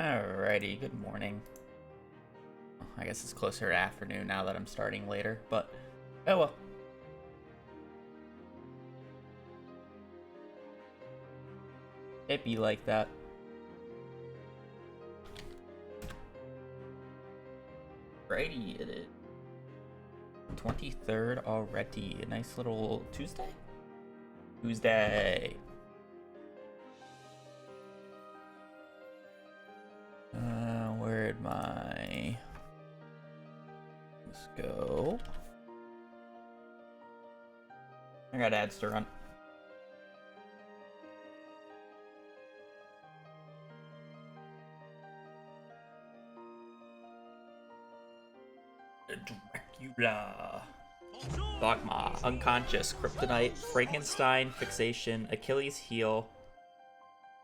Alrighty, good morning. I guess it's closer to afternoon now that I'm starting later, but oh well. It be like that. Righty, it is 23rd already. A nice little Tuesday? Tuesday. Where'd my... Let's go. I got ads to run. Dracula. Dogma. Unconscious. Kryptonite. Frankenstein. Fixation. Achilles heel.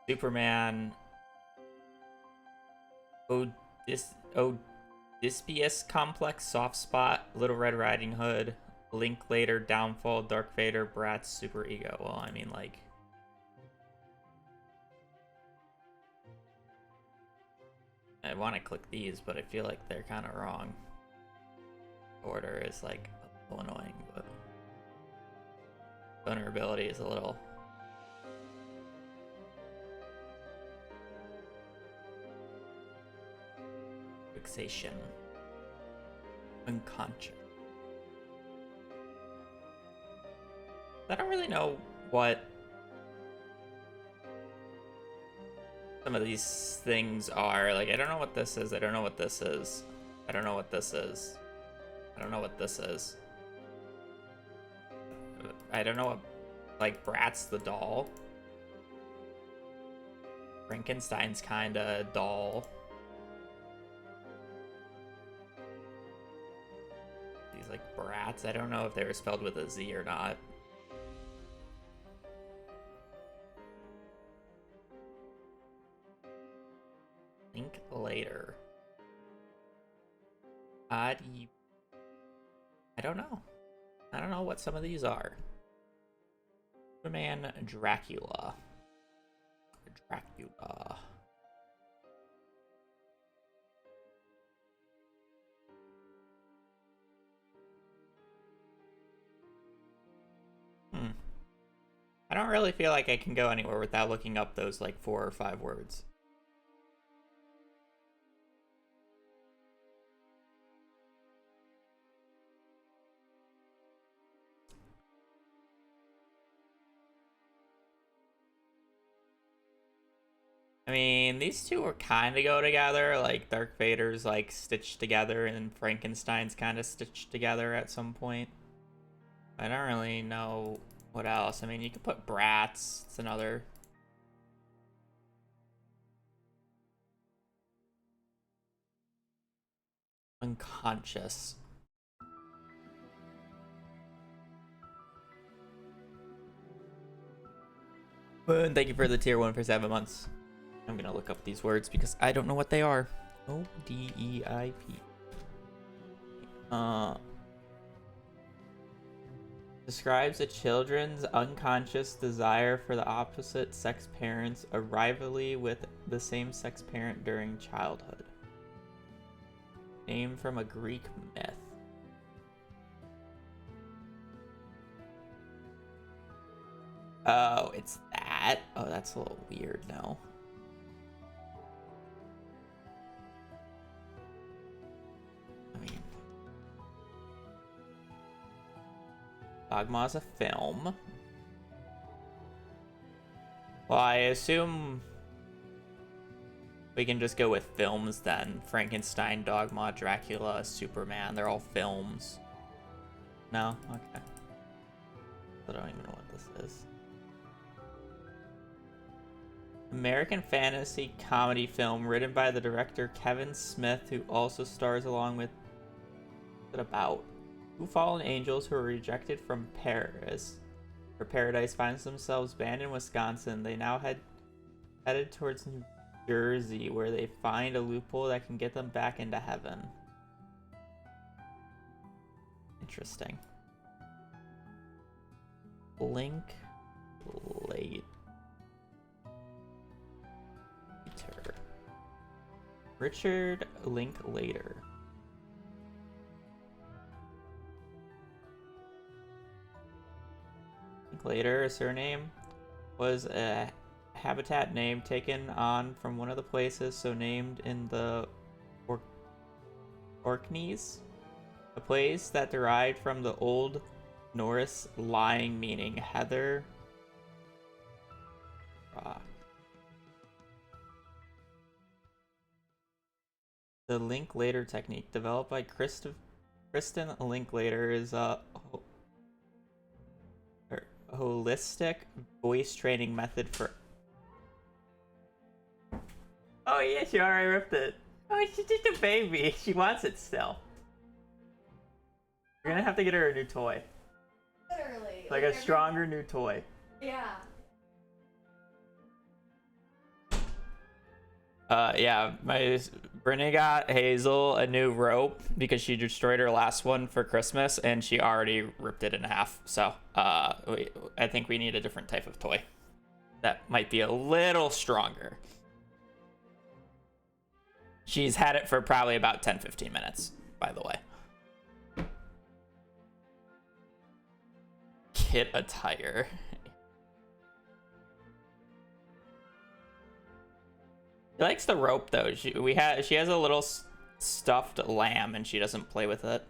Superman. Odysseus complex. Soft spot. Little Red Riding Hood. Linklater. Downfall. Dark Vader. Bratz. Super ego. Well, I mean, like... I want to click these, but I feel like they're kind of wrong. Order is like a little annoying, but vulnerability is a little... Fixation. Unconscious. I don't really know what some of these things are. Like, I don't know what this is. I don't know what this is. I don't know what this is. I don't know what this is. I don't know what, like, Bratz the doll. Frankenstein's kinda doll. These, like, Bratz, I don't know if they were spelled with a Z or not. Think later. I don't know. I don't know what some of these are. Superman, Dracula. Dracula. I don't really feel like I can go anywhere without looking up those like 4 or 5 words. I mean, these two are kind of go together. Like, Dark Vader's, like, stitched together, and Frankenstein's kind of stitched together at some point. I don't really know what else. I mean, you could put Bratz. It's another... Unconscious. And thank you for the tier 1 for 7 months. I'm gonna look up these words because I don't know what they are. O-D-E-I-P. Describes a children's unconscious desire for the opposite sex parents, a rivalry with the same sex parent during childhood. Name from a Greek myth. Oh, it's that? Oh, that's a little weird now. I mean... Dogma's a film. Well, I assume we can just go with films then. Frankenstein, Dogma, Dracula, Superman. They're all films. No? Okay. I don't even know what this is. American fantasy comedy film written by the director Kevin Smith, who also stars along with... What's it about? Two fallen angels who are rejected from Paris, or paradise, finds themselves banned in Wisconsin. They now headed towards New Jersey, where they find a loophole that can get them back into heaven. Interesting. Link later. Richard Linklater. Linklater, a surname, was a habitat name taken on from one of the places so named in the Orkneys, a place that derived from the Old Norse lying meaning heather rock. The Linklater technique, developed by Kristen Linklater, is a holistic voice training method for. Oh yeah, she already ripped it. Oh, she's just a baby. She wants it still. We're gonna have to get her a new toy. Literally. Like a stronger new toy. Yeah. Yeah, Brittany got Hazel a new rope because she destroyed her last one for Christmas and she already ripped it in half. So, I think we need a different type of toy that might be a little stronger. She's had it for probably about 10-15 minutes, by the way. Kit attire. She likes the rope though. She has a little stuffed lamb and she doesn't play with it.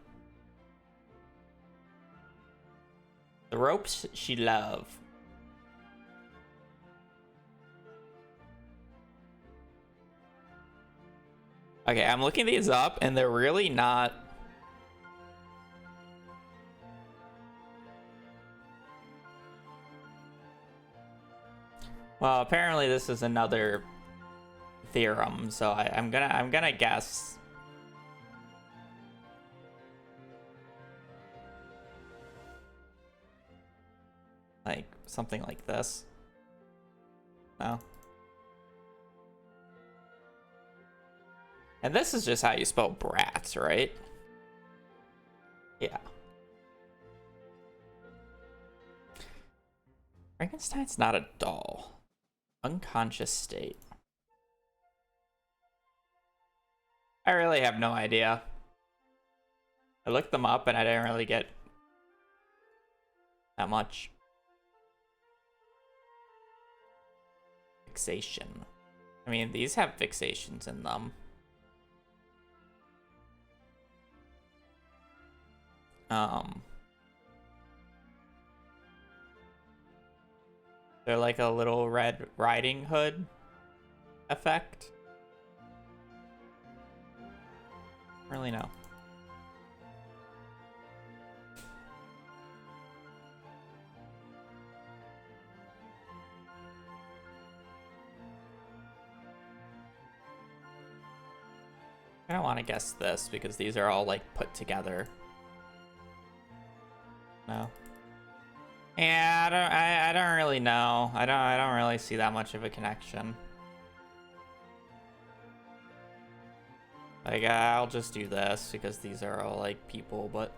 The ropes she love. Okay, I'm looking these up and they're really not. Well, apparently this is another theorem, so I'm gonna guess. Like something like this. No. And this is just how you spell brats, right? Yeah. Frankenstein's not a doll. Unconscious state. I really have no idea. I looked them up and I didn't really get that much. Fixation. I mean, these have fixations in them. They're like a little Red Riding Hood effect. Really no. I don't want to guess this because these are all like put together. No. Yeah, I don't really know. I don't really see that much of a connection. Like I'll just do this because these are all like people, but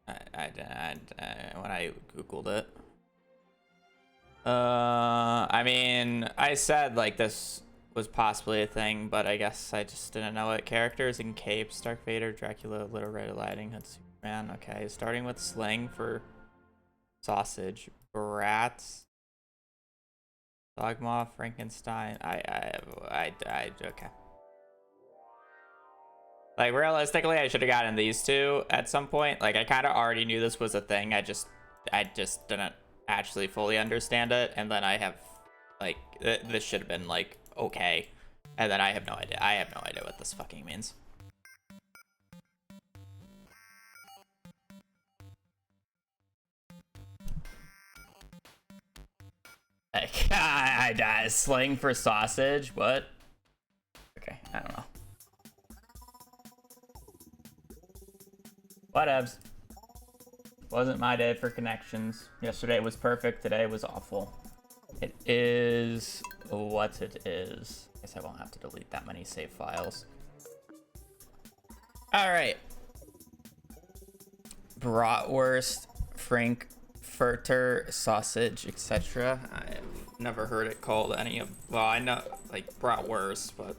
when I googled it. I mean, I said like this was possibly a thing, but I guess I just didn't know it. Characters in capes: Darth Vader, Dracula, Little Red Riding Hood, Superman. Okay, starting with slang for sausage, brats, Dogma, Frankenstein. Okay. Like realistically, I should have gotten these two at some point. Like I kind of already knew this was a thing. I just didn't actually fully understand it, and then I have like this should have been like okay, and then I have no idea. I have no idea what this fucking means. Like I slang for sausage. What? Okay, I don't know. Whatevs. Wasn't my day for connections. Yesterday was perfect. Today was awful. It is what it is. I guess I won't have to delete that many save files. All right. Bratwurst, Frankfurt. Frankfurter sausage, etc. I've never heard it called any of. Well, I know like bratwurst, but.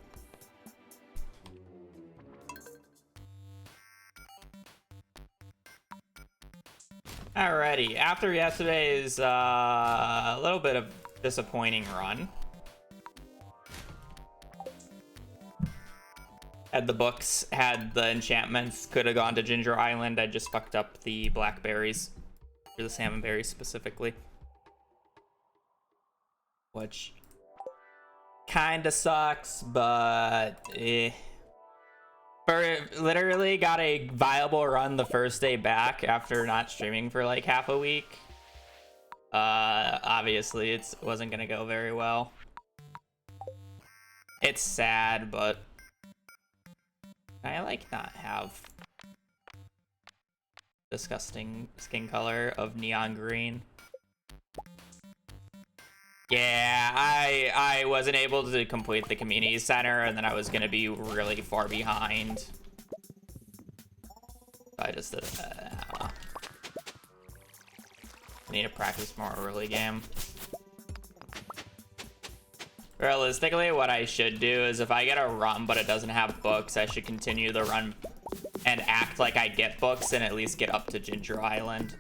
Alrighty, after yesterday's a little bit of disappointing run. Had the books, had the enchantments, could have gone to Ginger Island. I just fucked up the blackberries, or the salmon berries specifically. Which kinda sucks, but literally got a viable run the first day back after not streaming for like half a week. Obviously it wasn't gonna go very well. It's sad, but I like not have disgusting skin color of neon green. Yeah, I wasn't able to complete the community center, and then I was gonna be really far behind. I just did it. I don't know. I need to practice more early game. Realistically, what I should do is if I get a run but it doesn't have books, I should continue the run and act like I get books and at least get up to Ginger Island.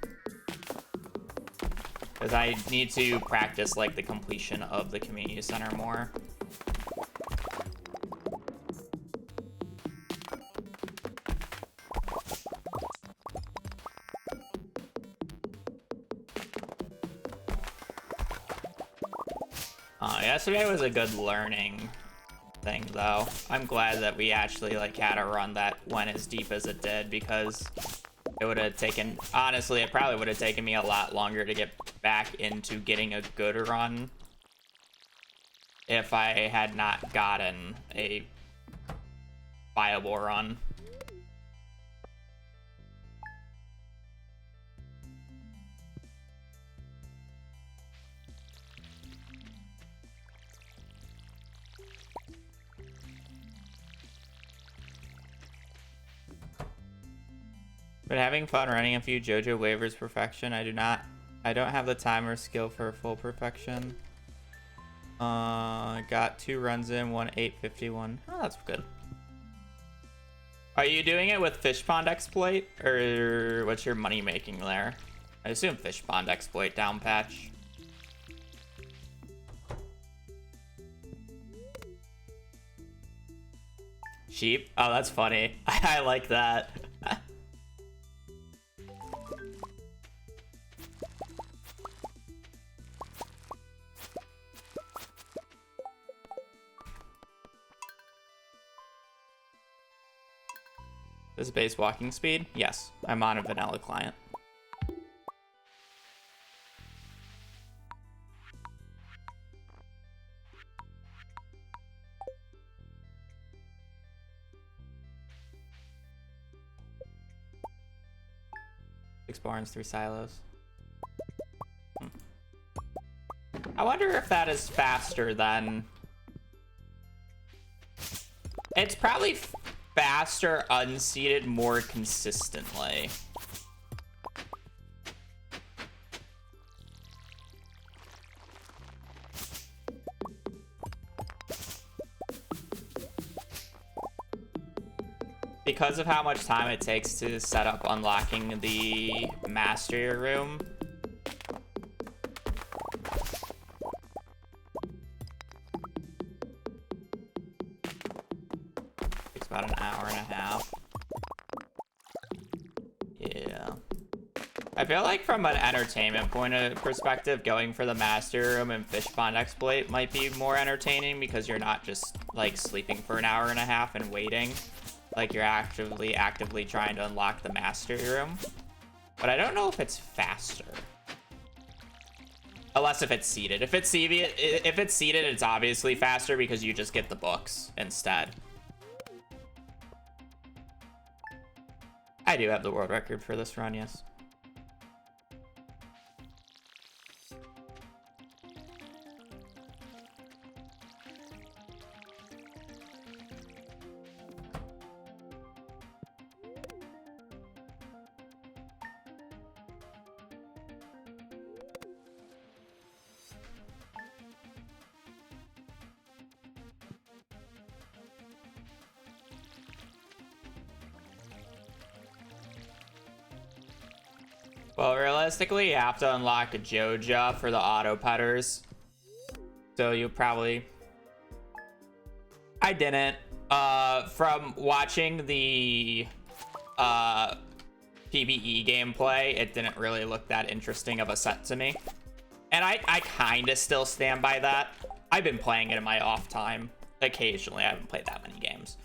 Because I need to practice like the completion of the community center more. Yesterday was a good learning thing though. I'm glad that we actually like had a run that went as deep as it did, because it would have taken, honestly, it probably would have taken me a lot longer to get back into getting a good run if I had not gotten a viable run. But having fun running a few Joja waivers perfection. I don't have the time or skill for full perfection. Got 2 runs in, 1:8:51. Oh, that's good. Are you doing it with Fish Pond exploit, or what's your money making there? I assume Fish Pond exploit down patch. Sheep? Oh, that's funny. I like that. This is base walking speed? Yes, I'm on a vanilla client. Six barns, 3 silos. I wonder if that is faster than... It's probably faster unseated more consistently. Because of how much time it takes to set up unlocking the mastery room. Takes about an hour and a half. Yeah. I feel like from an entertainment point of perspective, going for the mastery room and Fish Pond exploit might be more entertaining, because you're not just like sleeping for an hour and a half and waiting. Like you're actively trying to unlock the mastery room. But I don't know if it's faster. Unless if it's seated. If it's seated, it's obviously faster because you just get the books instead. I do have the world record for this run, yes. Well, realistically, you have to unlock a Joja for the auto putters. So you'll probably... I didn't. From watching the PvE gameplay, it didn't really look that interesting of a set to me. And I kind of still stand by that. I've been playing it in my off time. Occasionally, I haven't played that many games.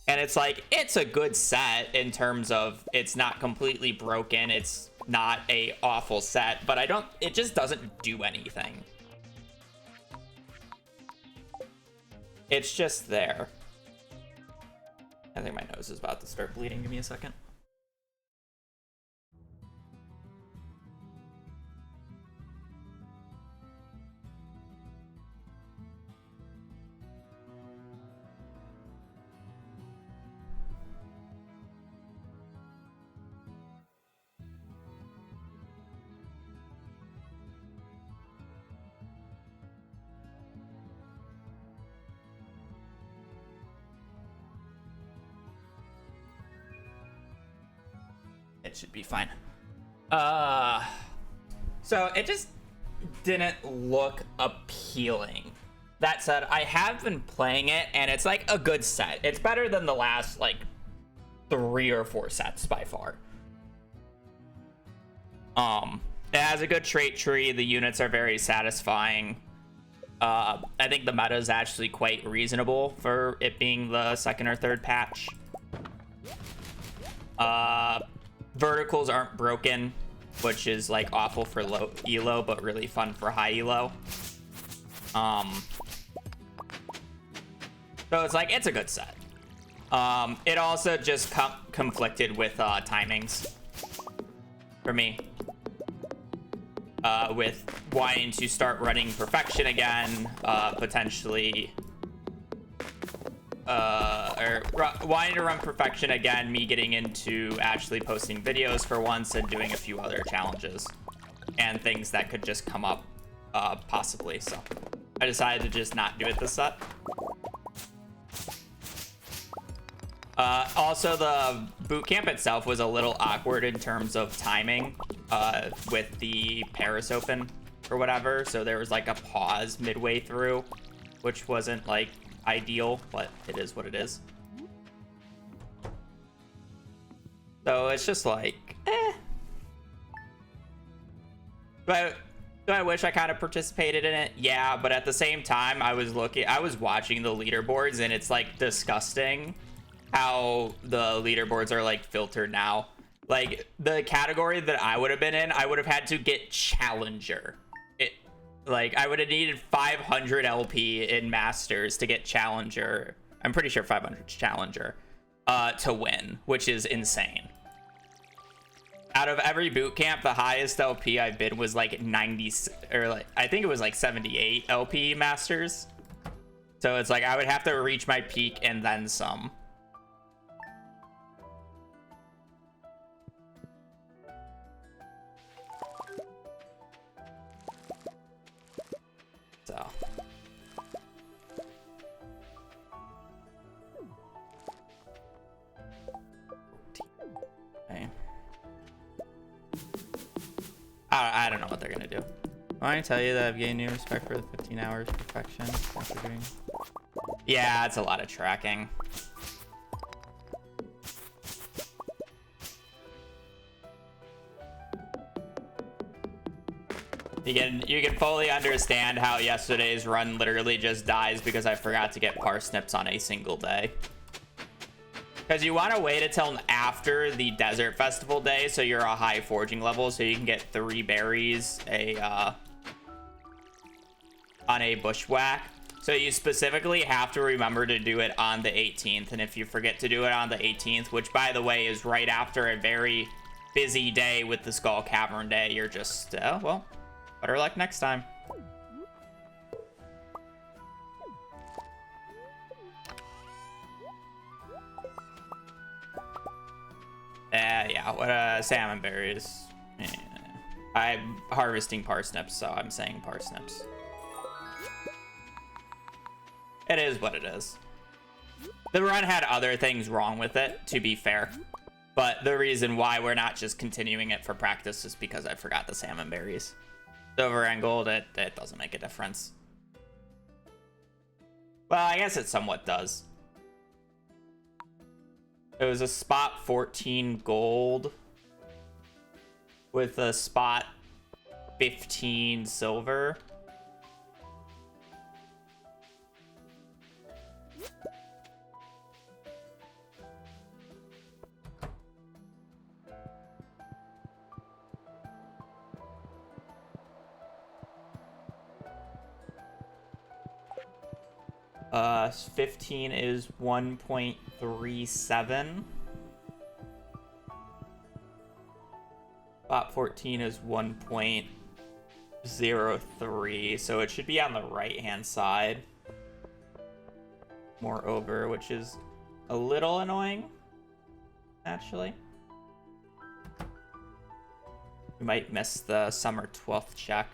And it's like, it's a good set in terms of it's not completely broken. It's not a awful set, but it just doesn't do anything. It's just there. I think my nose is about to start bleeding. Give me a second. It should be fine. So it just didn't look appealing. That said, I have been playing it, and it's like a good set. It's better than the last like 3 or 4 sets by far. It has a good trait tree. The units are very satisfying. I think the meta is actually quite reasonable for it being the 2nd or 3rd patch. Verticals aren't broken, which is like awful for low elo, but really fun for high elo. So it's like, it's a good set. It also just conflicted with timings for me. With wanting to start running perfection again, potentially. Or wanting to run perfection again, me getting into actually posting videos for once and doing a few other challenges and things that could just come up, possibly. So I decided to just not do it this set. Also, the boot camp itself was a little awkward in terms of timing, with the Paris Open or whatever. So there was like a pause midway through, which wasn't like ideal, but it is what it is. So it's just like, do I wish I kind of participated in it? Yeah, but at the same time, I was watching the leaderboards, and it's like disgusting how the leaderboards are like filtered now. Like the category that I would have been in, I would have had to get challenger. Like, I would have needed 500 LP in Masters to get Challenger. I'm pretty sure 500 Challenger to win, which is insane. Out of every boot camp, the highest LP I've been was like 90, or like, I think it was like 78 LP Masters. So it's like, I would have to reach my peak and then some. So okay. I don't know what they're gonna do. I want to tell you that I've gained new respect for the 15 hours perfection. Yeah, it's a lot of tracking. You can fully understand how yesterday's run literally just dies because I forgot to get parsnips on a single day. Because you want to wait until after the Desert Festival day, so you're a high foraging level, so you can get 3 berries on a bushwhack. So you specifically have to remember to do it on the 18th, and if you forget to do it on the 18th, which by the way is right after a very busy day with the Skull Cavern day, you're just, well, better luck next time. Yeah, what, salmon berries. Yeah. I'm harvesting parsnips, so I'm saying parsnips. It is what it is. The run had other things wrong with it, to be fair. But the reason why we're not just continuing it for practice is because I forgot the salmon berries. Silver and gold, it doesn't make a difference. Well, I guess it somewhat does. It was a spot 14 gold with a spot 15 silver. Uh, 15 is 1.37. Spot 14 is 1.03, so it should be on the right-hand side. Moreover, which is a little annoying, actually. We might miss the summer 12th check.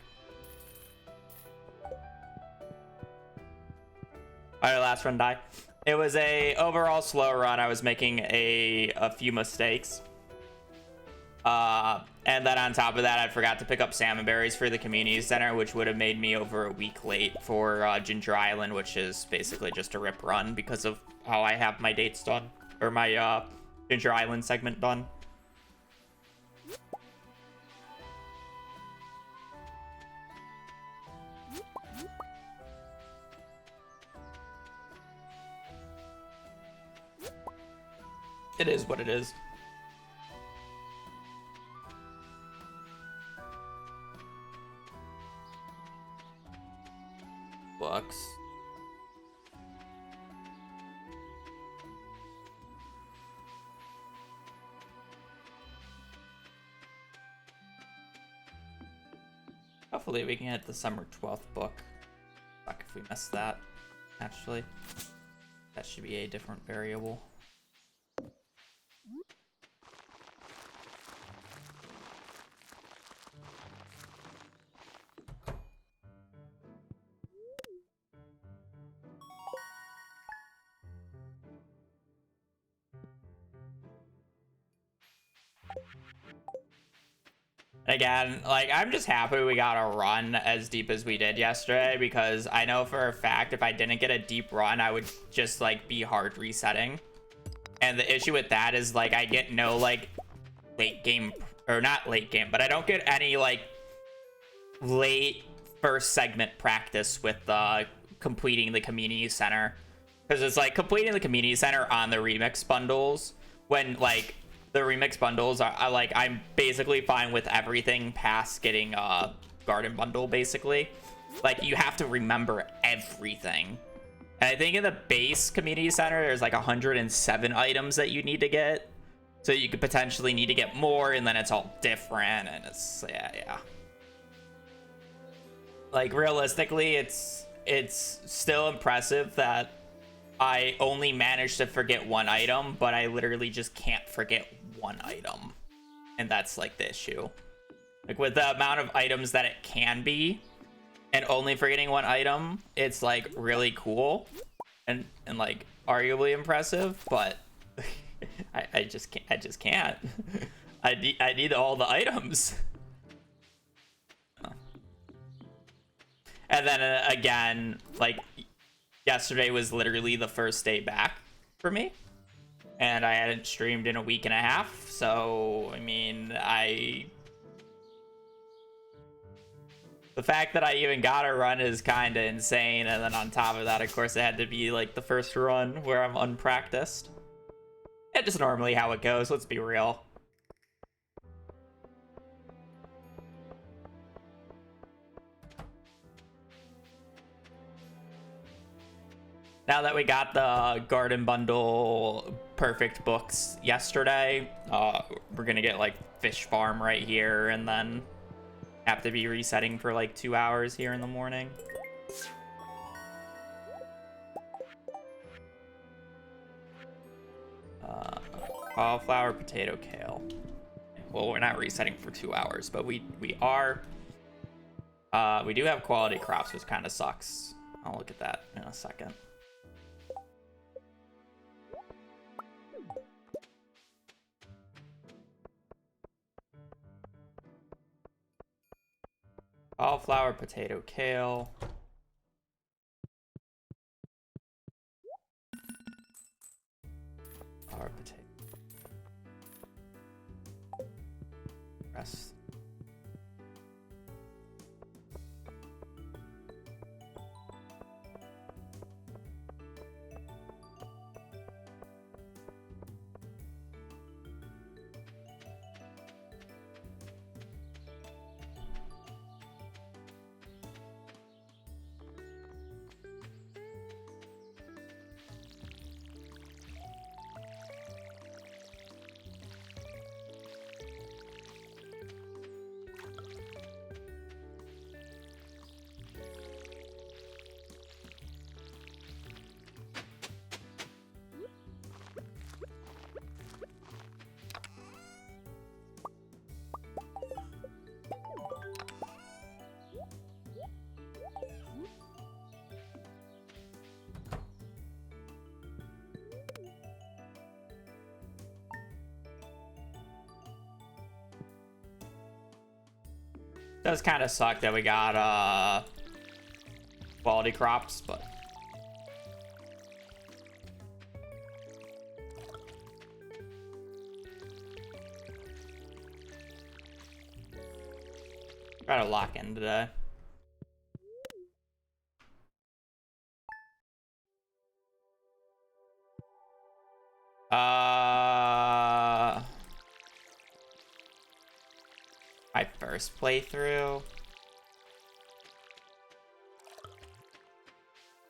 Alright, last run die. It was a overall slow run. I was making a few mistakes. And then on top of that, I forgot to pick up salmon berries for the community center, which would have made me over a week late for Ginger Island, which is basically just a rip run because of how I have my dates done, or my Ginger Island segment done. It is what it is. Bucks. Hopefully we can hit the summer 12th book. Fuck if we miss that. Actually, that should be a different variable. Again, like, I'm just happy we got a run as deep as we did yesterday, because I know for a fact if I didn't get a deep run, I would just, like, be hard resetting. And the issue with that is, like, I get no, like, late game, or not late game, but I don't get any, like, late first segment practice with completing the community center. Because it's, like, completing the community center on the remix bundles when, like, the remix bundles are like, I'm basically fine with everything past getting garden bundle, basically. Like, you have to remember everything. And I think in the base community center, there's like 107 items that you need to get. So you could potentially need to get more, and then it's all different, and it's, yeah. Like, realistically, it's still impressive that I only managed to forget one item, but I literally just can't forget one item. And that's, like, the issue. Like, with the amount of items that it can be, and only forgetting one item, it's, like, really cool. And like, arguably impressive, but I just can't. I need all the items. And then, again, like, yesterday was literally the first day back for me, and I hadn't streamed in a week and a half, so, I mean, the fact that I even got a run is kind of insane, and then on top of that, of course, it had to be, like, the first run where I'm unpracticed. It's just normally how it goes, let's be real. Now that we got the garden bundle perfect books yesterday, we're gonna get, like, fish farm right here, and then have to be resetting for like 2 hours here in the morning. Cauliflower, potato, kale. Well, we're not resetting for 2 hours, but we are. We do have quality crops, which kind of sucks. I'll look at that in a second. Cauliflower, potato, kale. Cauliflower, potato. Rest. Does kind of suck that we got quality crops, but try to lock in today. My first playthrough.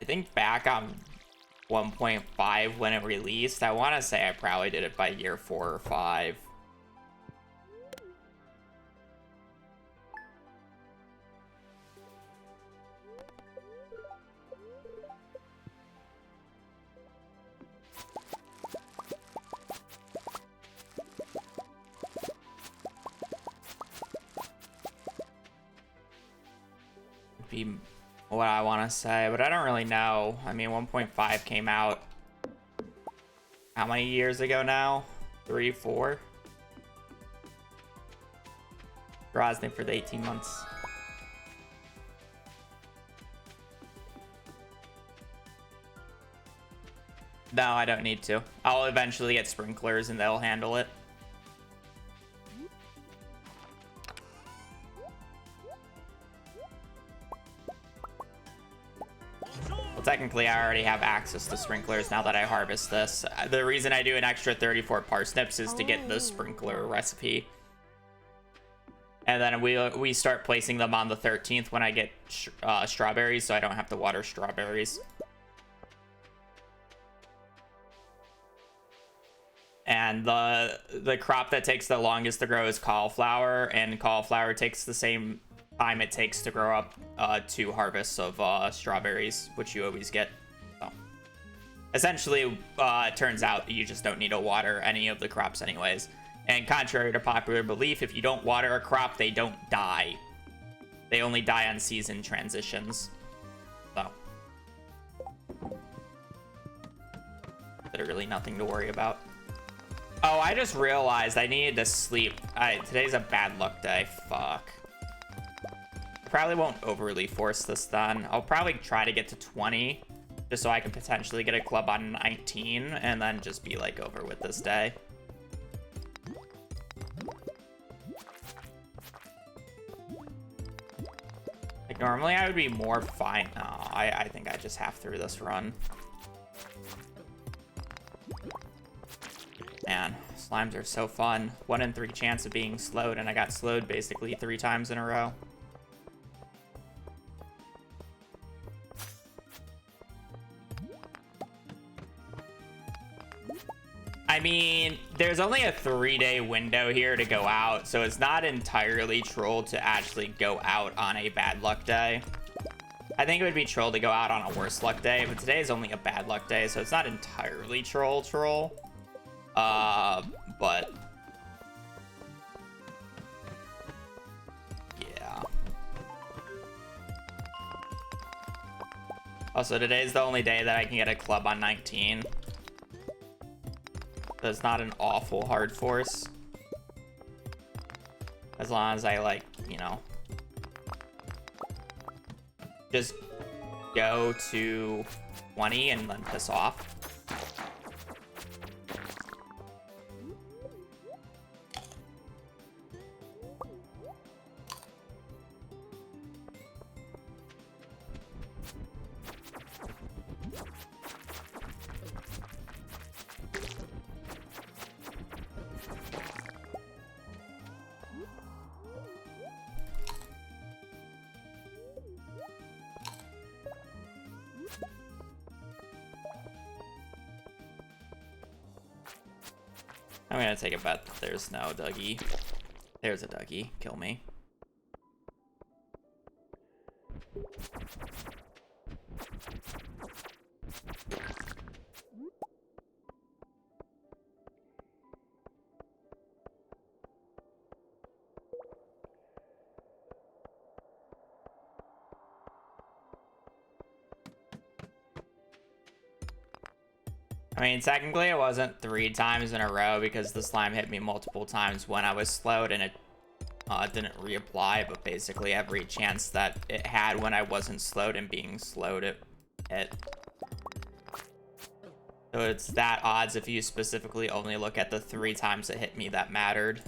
I think back on 1.5 when it released, I want to say I probably did it by year 4 or 5. Be what I want to say, but I don't really know. I mean, 1.5 came out how many years ago now? 3, 4? Grozny for the 18 months. No, I don't need to. I'll eventually get sprinklers and they'll handle it. Technically, I already have access to sprinklers now that I harvest this. The reason I do an extra 34 parsnips is to get the sprinkler recipe. And then we start placing them on the 13th when I get strawberries, so I don't have to water strawberries. And the crop that takes the longest to grow is cauliflower, and cauliflower takes the same time it takes to grow up 2 harvests of strawberries, which you always get. So essentially, it turns out you just don't need to water any of the crops anyways. And contrary to popular belief, if you don't water a crop, they don't die. They only die on season transitions. So literally nothing to worry about. Oh, I just realized I needed to sleep. Today's a bad luck day. Fuck. Probably won't overly force this then. I'll probably try to get to 20 just so I can potentially get a club on 19 and then just be like over with this day. Like normally I would be more fine. No, I think I just half through this run. Man, slimes are so fun. 1 in 3 chance of being slowed, and I got slowed basically 3 times in a row. I mean, there's only a 3-day window here to go out, so it's not entirely troll to actually go out on a bad luck day. I think it would be troll to go out on a worse luck day, but today is only a bad luck day, so it's not entirely troll. But yeah. Also, today's the only day that I can get a club on 19. So it's not an awful hard force. As long as I, like, you know, just go to 20 and then piss off. I'm gonna take a bet that there's no Dougie. There's a Dougie. Kill me. I mean, technically it wasn't 3 times in a row because the slime hit me multiple times when I was slowed and it didn't reapply, but basically every chance that it had when I wasn't slowed and being slowed, it hit. So it's that odds if you specifically only look at the 3 times it hit me that mattered.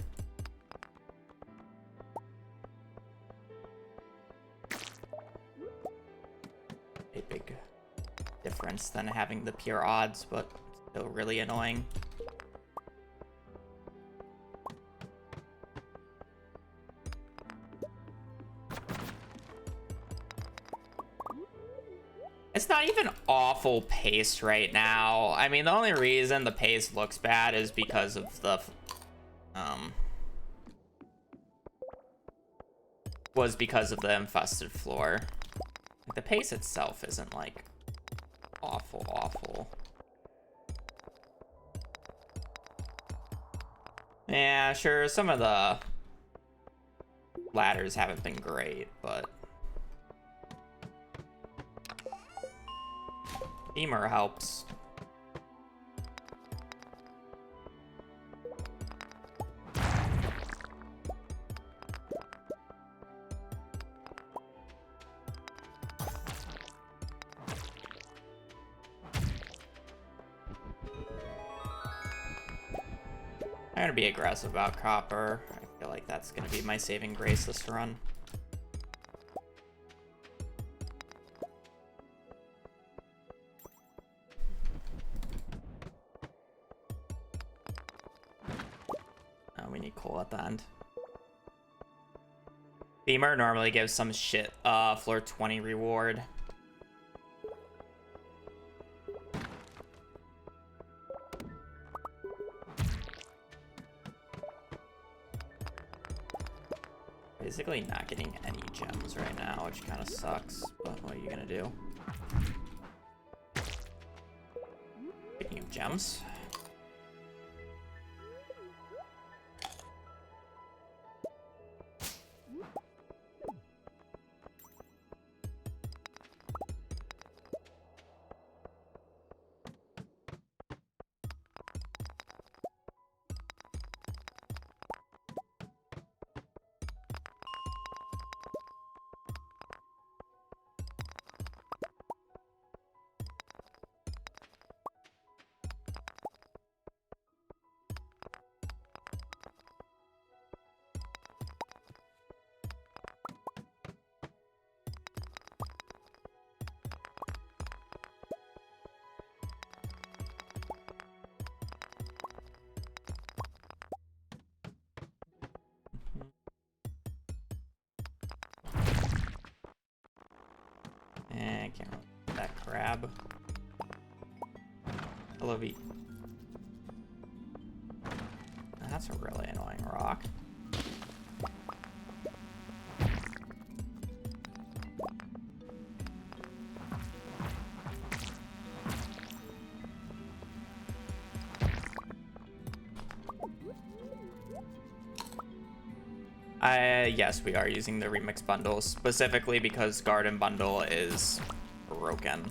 A big difference than having the pure odds, but still really annoying. It's not even awful pace right now. I mean, the only reason the pace looks bad is because of the was because of the infested floor. The pace itself isn't like awful. Yeah, sure, some of the ladders haven't been great, but Beamer helps. I'm gonna be aggressive about copper. I feel like that's gonna be my saving grace this run. Oh, we need coal at the end. Beamer normally gives some shit floor 20 reward. Basically not getting any gems right now, which kind of sucks, but what are you gonna do? Speaking of gems. I can't really get that crab. I love it. That's a really annoying rock. Yes, we are using the remix bundles, specifically because Garden Bundle is broken.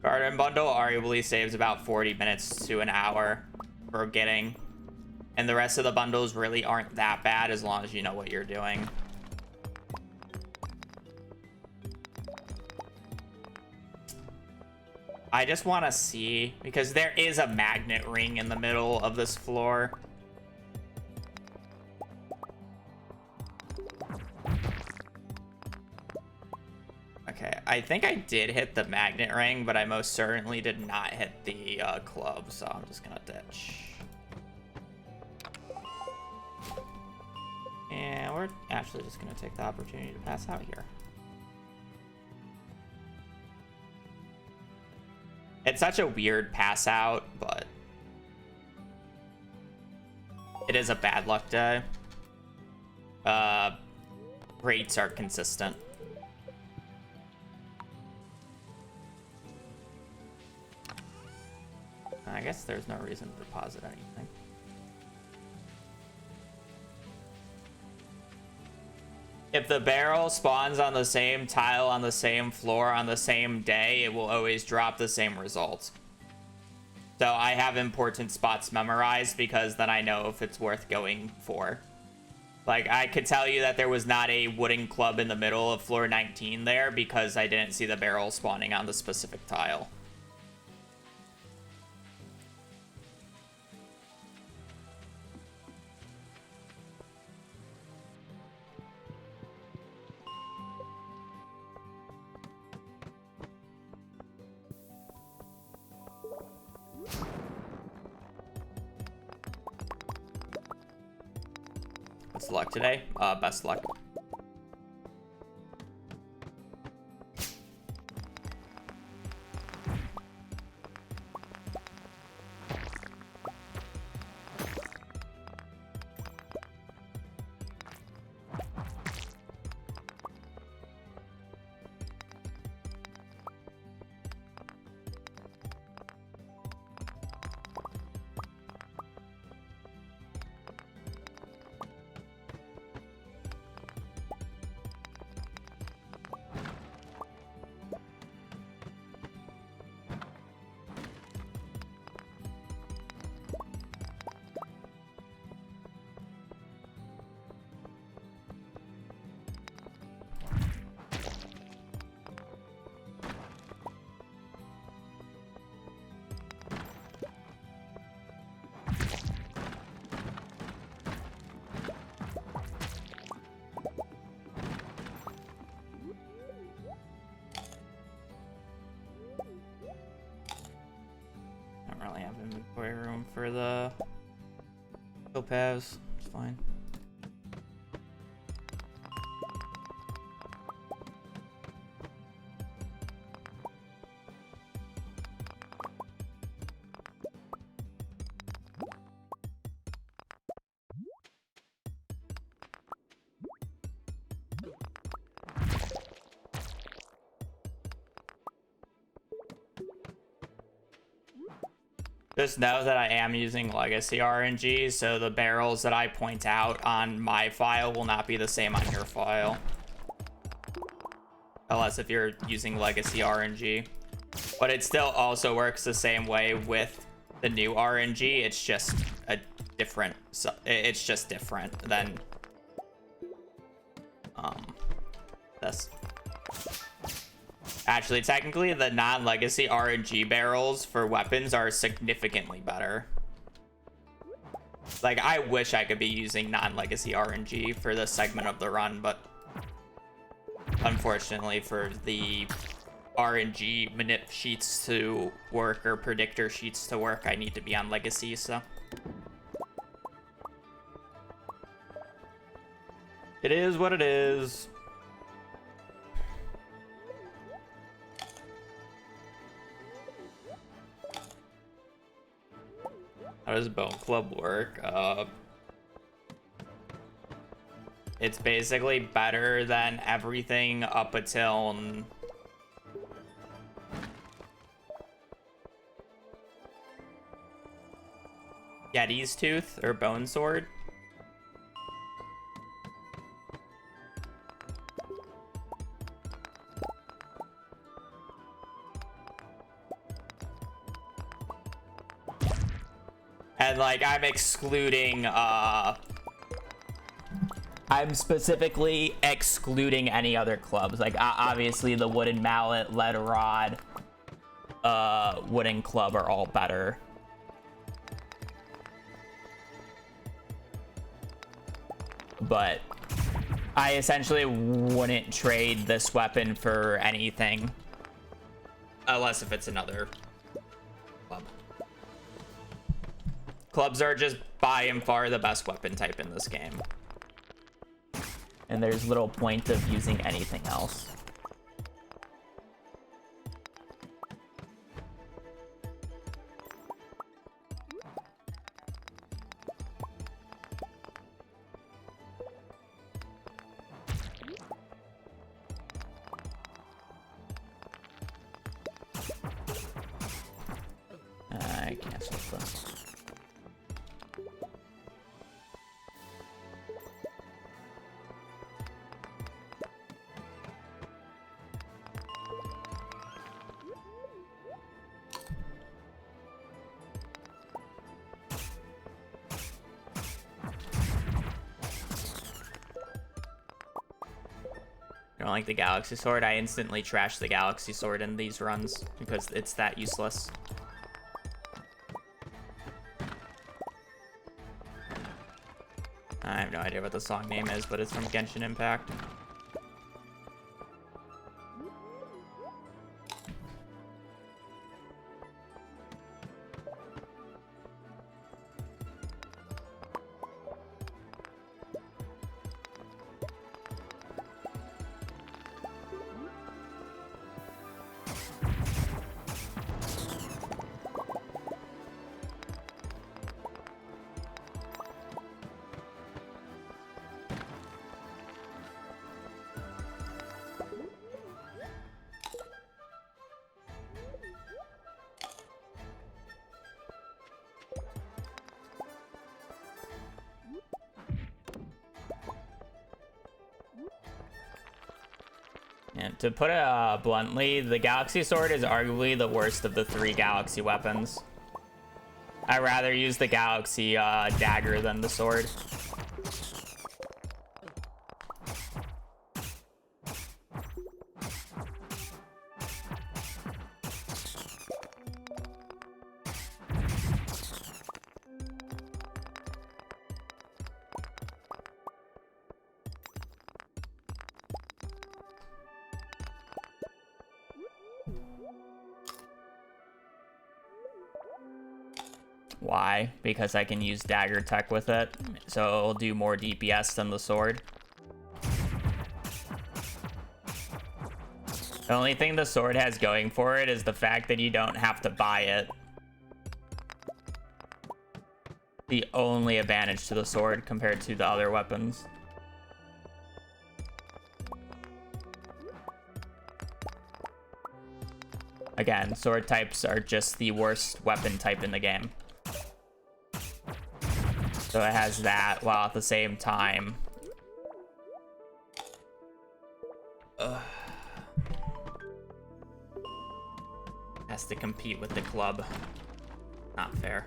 Garden Bundle arguably saves about 40 minutes to an hour for getting, and the rest of the bundles really aren't that bad as long as you know what you're doing. I just want to see, because there is a magnet ring in the middle of this floor. Okay, I think I did hit the magnet ring, but I most certainly did not hit the club, so I'm just gonna ditch. And we're actually just gonna take the opportunity to pass out here. It's such a weird pass out, but it is a bad luck day. Rates are consistent. I guess there's no reason to deposit anything. If the barrel spawns on the same tile on the same floor on the same day, it will always drop the same results. So I have important spots memorized because then I know if it's worth going for. Like, I could tell you that there was not a wooden club in the middle of floor 19 there because I didn't see the barrel spawning on the specific tile. What's luck today? Best luck. Inventory room for the topaz. It's fine. Just know that I am using legacy RNG, so the barrels that I point out on my file will not be the same on your file. Unless if you're using legacy RNG. But it still also works the same way with the new RNG. It's just a different, it's just different than this. Actually, technically, the non-legacy RNG barrels for weapons are significantly better. Like, I wish I could be using non-legacy RNG for this segment of the run, but unfortunately for the RNG manip sheets to work or predictor sheets to work, I need to be on legacy, so. It is what it is. How does Bone Club work? It's basically better than everything up until Yeti's Tooth or Bone Sword. And like, I'm excluding, I'm specifically excluding any other clubs. Like, obviously the wooden mallet, lead rod, wooden club are all better. But I essentially wouldn't trade this weapon for anything. Unless if it's another club. Clubs are just by and far the best weapon type in this game. And there's little point of using anything else. I canceled this. I don't like the Galaxy Sword. I instantly trash the Galaxy Sword in these runs because it's that useless. I have no idea what the song name is, but it's from Genshin Impact. And to put it bluntly, the Galaxy Sword is arguably the worst of the 3 Galaxy weapons. I'd rather use the Galaxy dagger than the sword. Why? Because I can use dagger tech with it, so it'll do more DPS than the sword. The only thing the sword has going for it is the fact that you don't have to buy it. The only advantage to the sword compared to the other weapons. Again, sword types are just the worst weapon type in the game. So it has that, while at the same time... has to compete with the club. Not fair.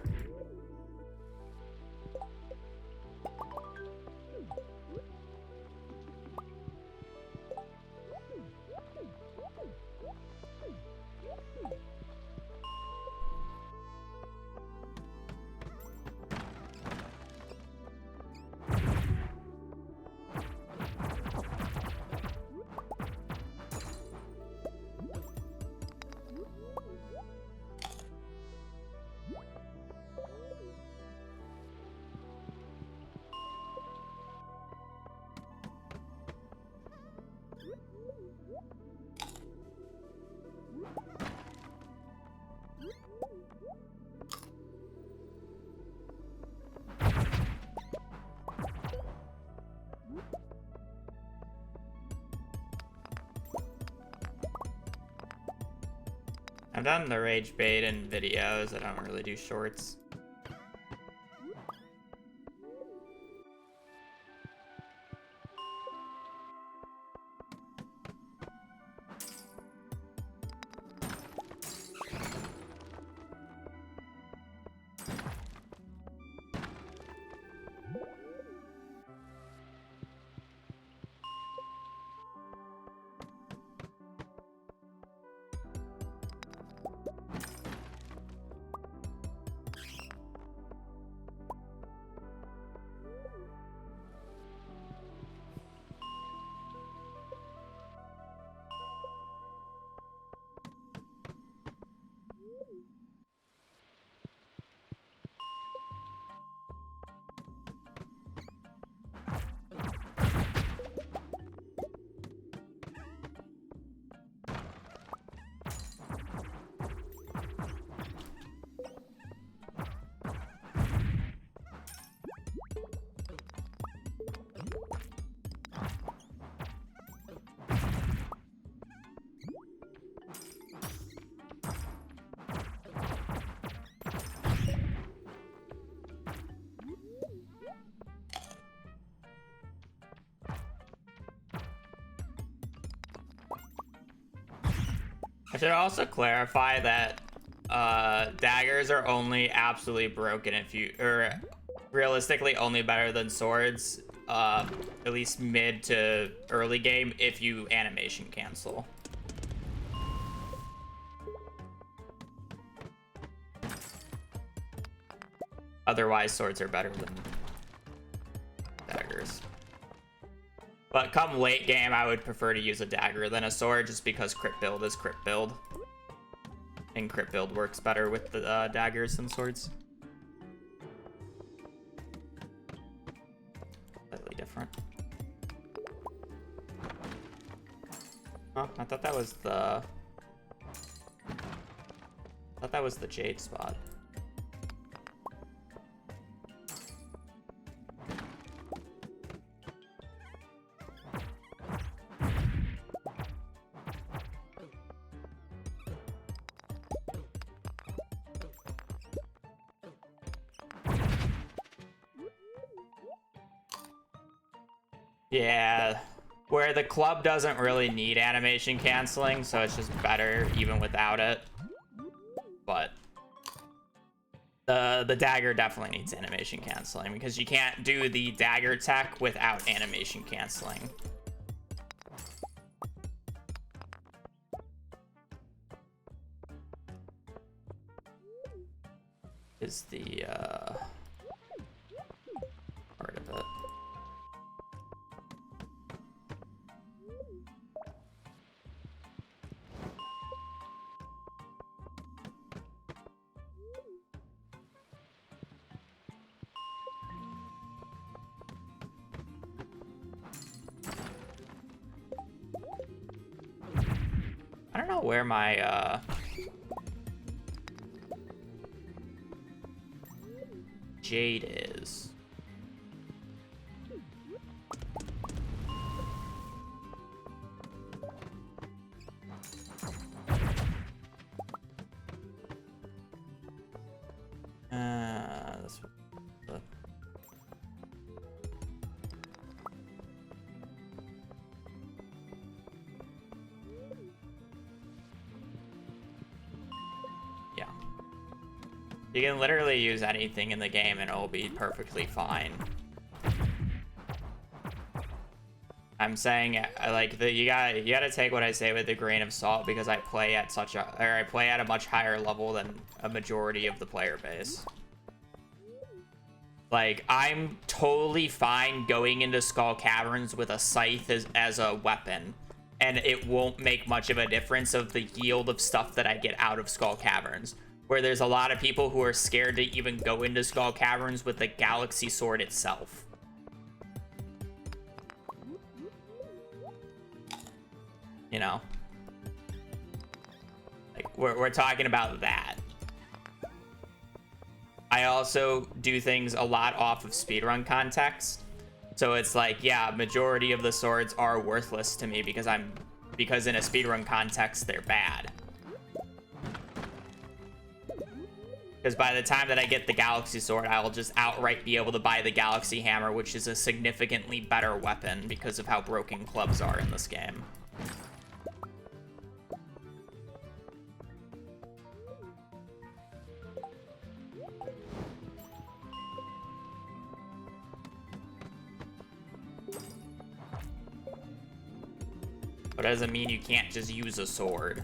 I've done the rage bait in videos. I don't really do shorts. should also clarify that daggers are only absolutely broken if you, or realistically only better than swords, at least mid to early game, if you animation cancel. Otherwise, swords are better than daggers. But come late game, I would prefer to use a dagger than a sword, just because crit build is crit build. And crit build works better with the daggers than swords. Slightly different. Oh, I thought that was the... I thought that was the jade spot. Yeah, where the club doesn't really need animation canceling, so it's just better even without it. But the dagger definitely needs animation canceling, because you can't do the dagger tech without animation canceling. Is the part of it. I don't know where my jade is. That's what. Yeah. You can literally use anything in the game and it'll be perfectly fine. I'm saying, like, you gotta take what I say with a grain of salt, because I play at a much higher level than a majority of the player base. Like, I'm totally fine going into Skull Caverns with a scythe as a weapon, and it won't make much of a difference of the yield of stuff that I get out of Skull Caverns. Where there's a lot of people who are scared to even go into Skull Caverns with the Galaxy Sword itself. You know? Like, we're talking about that. I also do things a lot off of speedrun context. So it's like, yeah, majority of the swords are worthless to me because in a speedrun context, they're bad. Because by the time that I get the Galaxy Sword, I will just outright be able to buy the Galaxy Hammer, which is a significantly better weapon because of how broken clubs are in this game. But it doesn't mean you can't just use a sword.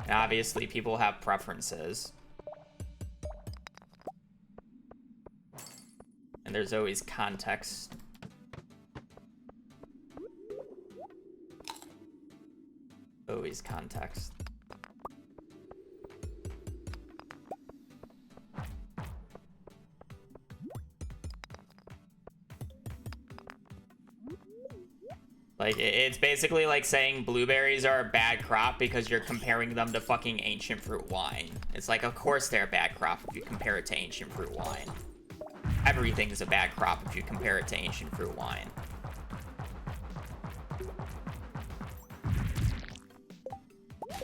And obviously, people have preferences. And there's always context. Always context. Like, it's basically like saying blueberries are a bad crop because you're comparing them to fucking ancient fruit wine. It's like, of course they're a bad crop if you compare it to ancient fruit wine. Everything's a bad crop if you compare it to ancient fruit wine.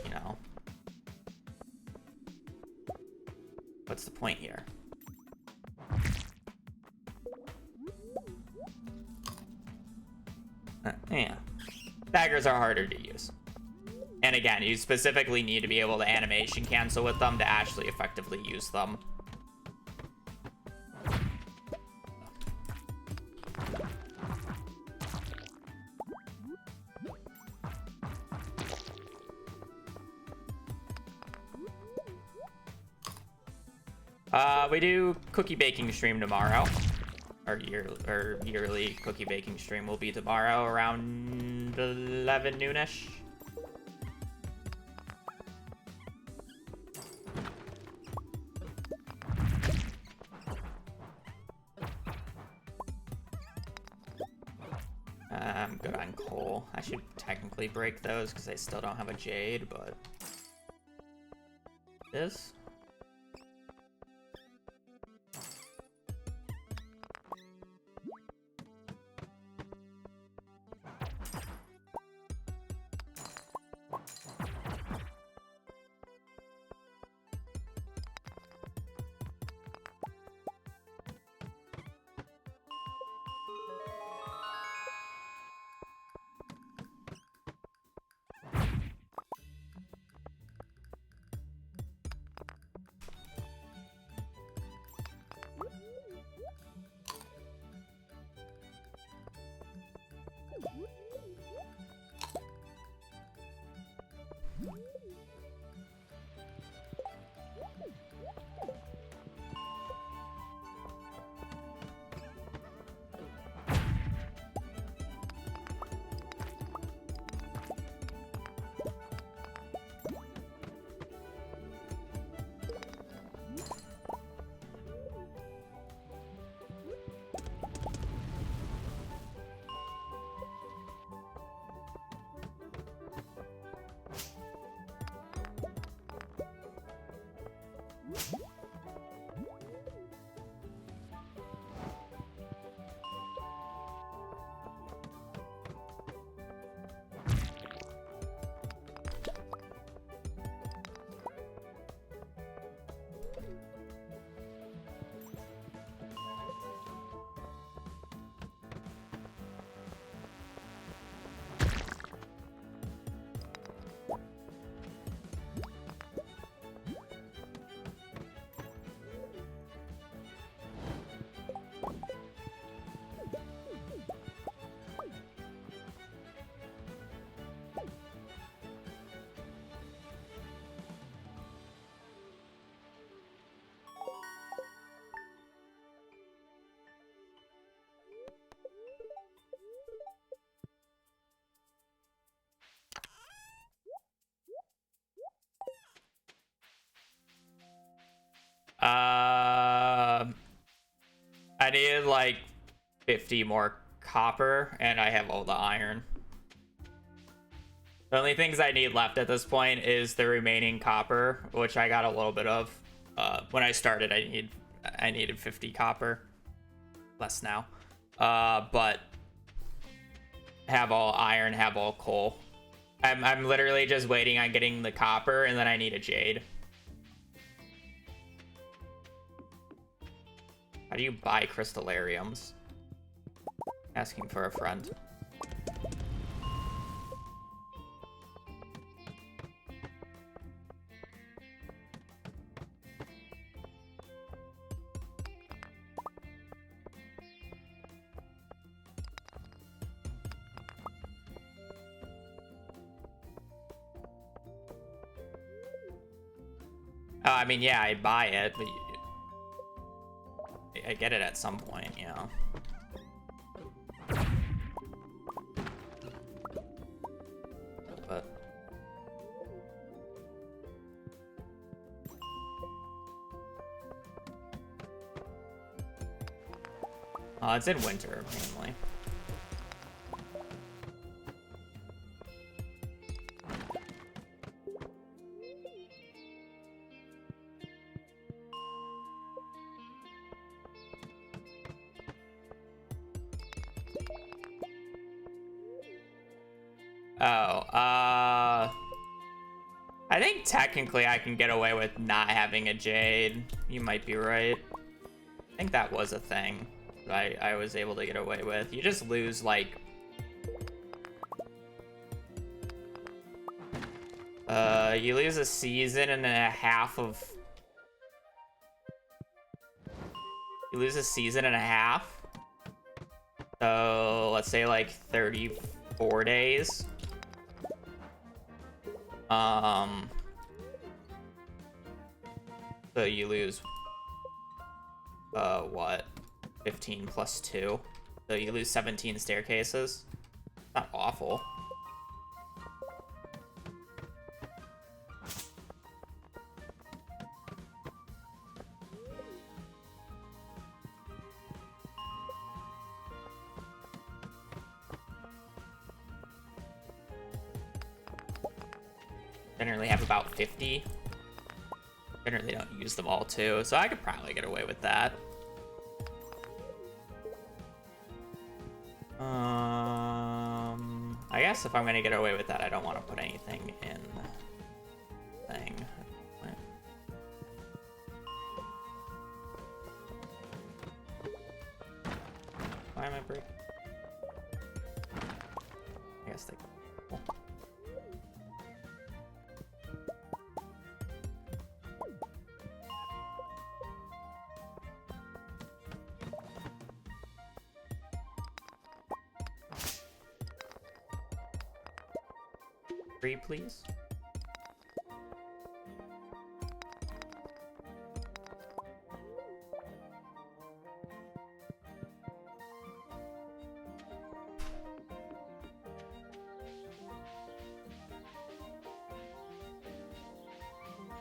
You know? What's the point here? Yeah. Daggers are harder to use. And again, you specifically need to be able to animation cancel with them to actually effectively use them. We do cookie baking stream tomorrow. Our yearly cookie baking stream will be tomorrow around 11 noonish. I'm good on coal. I should technically break those because I still don't have a jade, but this. I needed like 50 more copper, and I have all the iron. The only things I need left at this point is the remaining copper, which I got a little bit of. When I started, I needed 50 copper. Less now. But have all iron, have all coal. I'm literally just waiting on getting the copper, and then I need a jade. How do you buy crystallariums? Asking for a friend. I mean, yeah, I'd buy it, but I get it at some point, you know. But it's in winter mainly. I think technically I can get away with not having a jade. You might be right. I think that was a thing that I was able to get away with. You just lose like You lose a season and a half of... You lose a season and a half. So, let's say like 34 days. So you lose... what? 15 plus 2. So you lose 17 staircases. Not awful. Generally have about 50. Generally don't use them all too, so I could probably get away with that. I guess if I'm gonna get away with that, I don't want to put anything in thing. Why am I breaking? I guess they. Cool. 3, please.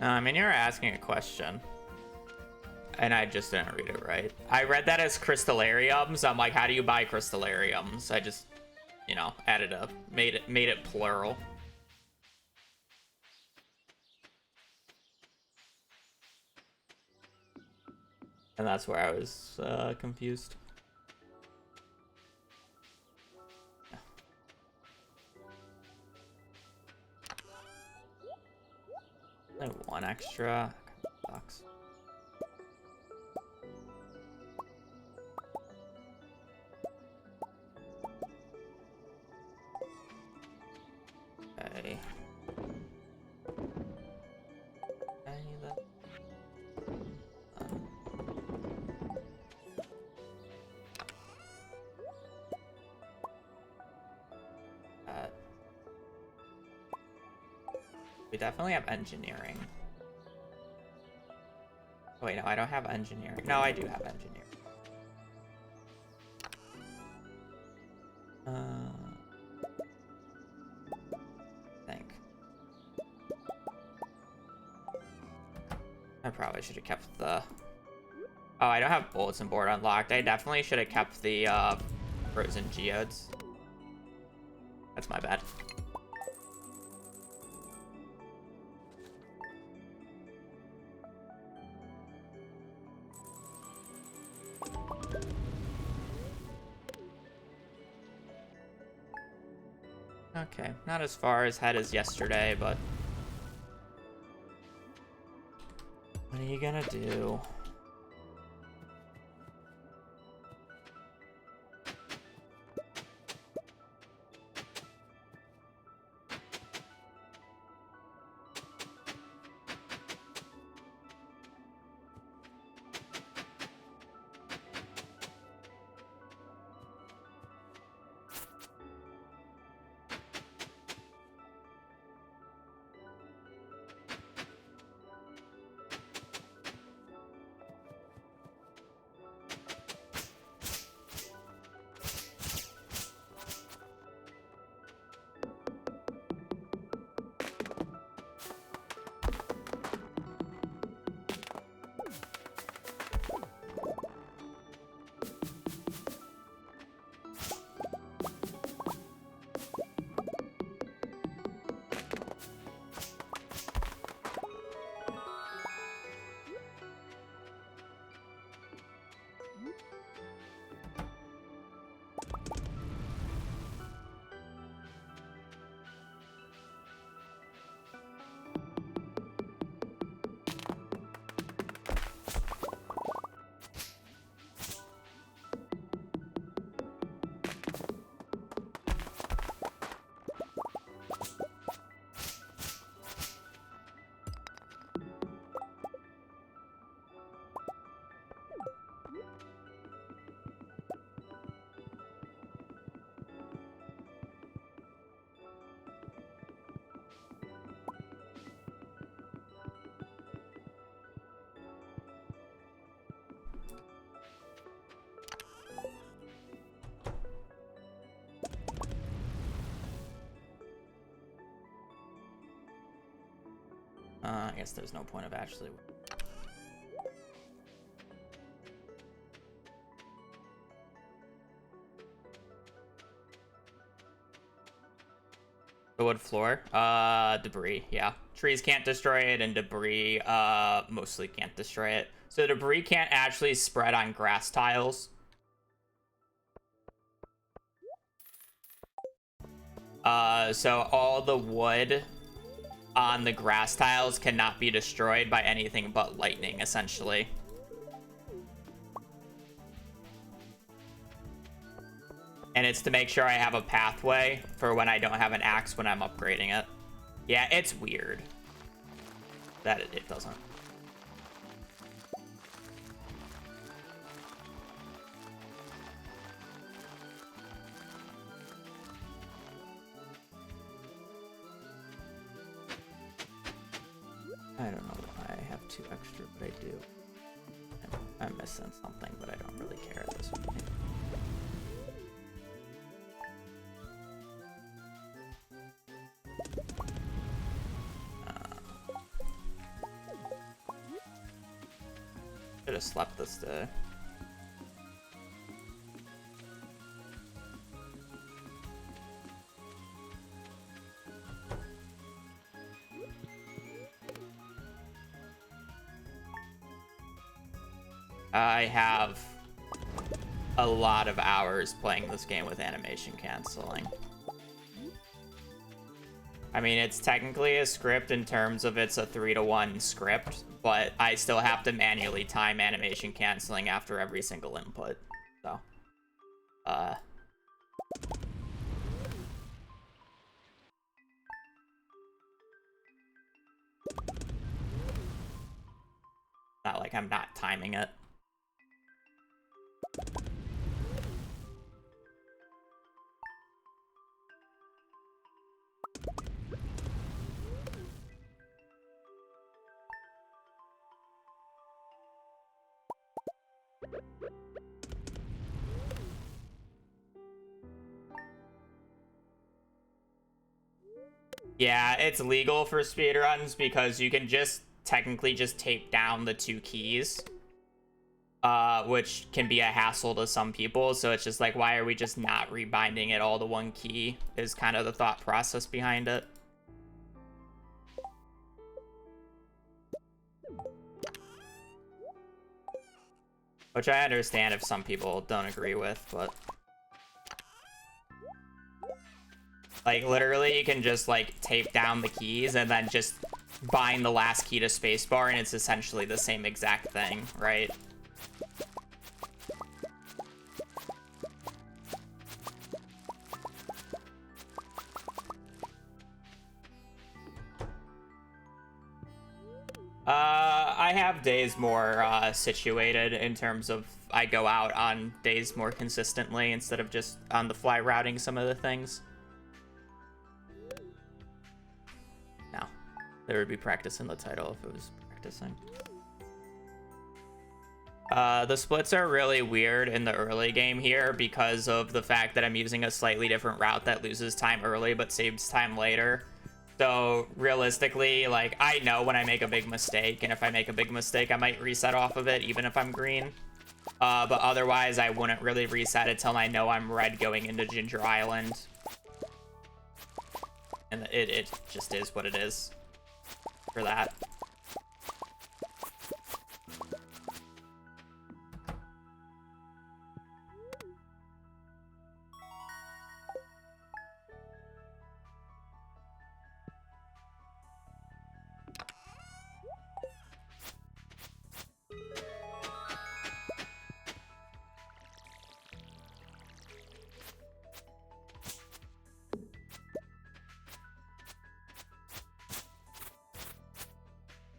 I mean, you're asking a question. And I just didn't read it right. I read that as crystallariums. I'm like, how do you buy crystallariums? I just, you know, added up, made it plural. And that's where I was confused. Only 1 extra. Sucks. Okay. We definitely have engineering. Oh, wait, no, I don't have engineering. No, I do have engineering. I think. I probably should have kept the... Oh, I don't have bulletin board unlocked. I definitely should have kept the frozen geodes. That's my bad. Okay, not as far ahead as yesterday, but what are you gonna do? I guess there's no point of actually... The wood floor? Debris, yeah. Trees can't destroy it, and debris, mostly can't destroy it. So debris can't actually spread on grass tiles. So all the wood on the grass tiles cannot be destroyed by anything but lightning, essentially. And it's to make sure I have a pathway for when I don't have an axe when I'm upgrading it. Yeah, it's weird that it doesn't. I don't know why I have 2 extra, but I do. I'm missing something, but I don't really care at this point. Should have slept this day. I have a lot of hours playing this game with animation canceling. I mean, it's technically a script in terms of it's a 3-to-1 script, but I still have to manually time animation canceling after every single input. So, not like I'm not timing it. Yeah, it's legal for speedruns because you can just technically just tape down the 2 keys, which can be a hassle to some people. So it's just like, why are we just not rebinding it all to 1 key is kind of the thought process behind it. Which I understand if some people don't agree with, but... Like, literally, you can just, like, tape down the keys and then just bind the last key to spacebar, and it's essentially the same exact thing, right? I have days more situated in terms of I go out on days more consistently instead of just on the fly routing some of the things. No, there would be practice in the title if it was practicing. The splits are really weird in the early game here because of the fact that I'm using a slightly different route that loses time early but saves time later. So realistically, like, I know when I make a big mistake, and if I make a big mistake, I might reset off of it even if I'm green. But otherwise, I wouldn't really reset it till I know I'm red going into Ginger Island. And it just is what it is for that.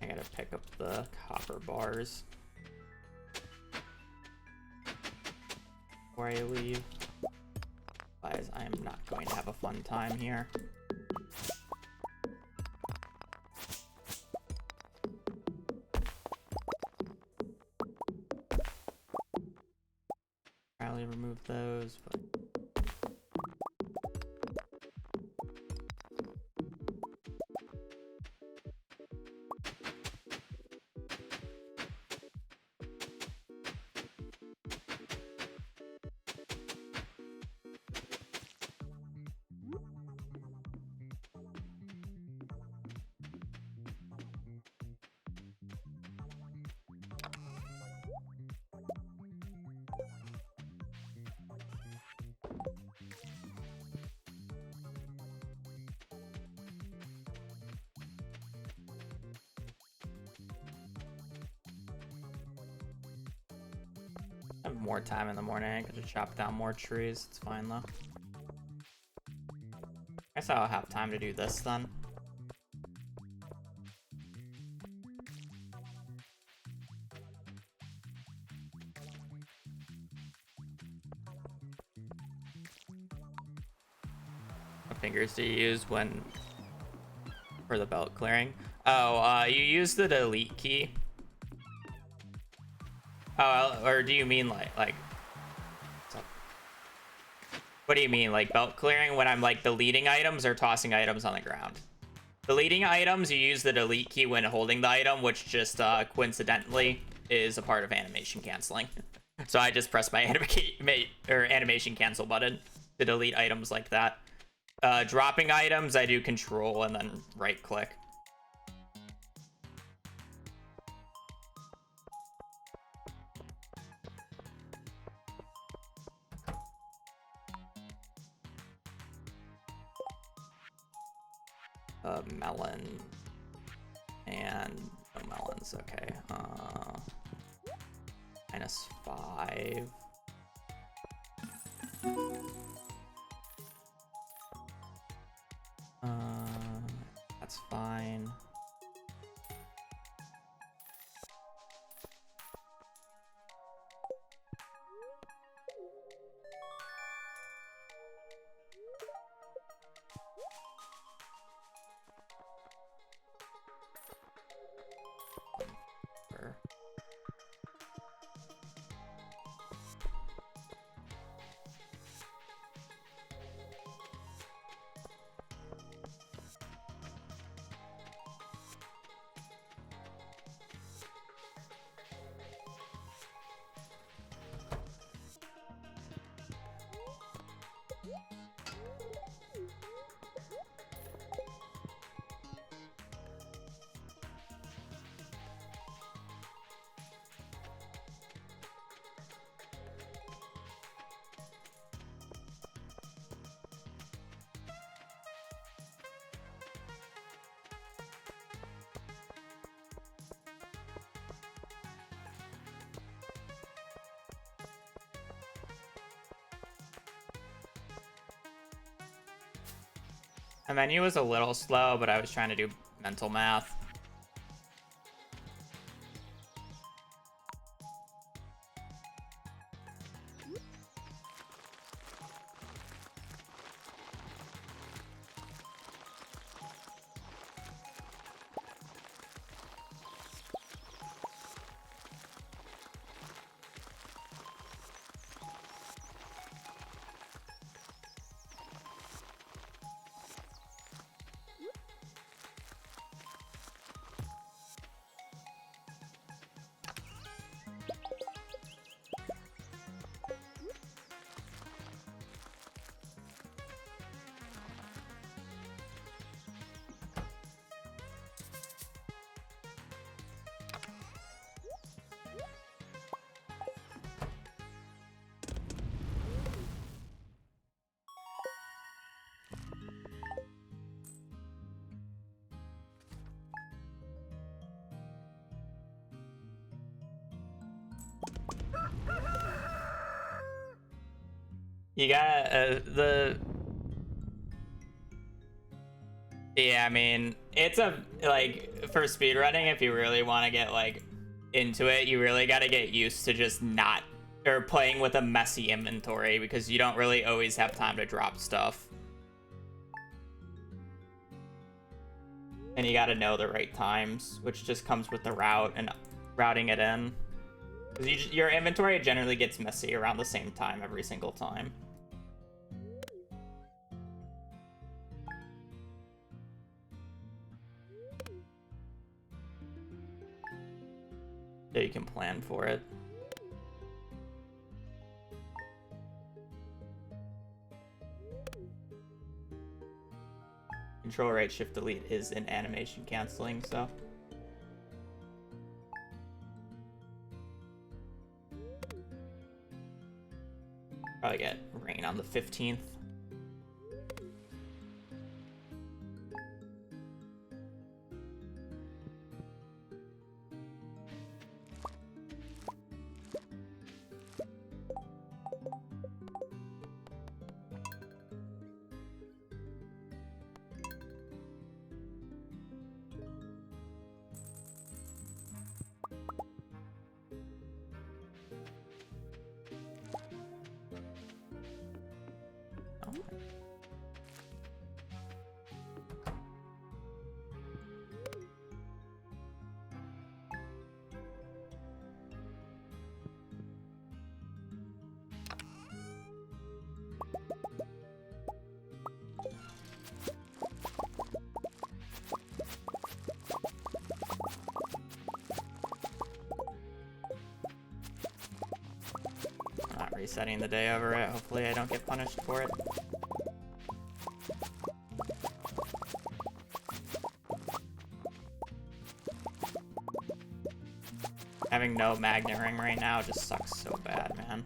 I gotta pick up the copper bars before I leave. Otherwise, I am not going to have a fun time here. Probably remove those, but... more time in the morning. I could just chop down more trees. It's fine though. Guess I'll have time to do this then. What fingers do you use when for the belt clearing? Oh, you use the delete key. Oh, or do you mean like what do you mean, like belt clearing when I'm like deleting items or tossing items on the ground? Deleting items, you use the delete key when holding the item, which just coincidentally is a part of animation canceling. So I just press my animation cancel button to delete items like that. Dropping items, I do control and then right click. Melon and no melons. Okay. -5. That's fine. The menu was a little slow, but I was trying to do mental math. You got yeah, I mean, it's a like for speedrunning, if you really want to get like into it, you really got to get used to just not or playing with a messy inventory because you don't really always have time to drop stuff. And you got to know the right times, which just comes with the route and routing it in. Because your inventory generally gets messy around the same time every single time. So you can plan for it. Control right shift delete is in animation canceling, so. Probably get rain on the 15th. resetting the day over it. Hopefully I don't get punished for it. Having no magnet ring right now just sucks so bad, man.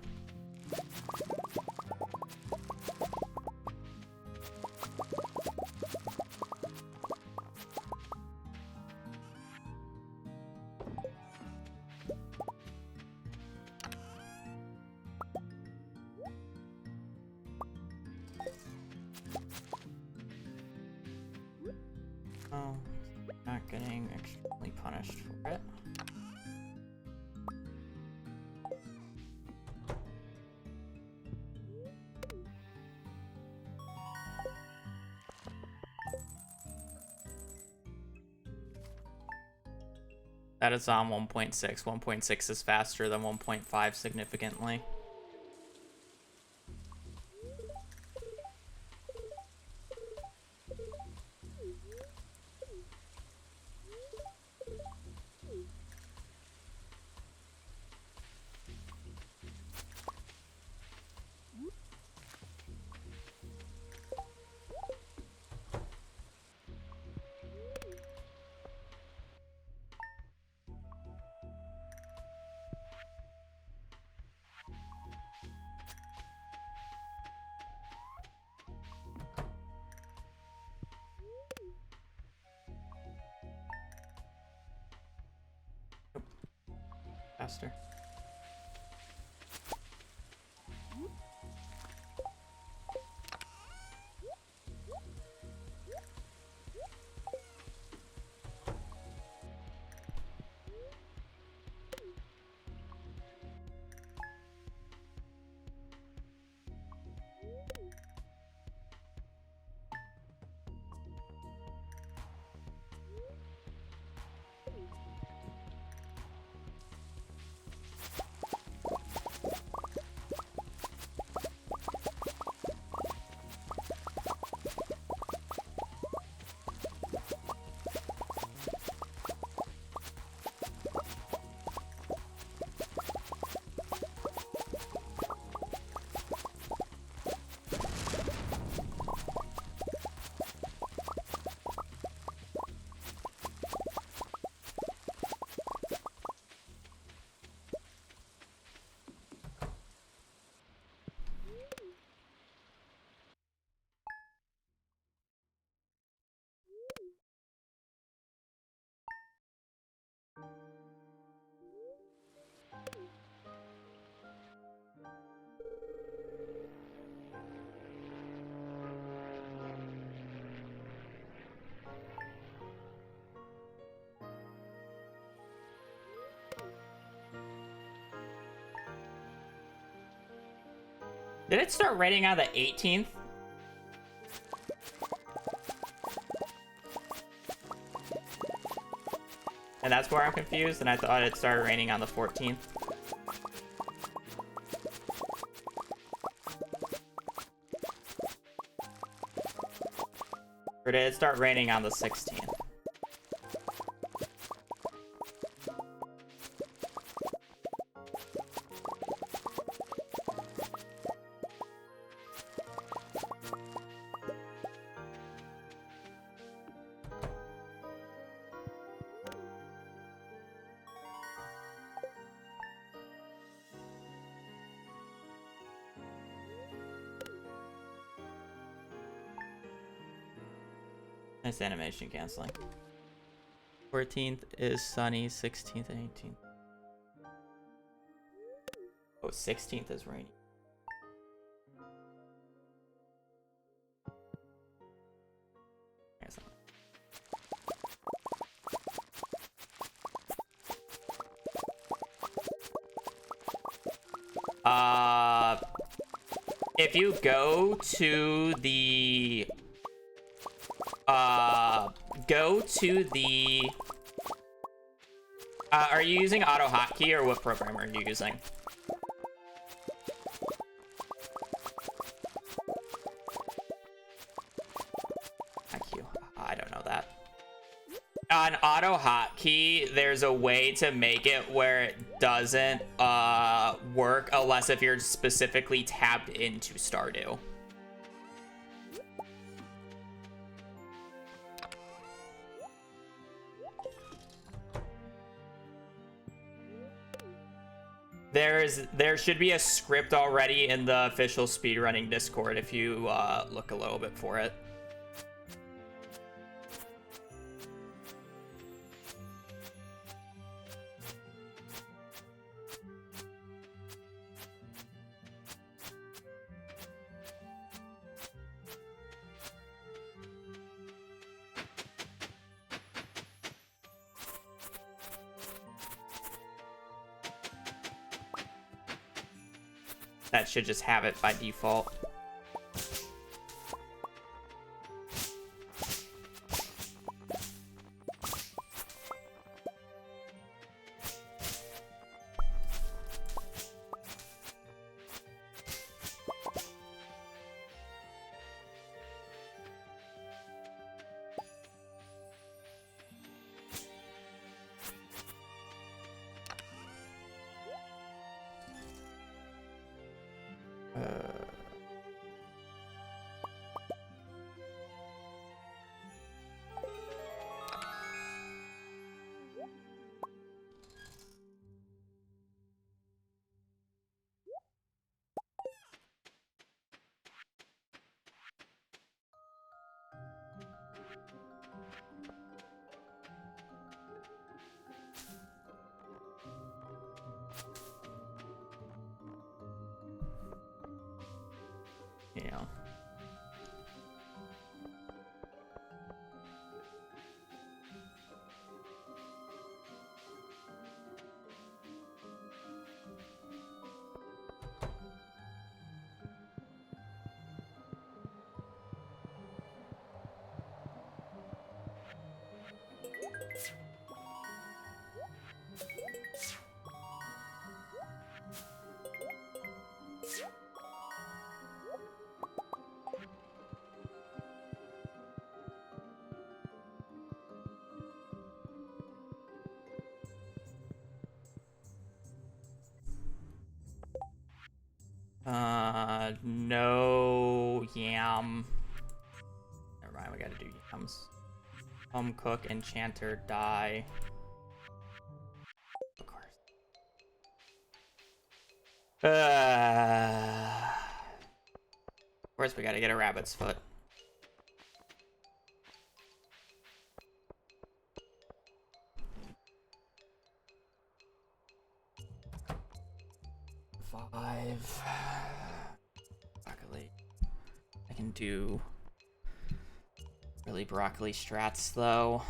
Oh, not getting extremely punished for it. That is on 1.6. 1.6 is faster than 1.5 significantly. Faster. Did it start raining on the 18th? And that's where I'm confused, and I thought it started raining on the 14th. Or did it start raining on the 16th? Nice animation canceling. 14th is sunny, 16th and 18th. Oh, 16th is rainy. If you go to the are you using auto hotkey or what program are you using? IQ. I don't know that. On auto hotkey, there's a way to make it where it doesn't work unless if you're specifically tapped into Stardew. There should be a script already in the official speedrunning Discord if you look a little bit for it. That should just have it by default. Yeah. No yam. Never mind, we gotta do yams. Home cook, enchanter, die. Of course. Of course we gotta get a rabbit's foot. Five. Broccoli. I can do really broccoli strats though.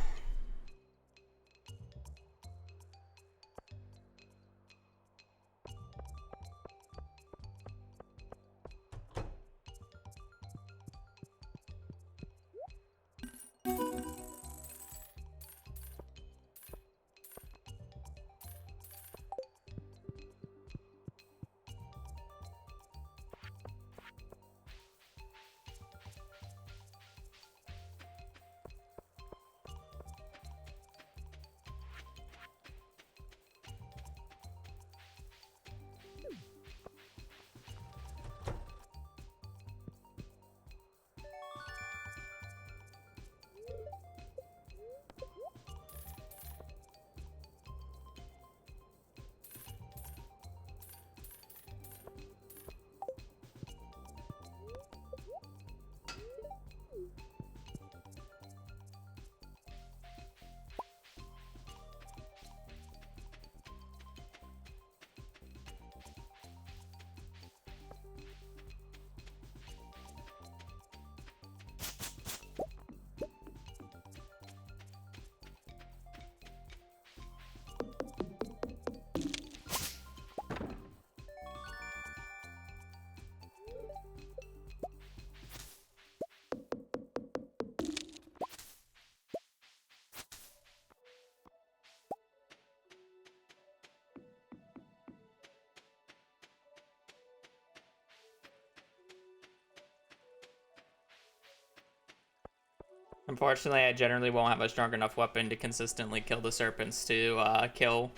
Unfortunately, I generally won't have a strong enough weapon to consistently kill the serpents to kill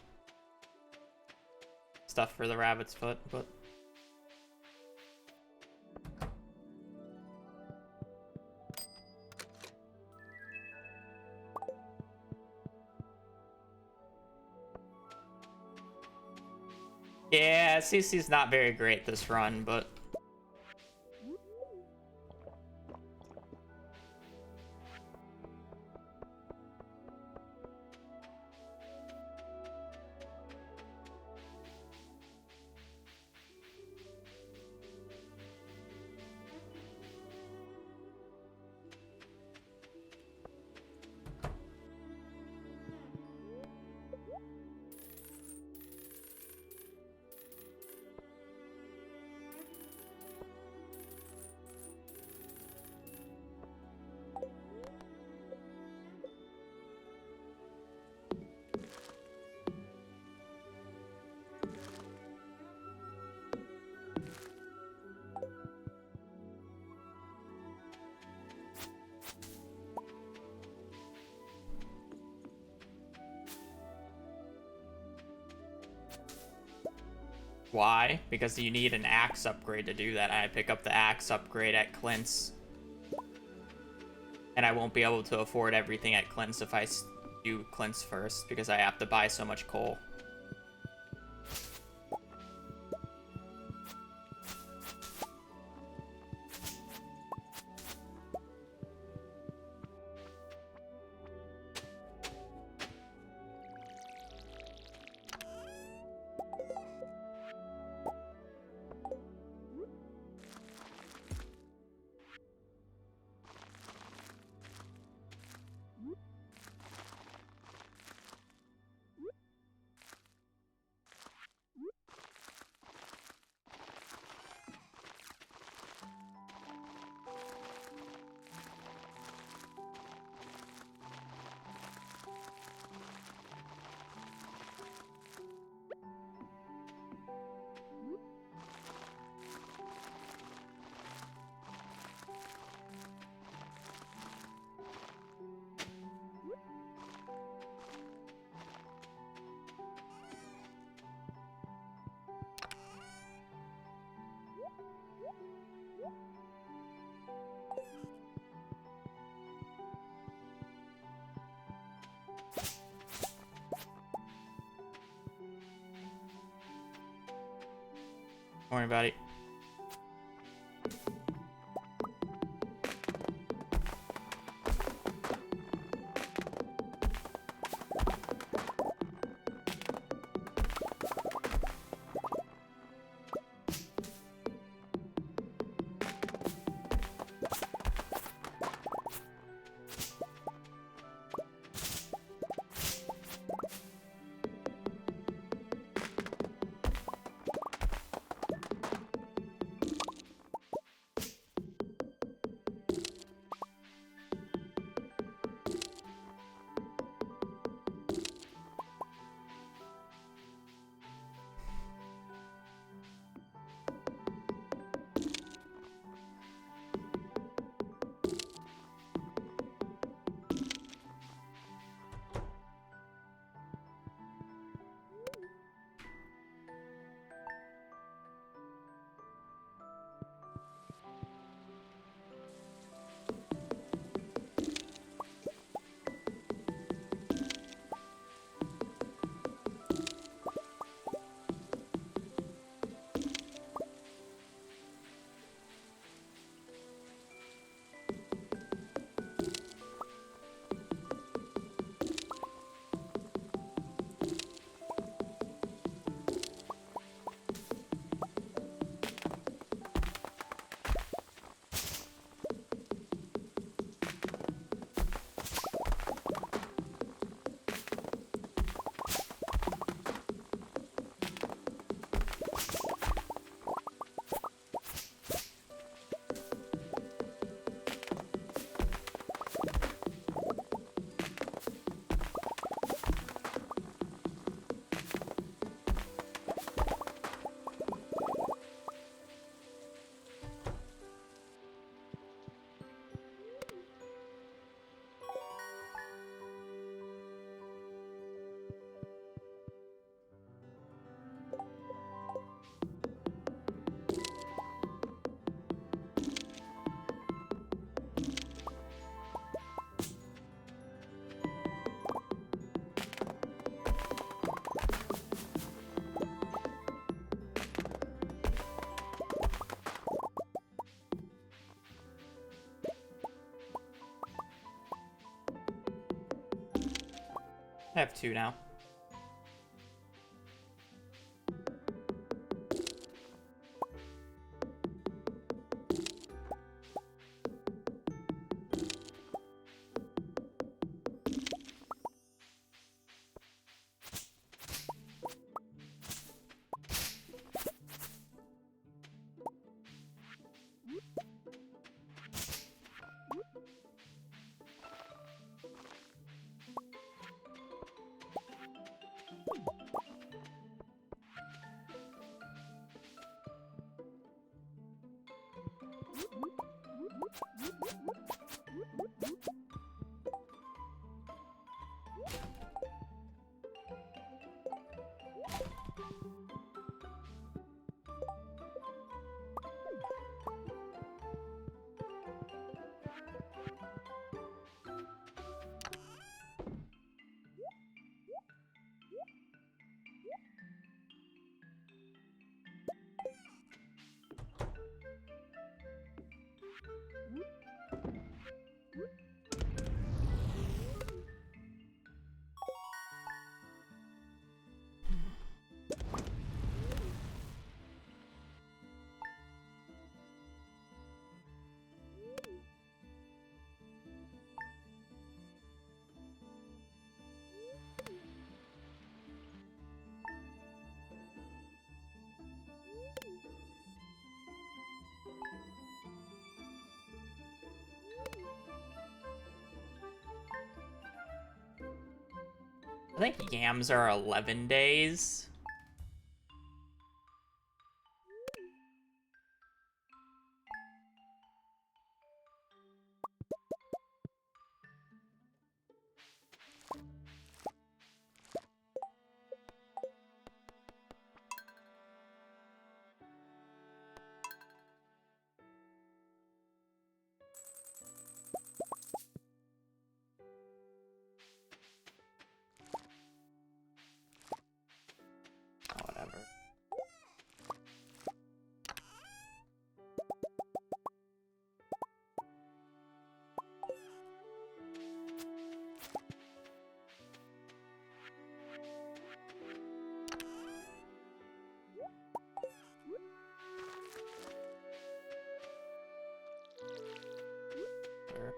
stuff for the rabbit's foot, but... Yeah, CC's not very great this run, but... Why? Because you need an axe upgrade to do that. I pick up the axe upgrade at Clint's. And I won't be able to afford everything at Clint's if I do Clint's first, because I have to buy so much coal. Don't worry about it. I have 2 now. I think yams are 11 days. Oh, whatever. Sure.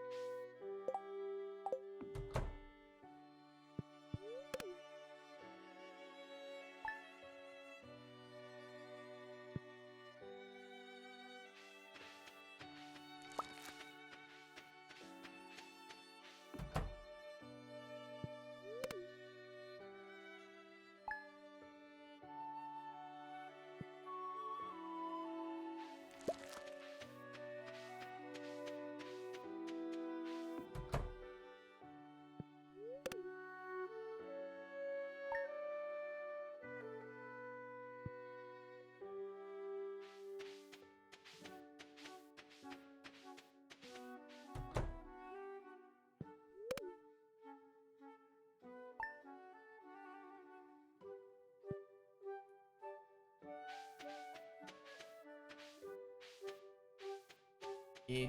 Yeah.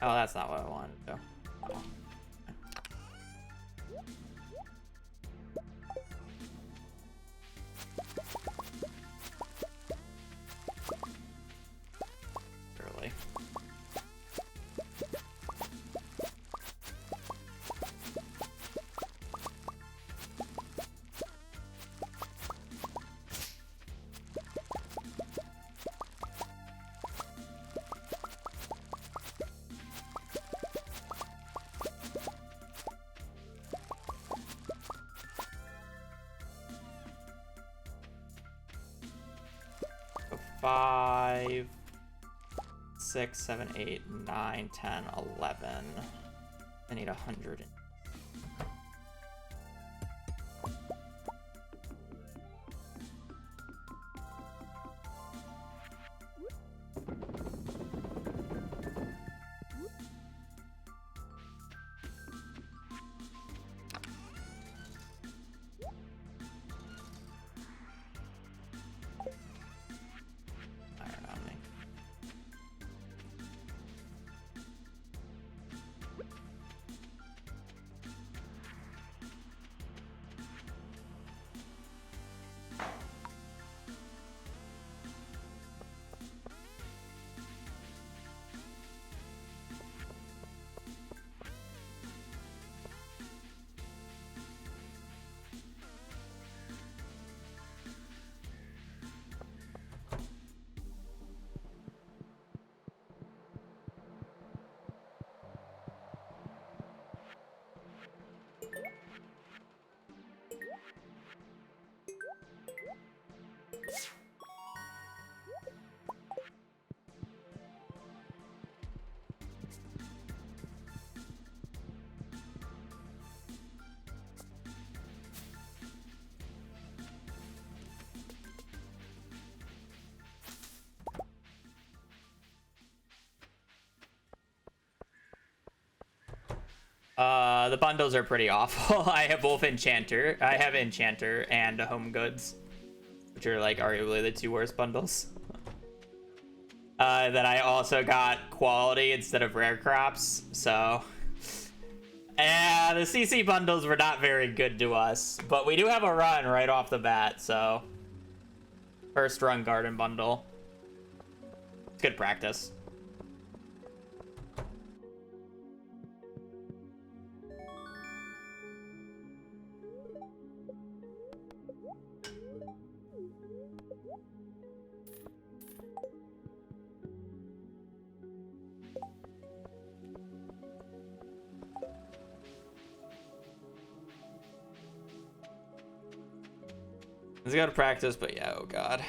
Oh, that's not what I wanted to do. Oh. Surely. 5, 6, 7, 8, 9, 10, 11. I need 100. Iron on me. The bundles are pretty awful. I have both Enchanter. I have Enchanter and Home Goods, which are like arguably the two worst bundles. Then I also got Quality instead of Rare Crops, so... Yeah, the CC bundles were not very good to us, but we do have a run right off the bat, so... First run Garden Bundle. It's good practice. It's got to practice, but yeah, oh god.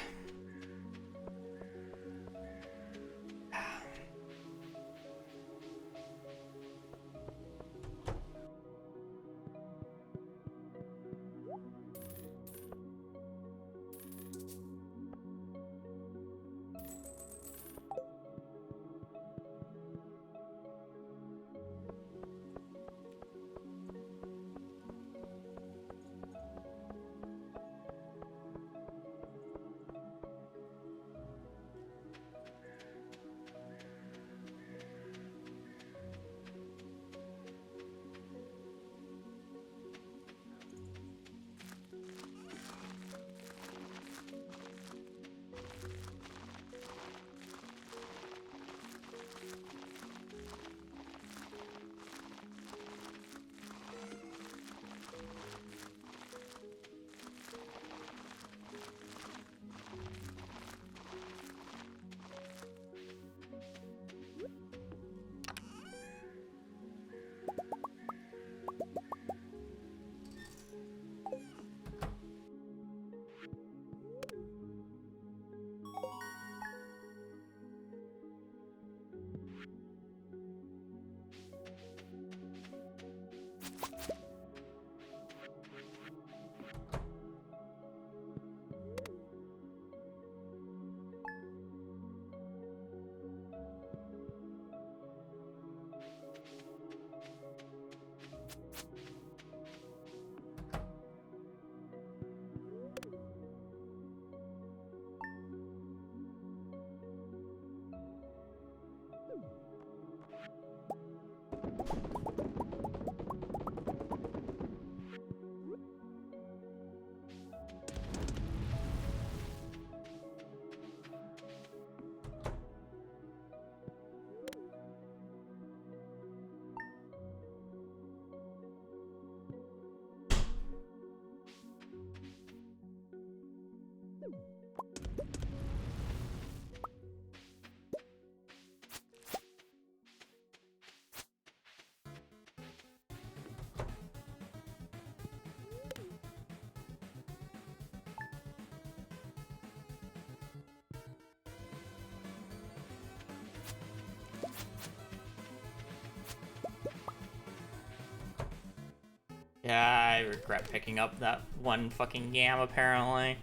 Yeah, I regret picking up that one fucking yam, apparently.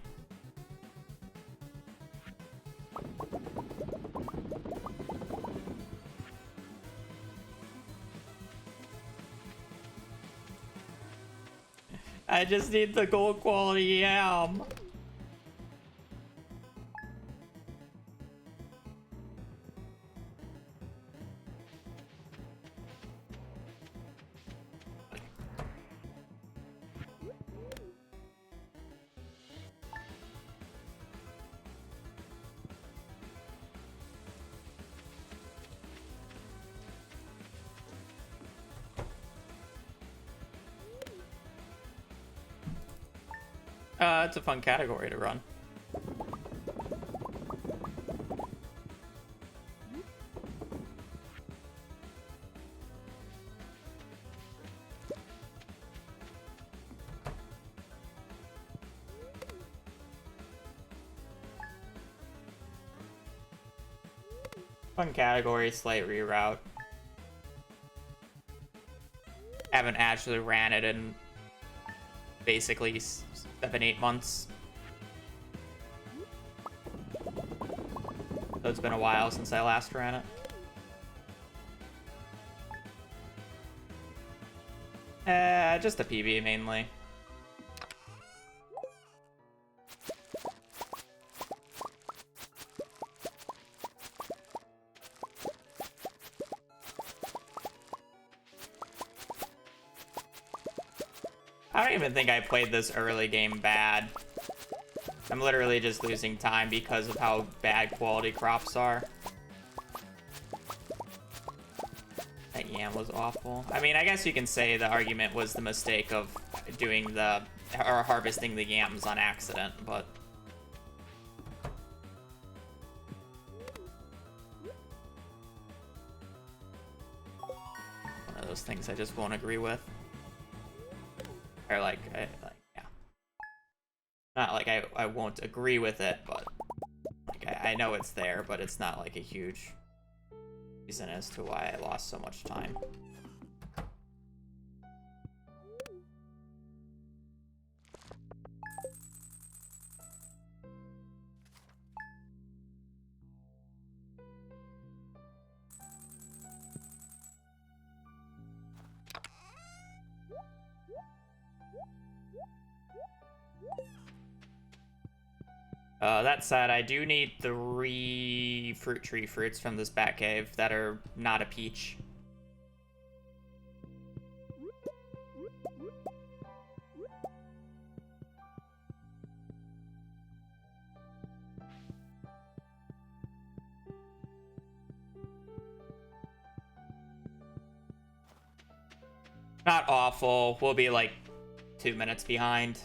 I just need the gold quality yam. It's a fun category to run. Fun category, slight reroute. Haven't actually ran it in basically 7-8 months. So it's been a while since I last ran it. Just a PB mainly. I don't even think I played this early game bad. I'm literally just losing time because of how bad quality crops are. That yam was awful. I mean, I guess you can say the argument was the mistake of doing the, or harvesting the yams on accident, but... one of those things I just won't agree with. Or like yeah. Not like I won't agree with it, but like I know it's there, but it's not like a huge reason as to why I lost so much time. That said, I do need 3 fruit tree fruits from this bat cave that are not a peach. Not awful. We'll be like 2 minutes behind.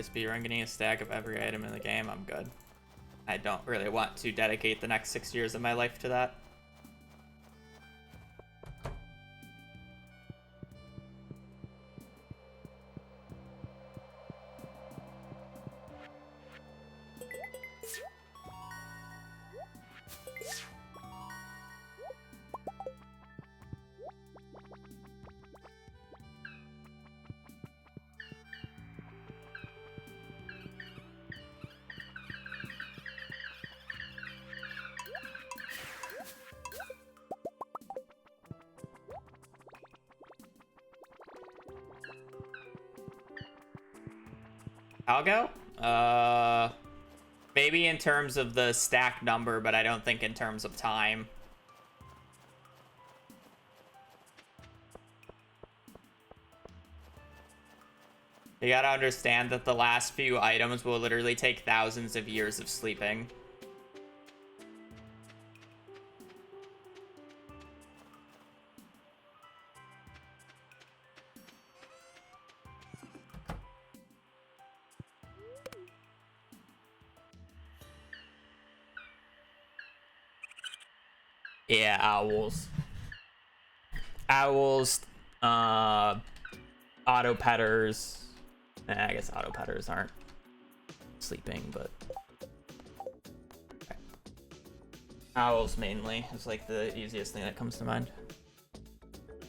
Speedrun getting a stack of every item in the game, I'm good. I don't really want to dedicate the next 6 years of my life to that. I'll go. Maybe in terms of the stack number, but I don't think in terms of time. You gotta understand that the last few items will literally take thousands of years of sleeping. Yeah, owls. Owls, auto petters. I guess auto petters aren't sleeping, but owls mainly is like the easiest thing that comes to mind.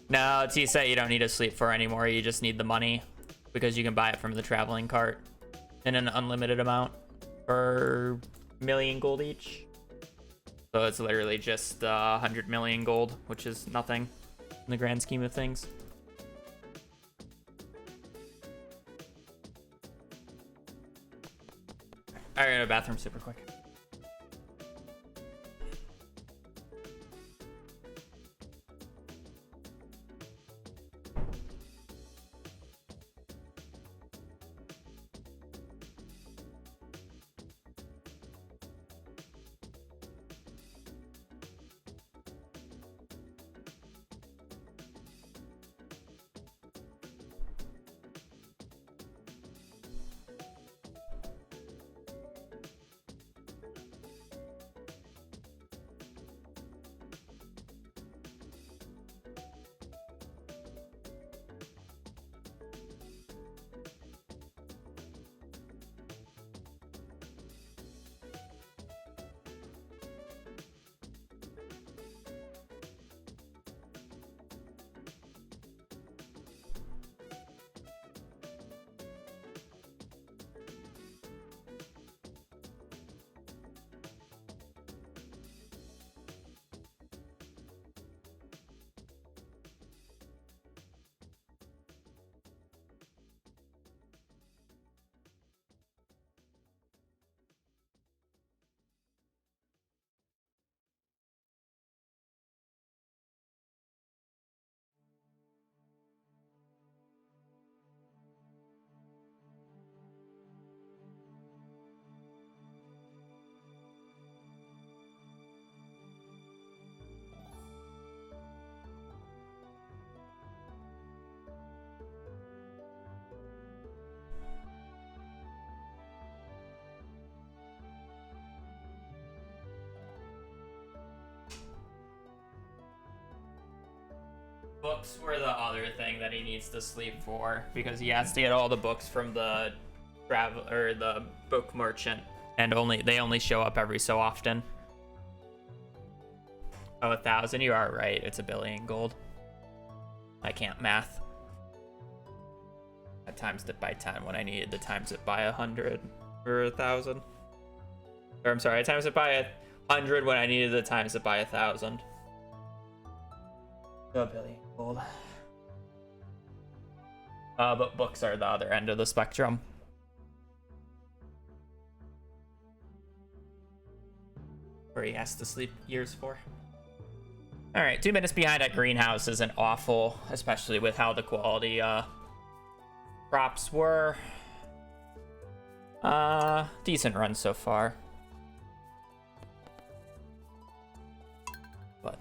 No, tea set you don't need to sleep for anymore. You just need the money because you can buy it from the traveling cart in an unlimited amount for 1,000,000 gold each. So it's literally just 100 million gold, which is nothing in the grand scheme of things. All right, go to the bathroom super quick. Books were the other thing that he needs to sleep for because he has to get all the books from the travel or the book merchant, and they only show up every so often. Oh, 1,000. You are right. It's 1,000,000,000 gold. I can't math. I times it by 10 when I needed to times it by 100 or 1,000. Or I'm sorry, I times it by 100 when I needed to times it by 1,000. 1,000,000,000 gold. But books are the other end of the spectrum. Where he has to sleep years for. All right, 2 minutes behind at greenhouse isn't awful, especially with how the quality crops were. Decent run so far. But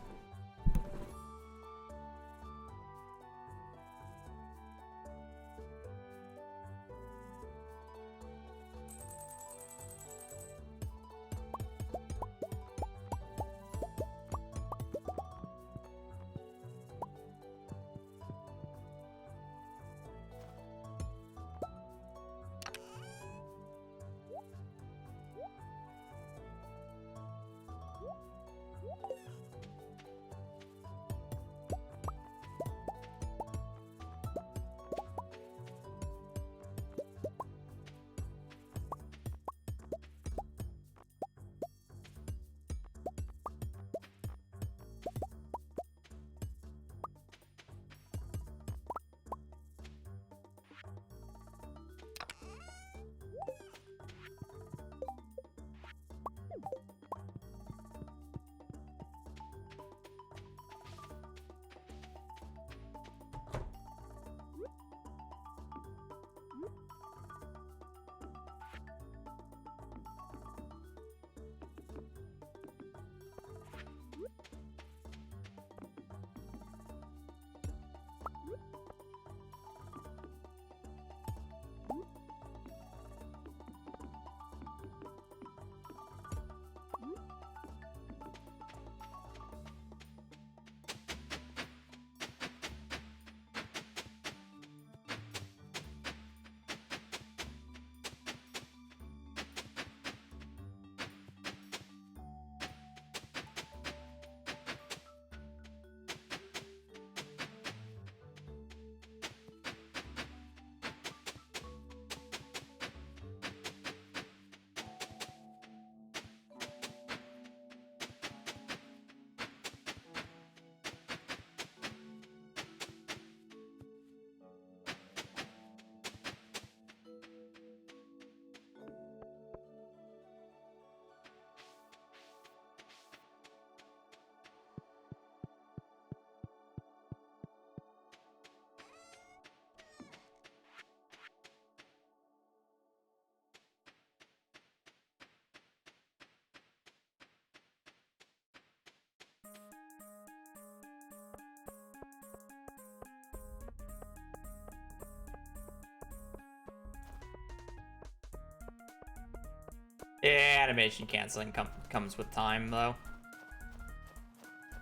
Yeah, animation canceling comes with time, though.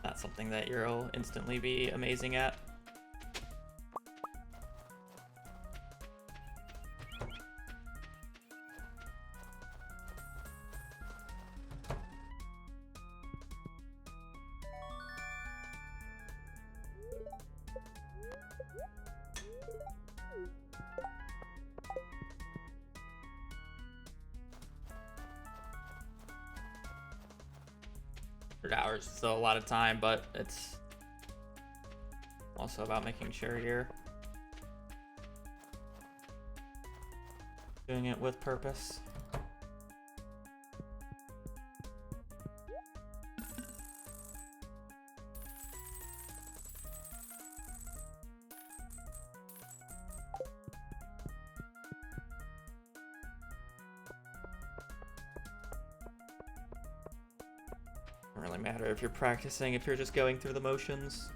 Not something that you'll instantly be amazing at. Hours is still a lot of time, but it's also about making sure you're doing it with purpose. Doesn't really matter if you're practicing, if you're just going through the motions.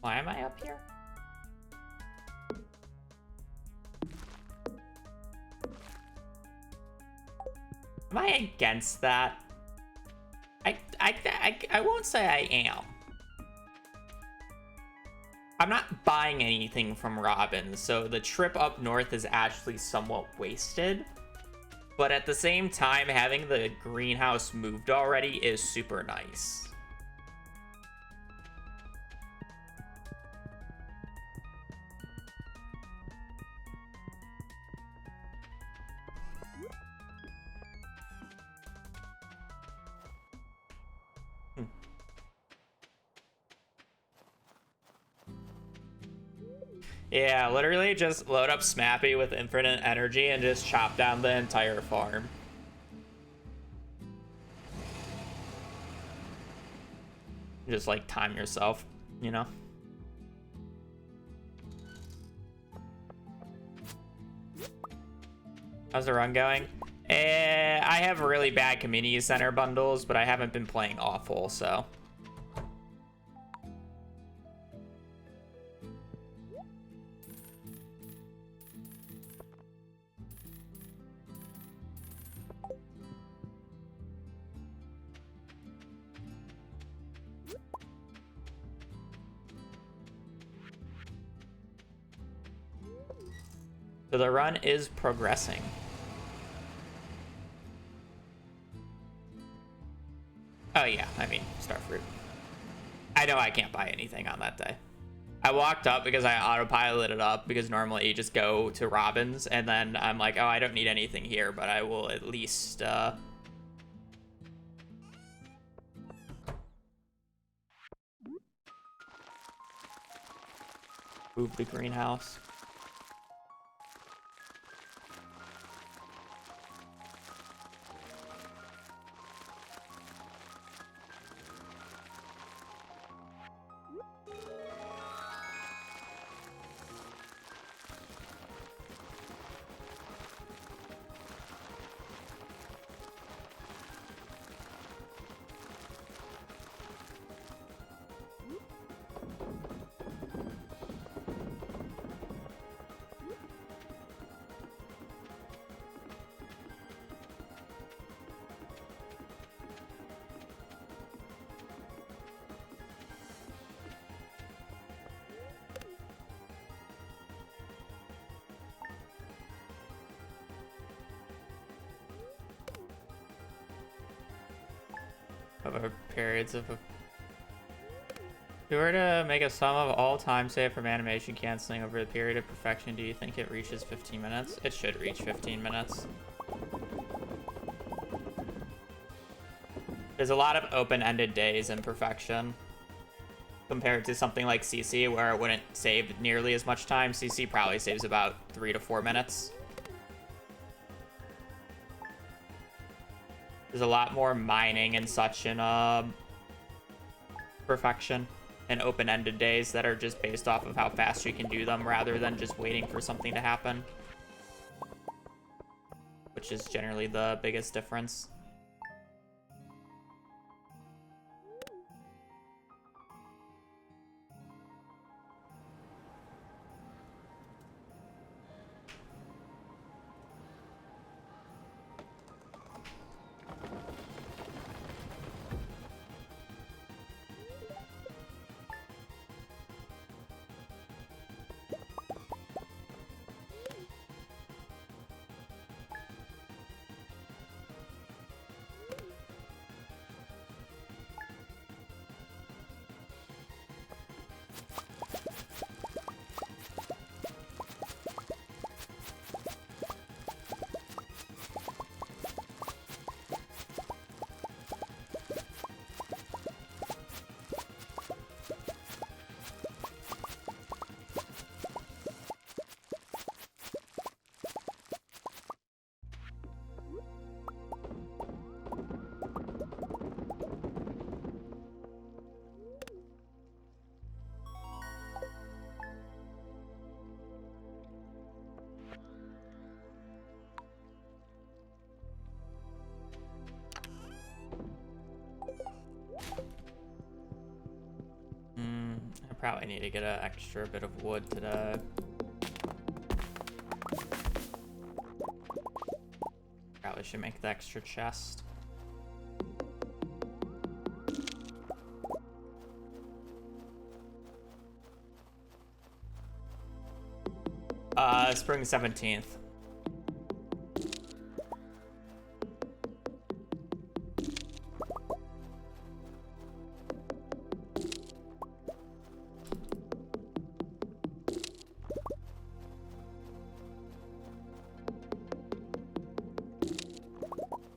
Why am I up here? Am I against that? I won't say I am. I'm not buying anything from Robin, so the trip up north is actually somewhat wasted. But at the same time, having the greenhouse moved already is super nice. Yeah, literally just load up Smappy with infinite energy and just chop down the entire farm. Just like time yourself, you know? How's the run going? I have really bad community center bundles, but I haven't been playing awful, so. So the run is progressing. Oh yeah, I mean, Starfruit. I know I can't buy anything on that day. I walked up because I autopiloted it up because normally you just go to Robin's and then I'm like, oh, I don't need anything here, but I will at least move the greenhouse. Over periods of if you were to make a sum of all time saved from animation canceling over the period of perfection, do you think it reaches 15 minutes? It should reach 15 minutes. There's a lot of open-ended days in perfection compared to something like CC where it wouldn't save nearly as much time. CC probably saves about 3 to 4 minutes. There's a lot more mining and such in perfection and open-ended days that are just based off of how fast you can do them rather than just waiting for something to happen. which is generally the biggest difference. I probably need to get an extra bit of wood today. Probably should make the extra chest. Spring 17th.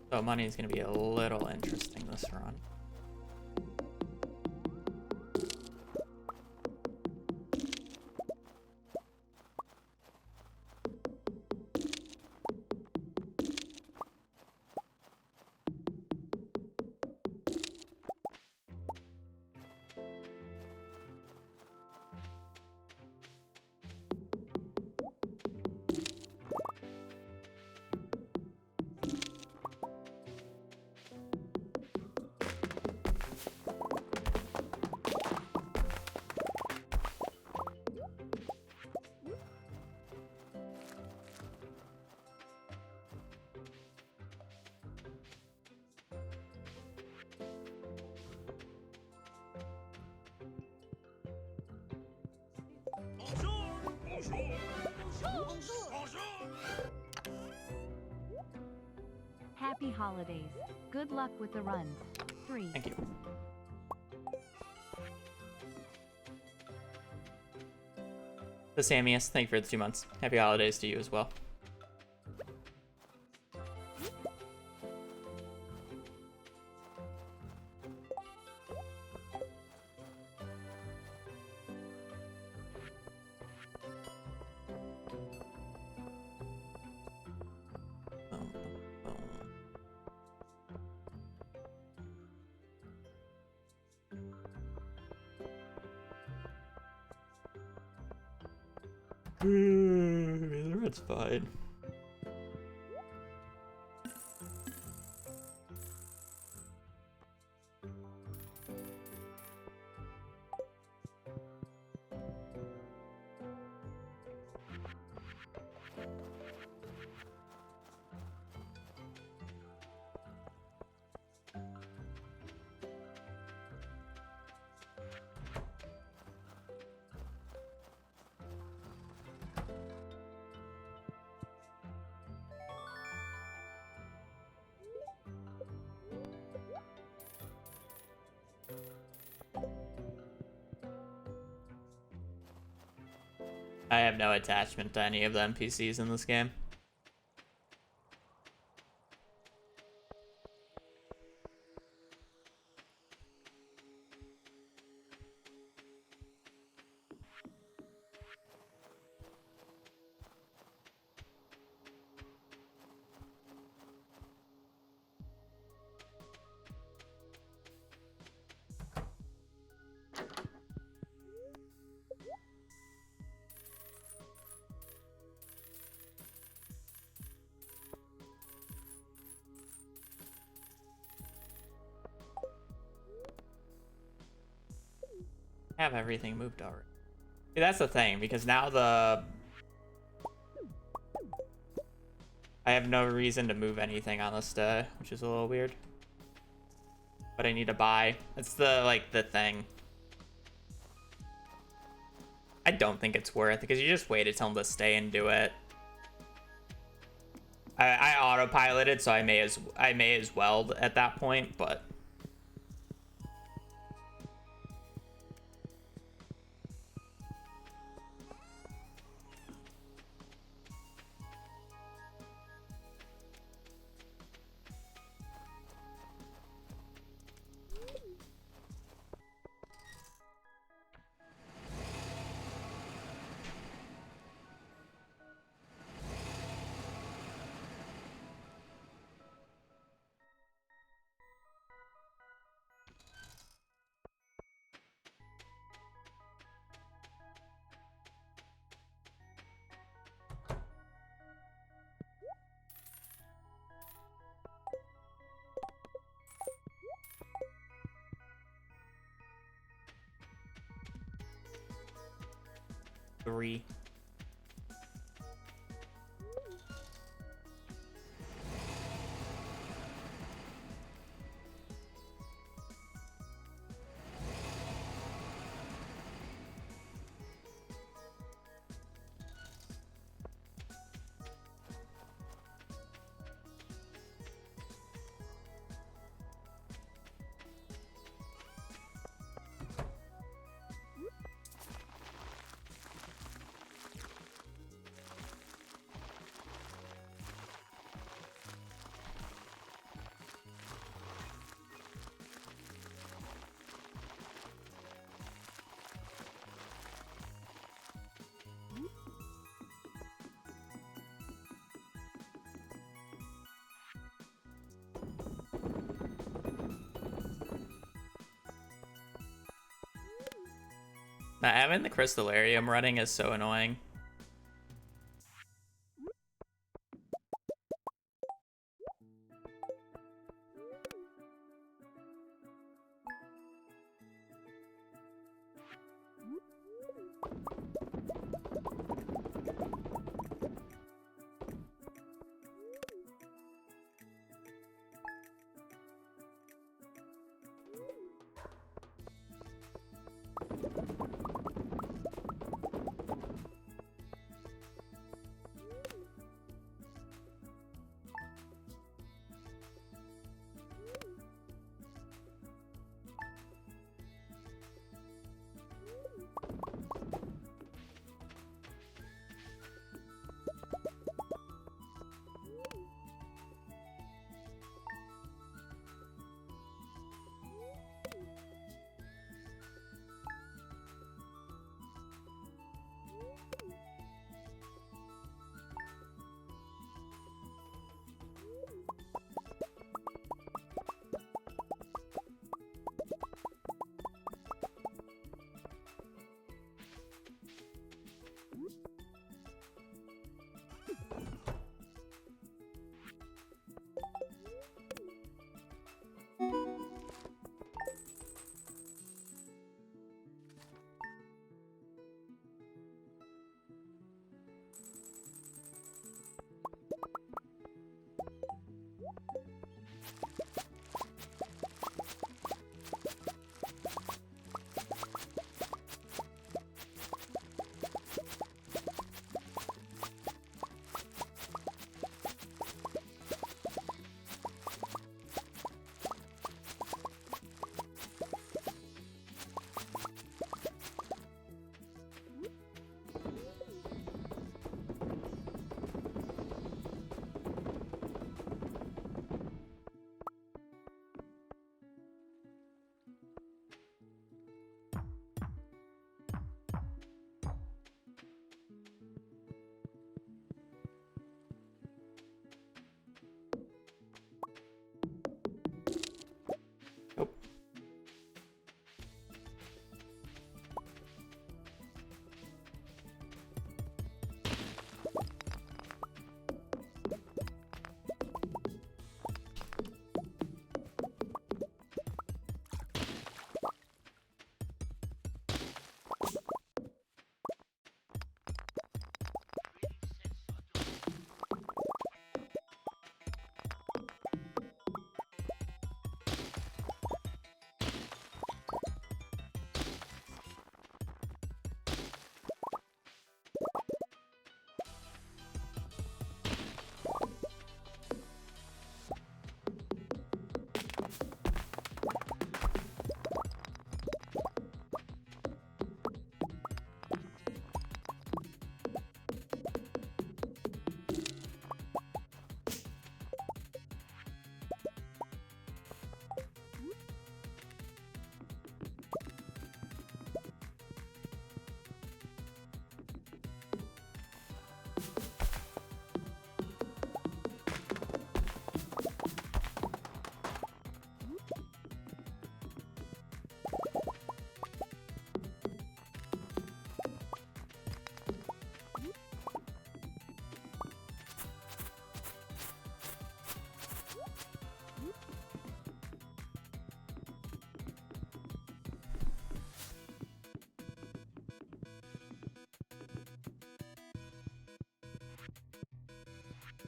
So money is going to be a little interesting this run. Happy holidays. Good luck with the runs. 3. Thank you. The Samius, thank you for the 2 months. Happy holidays to you as well. That's fine. I have no attachment to any of the NPCs in this game. have everything moved already. See, that's the thing, because now I have no reason to move anything on this day, which is a little weird. But I need to buy. That's the thing. I don't think it's worth it, because you just waited till this day and do it. I autopiloted, so I may as well at that point, but three. Now, having the Crystallarium running is so annoying.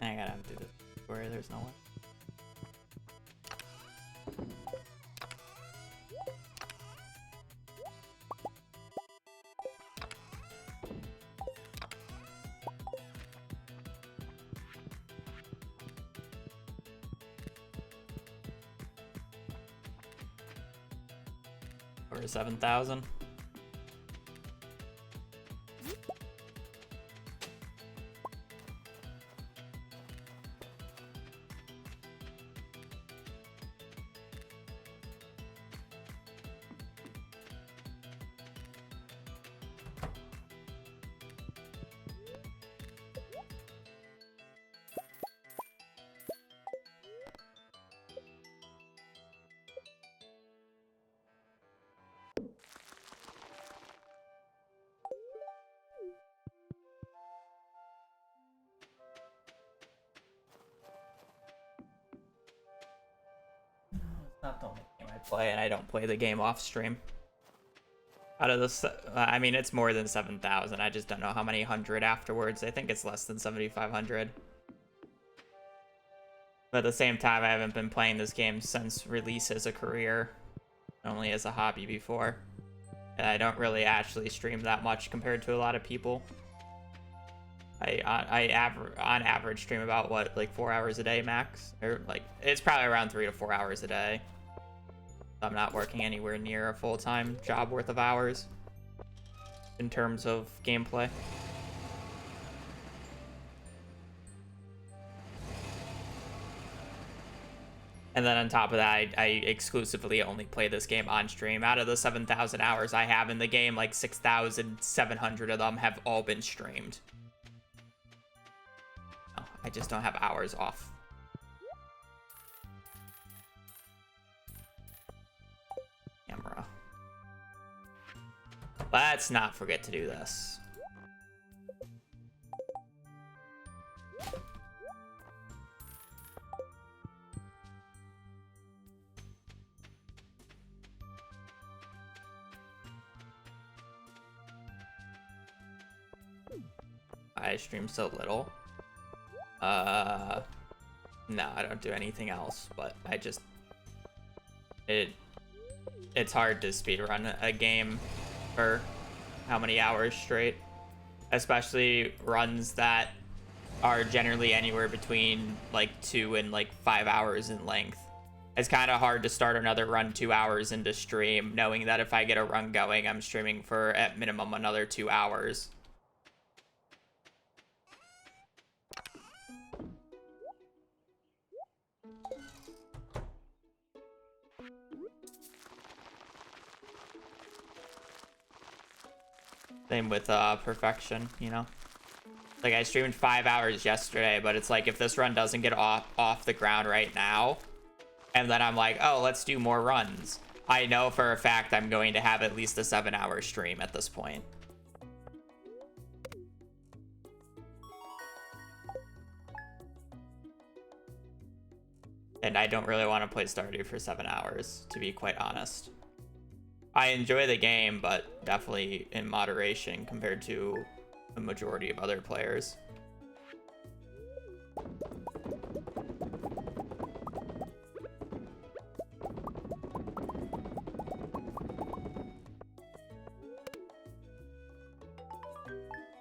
I gotta do this where there's no one. Or 7,000. Not the only game I play, and I don't play the game off stream. Out of this, I mean, it's more than 7,000. I just don't know how many hundred afterwards. I think it's less than 7,500. But at the same time, I haven't been playing this game since release as a career, only as a hobby before. And I don't really actually stream that much compared to a lot of people. On average stream about what, like 4 hours a day max, or like it's probably around 3 to 4 hours a day. I'm not working anywhere near a full-time job worth of hours in terms of gameplay. And then on top of that, I exclusively only play this game on stream. Out of the 7,000 hours I have in the game, like 6,700 of them have all been streamed. Oh, I just don't have hours off. Camera. Let's not forget to do this. I stream so little. No, I don't do anything else, but I just... It's hard to speedrun a game for how many hours straight. Especially runs that are generally anywhere between like 2 and like 5 hours in length. It's kind of hard to start another run 2 hours into stream, knowing that if I get a run going, I'm streaming for at minimum another 2 hours. Same with perfection, you know. Like I streamed 5 hours yesterday, but it's like if this run doesn't get off the ground right now, and then I'm like, oh, let's do more runs, I know for a fact I'm going to have at least a 7-hour stream at this point. And I don't really want to play Stardew for 7 hours, to be quite honest. I enjoy the game, but definitely in moderation compared to the majority of other players.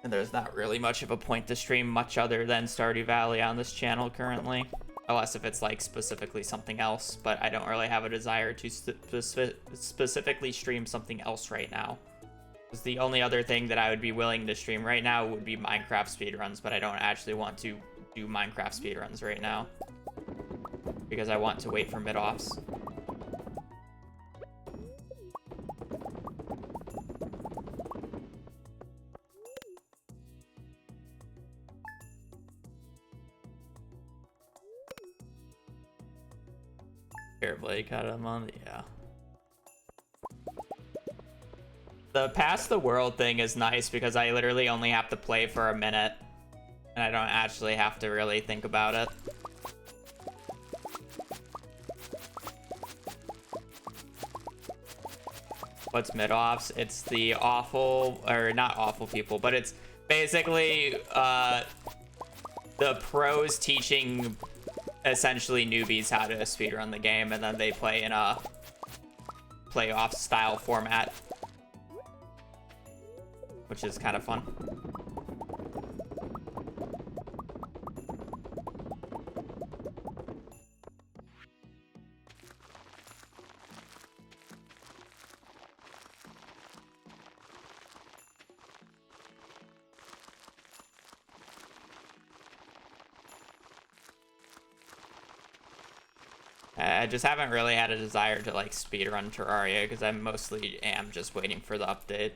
And there's not really much of a point to stream much other than Stardew Valley on this channel currently. Unless if it's like specifically something else, but I don't really have a desire to specifically stream something else right now. Because the only other thing that I would be willing to stream right now would be Minecraft speedruns, but I don't actually want to do Minecraft speedruns right now. Because I want to wait for mid-offs. Blade got him on, yeah. The pass the world thing is nice because I literally only have to play for a minute and I don't actually have to really think about it. What's mid-offs? It's the awful, or not awful people, but it's basically the pros teaching essentially newbies how to speedrun the game, and then they play in a playoff style format, which is kind of fun. I just haven't really had a desire to like speedrun Terraria because I mostly am just waiting for the update.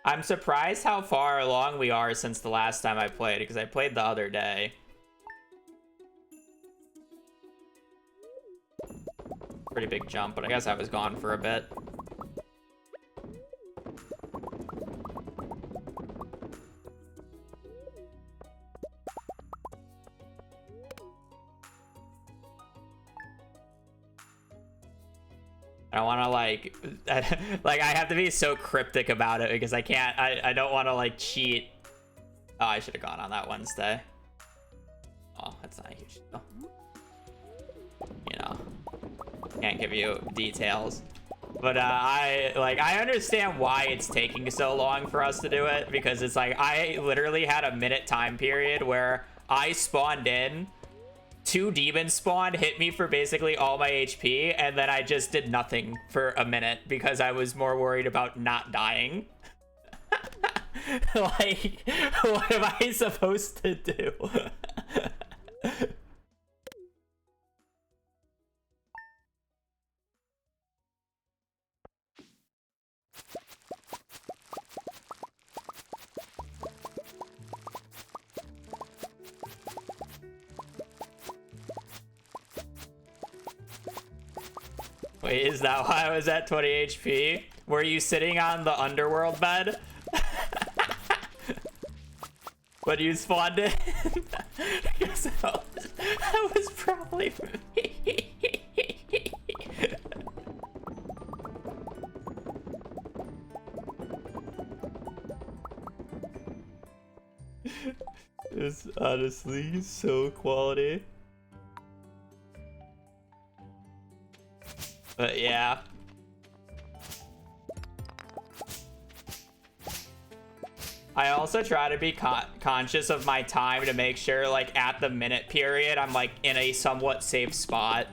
I'm surprised how far along we are since the last time I played, because I played the other day. Pretty big jump, but I guess I was gone for a bit. I don't want to like I have to be so cryptic about it because I can't, I don't want to like cheat. Oh, I should have gone on that Wednesday. Oh, that's not a huge deal. You know, can't give you details, but I understand why it's taking so long for us to do it, because it's like I literally had a minute time period where I spawned in, 2 demons spawned, hit me for basically all my HP, and then I just did nothing for a minute because I was more worried about not dying. Like, what am I supposed to do? Wait, is that why I was at 20 HP? Were you sitting on the underworld bed? When you spawned in? Because that was probably me. It's honestly so quality. But yeah. I also try to be conscious of my time to make sure, like, at the minute period, I'm, like, in a somewhat safe spot.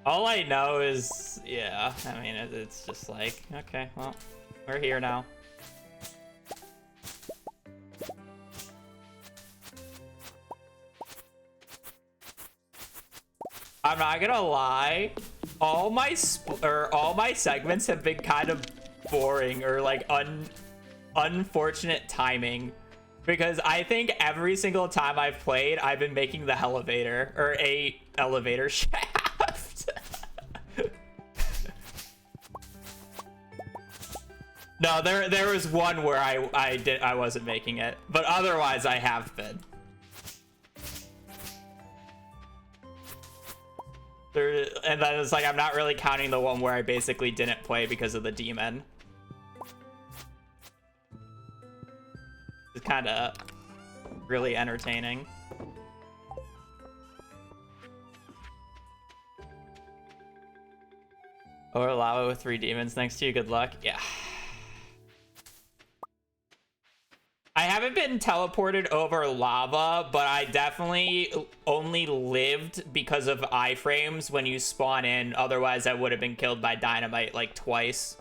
All I know is, yeah, I mean, it's just like, okay, well, we're here now. I'm not gonna lie, all my segments have been kind of boring or like unfortunate timing, because I think every single time I've played, I've been making the elevator or a elevator shaft. No, there was one where I wasn't making it, but otherwise I have been. And then it's like, I'm not really counting the one where I basically didn't play because of the demon. It's kind of really entertaining. Or lava with 3 demons next to you, good luck. Yeah. I haven't been teleported over lava, but I definitely only lived because of iframes when you spawn in. Otherwise, I would have been killed by dynamite like twice.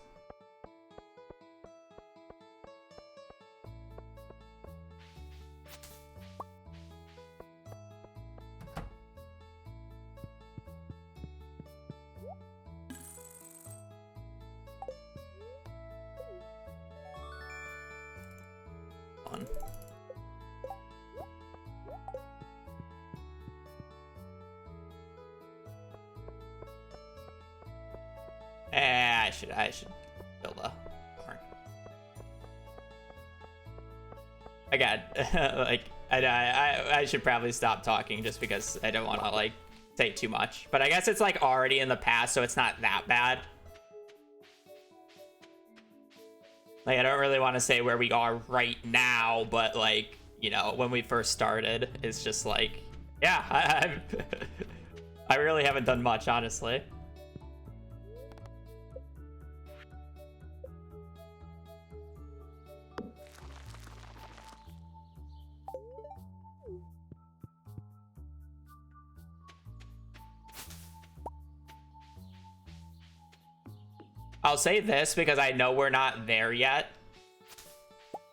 I should build a barn. Again, like, I should probably stop talking just because I don't want to, like, say too much. But I guess it's, like, already in the past, so it's not that bad. Like, I don't really want to say where we are right now, but, like, you know, when we first started, it's just like, yeah, I really haven't done much, honestly. I'll say this because I know we're not there yet.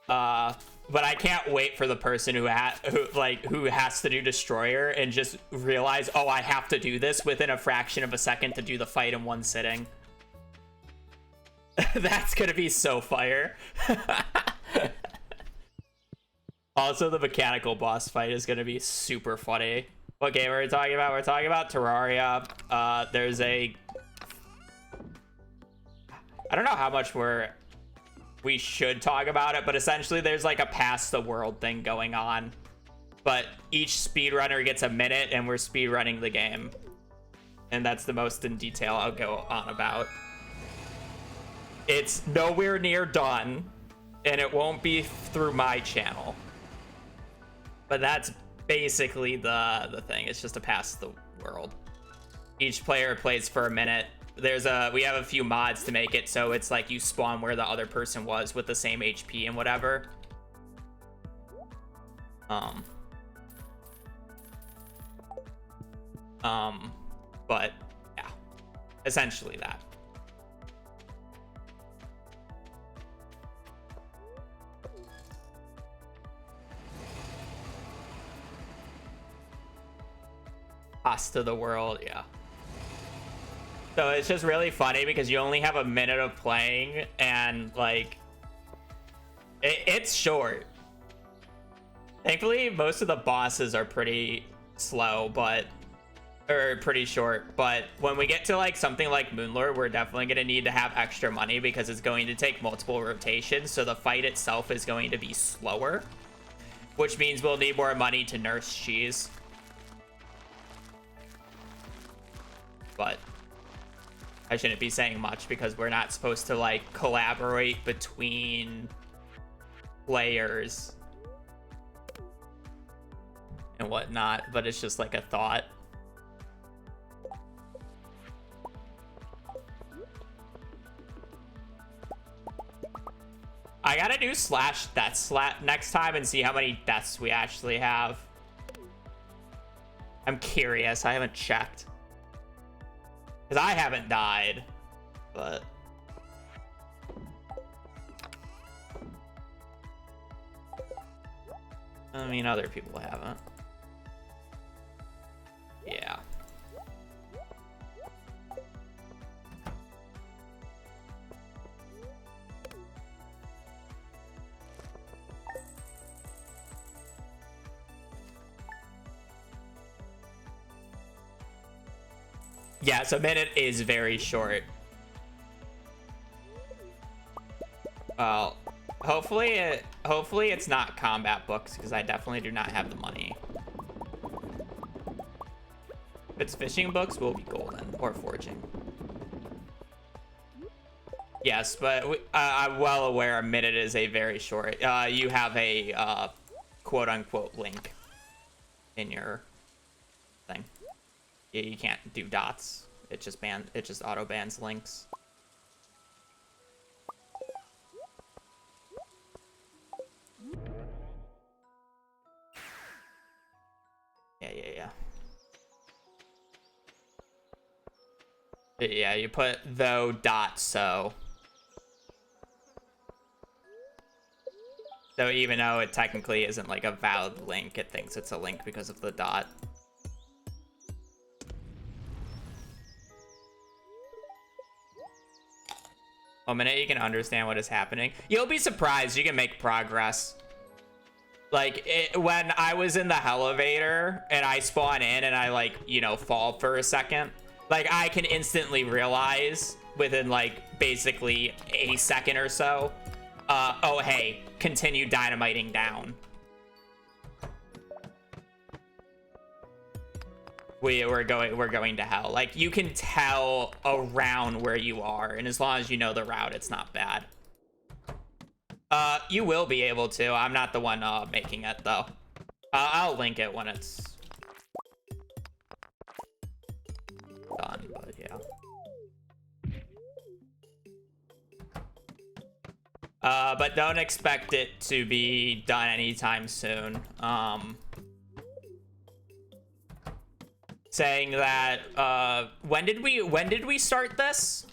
But I can't wait for the person who has to do Destroyer and just realize, oh, I have to do this within a fraction of a second to do the fight in one sitting. That's gonna be so fire. Also, the mechanical boss fight is gonna be super funny. What game are we talking about? We're talking about Terraria. There's a... I don't know how much we should talk about it, but essentially there's like a pass the world thing going on. But each speedrunner gets a minute and we're speedrunning the game. And that's the most in detail I'll go on about. It's nowhere near done, and it won't be through my channel. But that's basically the thing. It's just a pass the world. Each player plays for a minute. We have a few mods to make it so it's like you spawn where the other person was with the same HP and whatever. But yeah, essentially that. Pasta the world, yeah. So it's just really funny because you only have a minute of playing and like it's short. Thankfully, most of the bosses are pretty slow, or pretty short. But when we get to like something like Moonlord, we're definitely going to need to have extra money because it's going to take multiple rotations. So the fight itself is going to be slower, which means we'll need more money to nurse cheese. But I shouldn't be saying much because we're not supposed to like collaborate between players and whatnot, but it's just like a thought. I gotta do / death slap next time and see how many deaths we actually have. I'm curious, I haven't checked. Because I haven't died, but... I mean, other people haven't. Yeah. Yeah, so minute is very short. Well, hopefully it's not combat books because I definitely do not have the money. If it's fishing books, we'll be golden or forging. Yes, but I'm well aware a minute is a very short. You have a quote-unquote link in your thing. You can't do dots. It just auto bans links. Yeah. Yeah, you put though dot so. So even though it technically isn't like a valid link, it thinks it's a link because of the dot. A minute you can understand what is happening. You'll be surprised you can make progress. Like, when I was in the elevator and I spawn in and I, like, you know, fall for a second, like, I can instantly realize within, like, basically a second or so, oh, hey, continue dynamiting down. we're going to hell. Like, you can tell around where you are, and as long as you know the route, it's not bad. You will be able to. I'm not the one making it though. I'll link it when it's done, but yeah. But don't expect it to be done anytime soon. Saying that, when did we start this?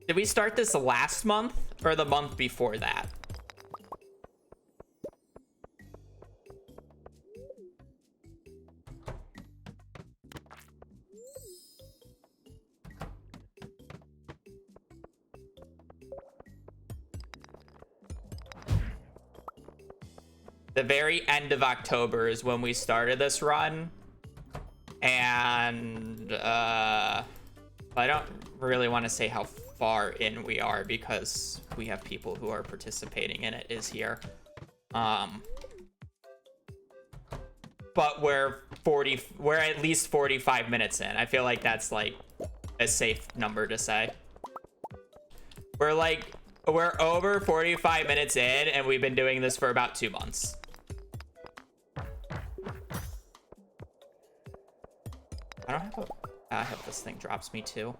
Did we start this last month or the month before that? The very end of October is when we started this run. And I don't really want to say how far in we are because we have people who are participating in it is here. But we're at least 45 minutes in. I feel like that's like a safe number to say. We're over 45 minutes in and we've been doing this for about 2 months. I don't have I hope this thing drops me too.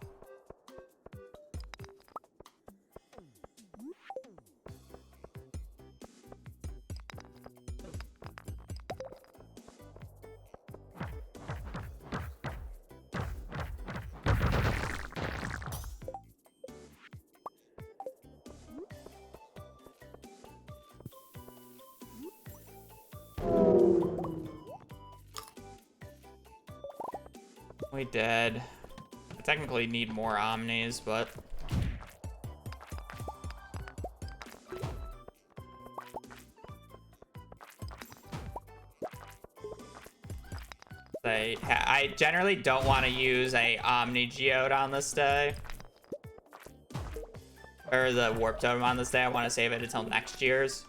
We did. I technically need more omnis, but I generally don't want to use a omni geode on this day, or the warp totem on this day. I want to save it until next year's.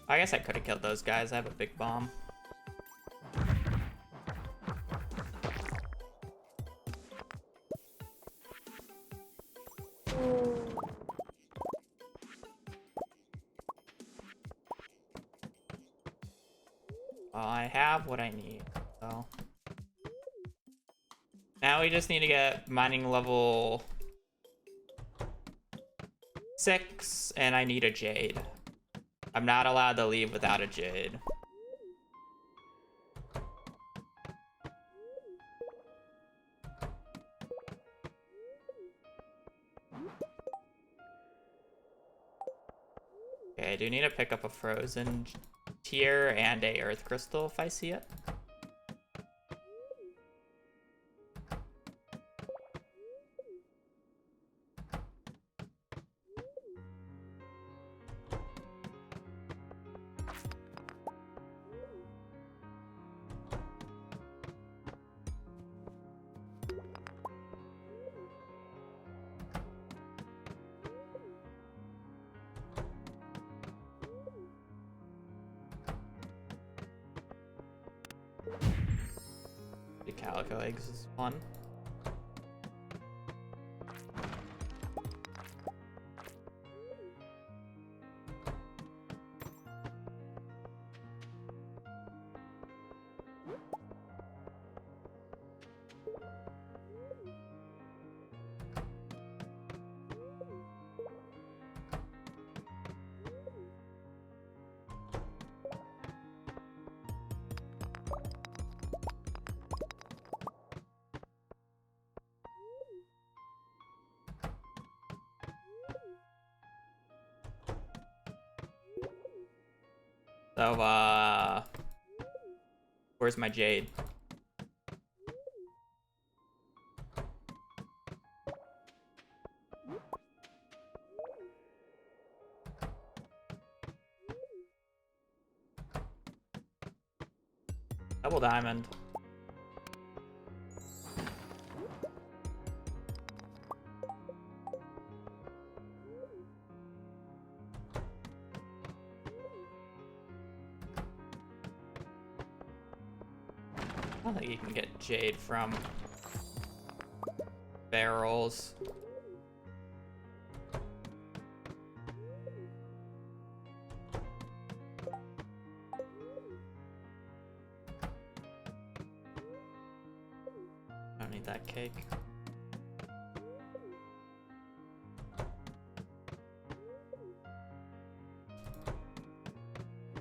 I guess I could have killed those guys. I have a big bomb. Well, I have what I need, so. Now we just need to get mining level 6, and I need a jade. I'm not allowed to leave without a jade. Okay, I do need to pick up a frozen tier and a earth crystal if I see it. The calico eggs is fun. So, where's my jade? Double diamond. I don't think you can get jade from barrels. I don't need that cake.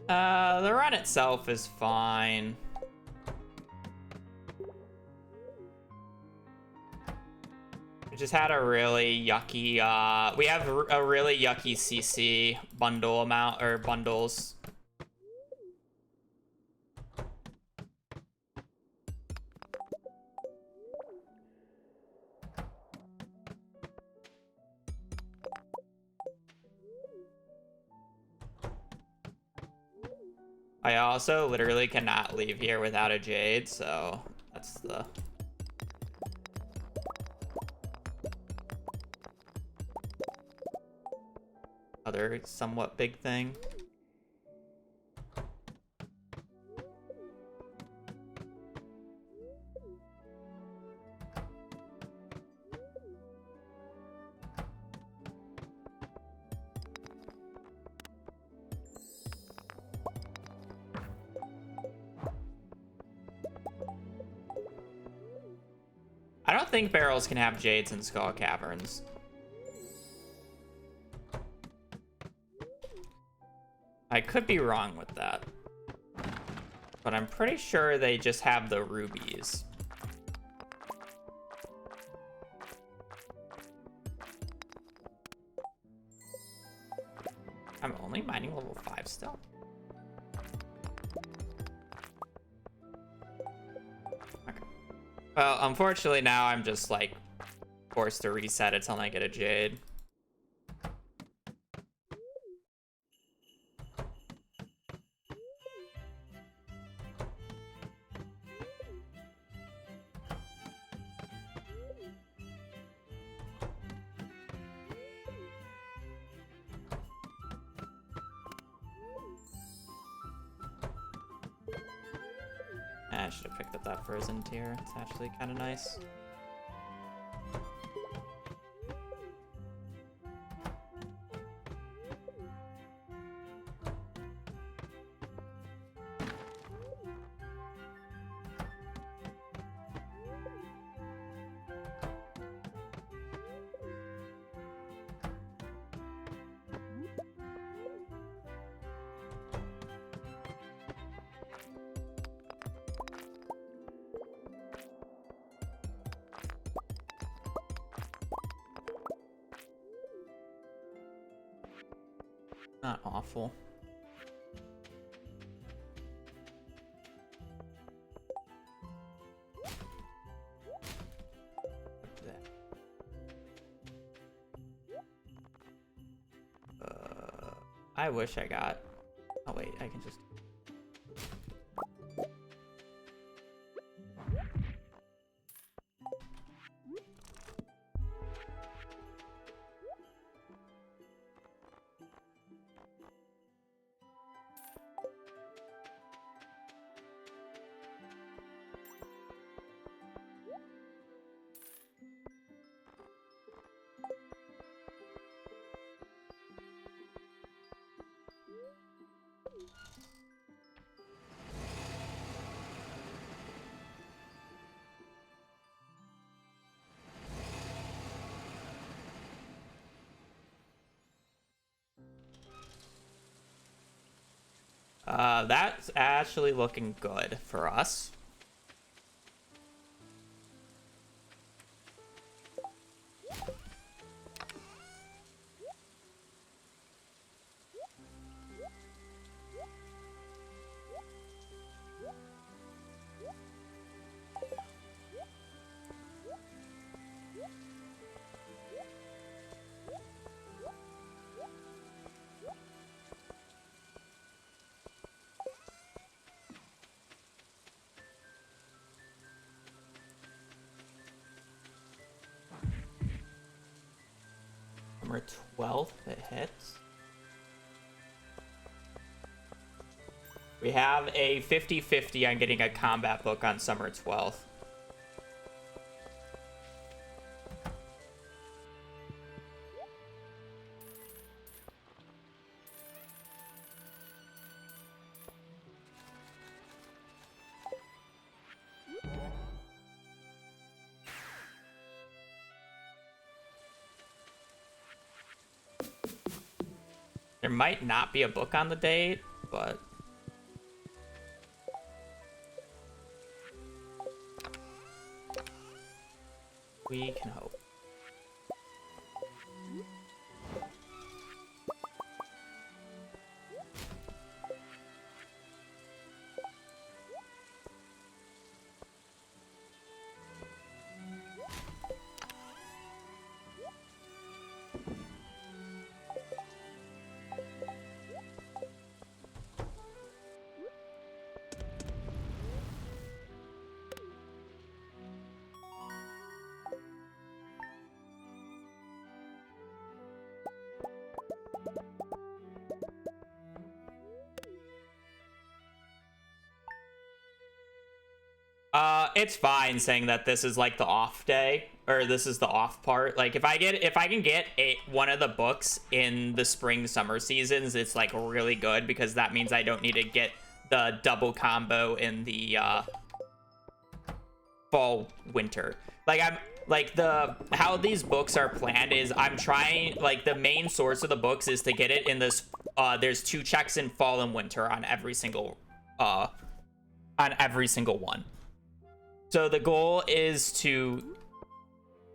The run itself is fine. We just had a really yucky, we have a really yucky CC bundle amount, or bundles. I also literally cannot leave here without a jade, so that's the other somewhat big thing. I don't think barrels can have jades in Skull Caverns. I could be wrong with that, but I'm pretty sure they just have the rubies. I'm only mining level 5 still. Okay. Well, unfortunately now I'm just like forced to reset it till I get a jade. I should have picked up that frozen tier. It's actually kind of nice. Not awful. I wish I got... Oh wait, I can just... That's actually looking good for us. Number 12, it hits. We have a 50-50 on getting a combat book on summer 12th. There might not be a book on the date, but we can hope. It's fine saying that this is like the off day, or this is the off part. Like if I can get one of the books in the spring summer seasons, it's like really good because that means I don't need to get the double combo in the fall winter. Like I'm like how these books are planned is I'm trying, like the main source of the books is to get it in this there's 2 checks in fall and winter on every single one. So the goal is to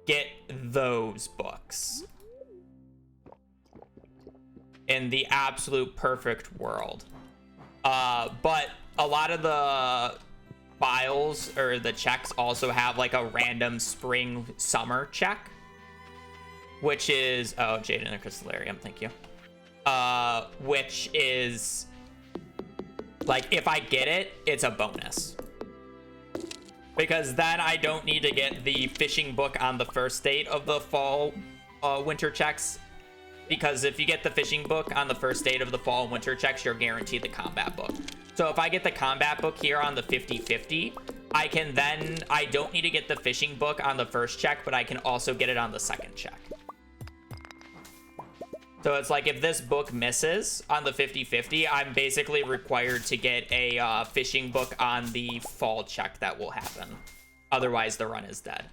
get those books in the absolute perfect world. But a lot of the files or the checks also have like a random spring summer check, which is, oh, Jaden and Crystallarium, thank you. Which is like, if I get it, it's a bonus. Because then I don't need to get the fishing book on the first date of the fall winter checks. Because if you get the fishing book on the first date of the fall and winter checks, you're guaranteed the combat book. So if I get the combat book here on the 50-50, I don't need to get the fishing book on the first check, but I can also get it on the second check. So it's like if this book misses on the 50-50, I'm basically required to get a fishing book on the fall check that will happen. Otherwise, the run is dead.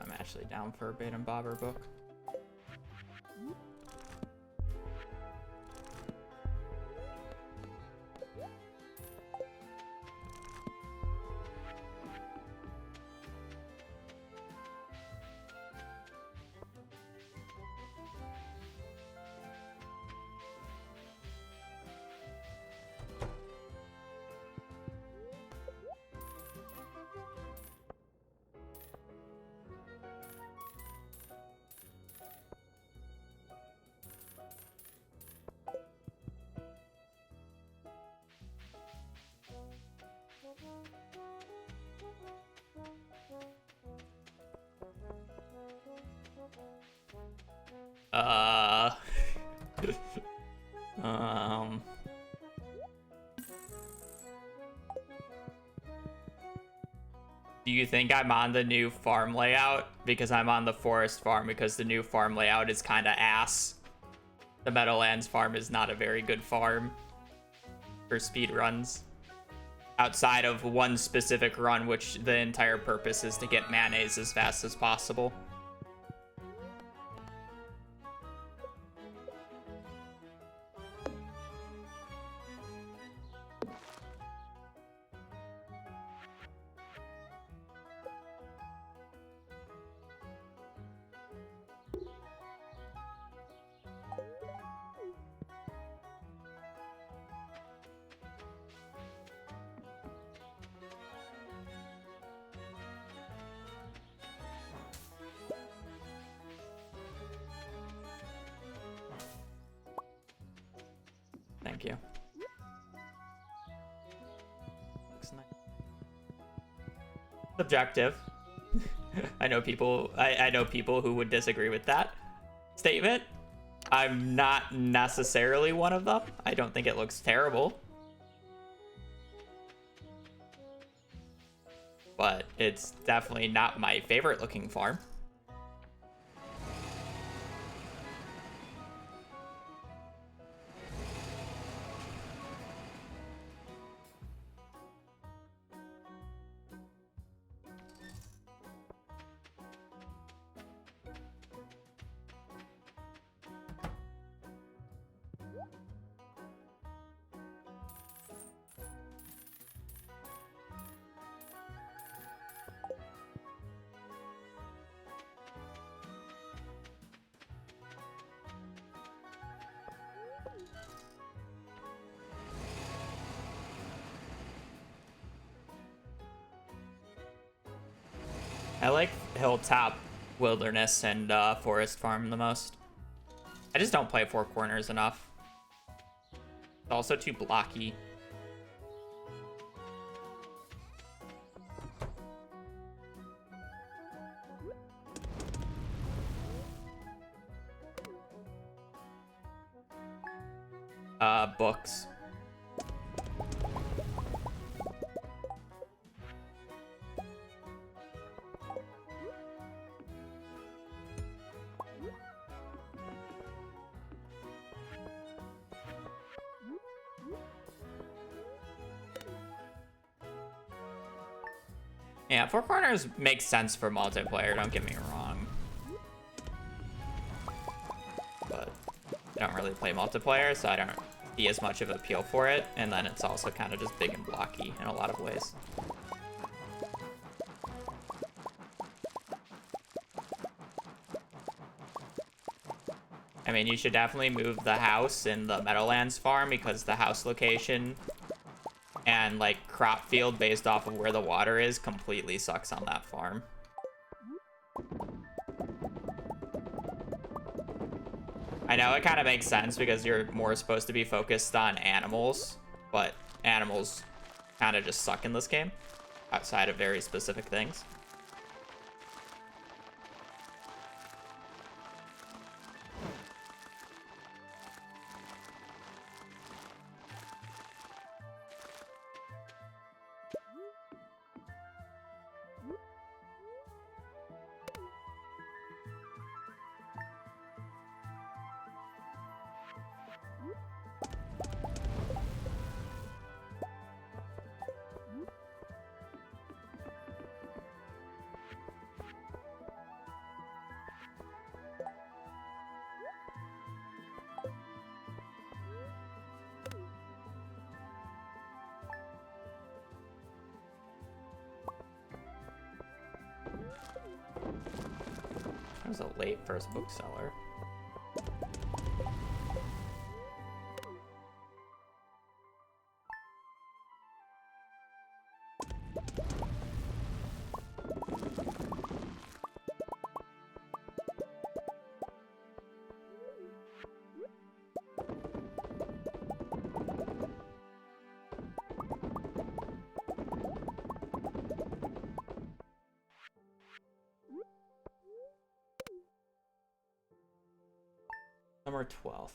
I'm actually down for a Bait and Bobber book. Uh. um. Do you think I'm on the new farm layout? Because I'm on the forest farm because the new farm layout is kind of ass. The Meadowlands farm is not a very good farm for speedruns. Outside of one specific run, which the entire purpose is to get mayonnaise as fast as possible. Thank you. Looks nice. Subjective. I know people. I know people who would disagree with that statement. I'm not necessarily one of them. I don't think it looks terrible, but it's definitely not my favorite looking farm. I like Hilltop, Wilderness, and Forest Farm the most. I just don't play Four Corners enough. It's also too blocky. Books. Yeah, Four Corners makes sense for multiplayer, don't get me wrong. But I don't really play multiplayer, so I don't see as much of appeal for it. And then it's also kind of just big and blocky in a lot of ways. I mean, you should definitely move the house in the Meadowlands farm because the house location and like crop field based off of where the water is completely sucks on that farm. I know it kind of makes sense because you're more supposed to be focused on animals, but animals kind of just suck in this game outside of very specific things. I was a late first bookseller. Number 12.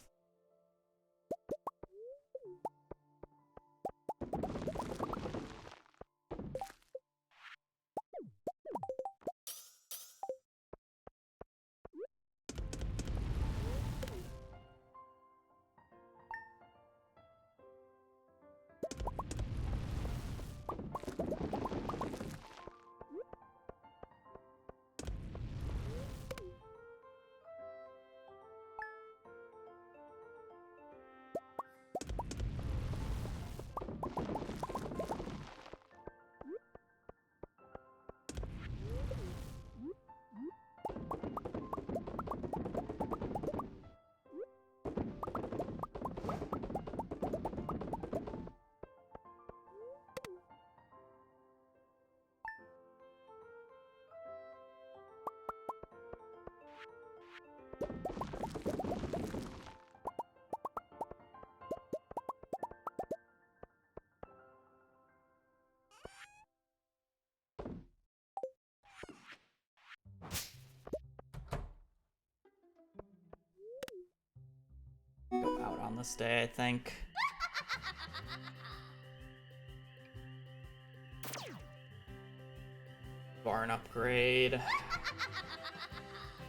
Go out on this day, I think. Barn upgrade.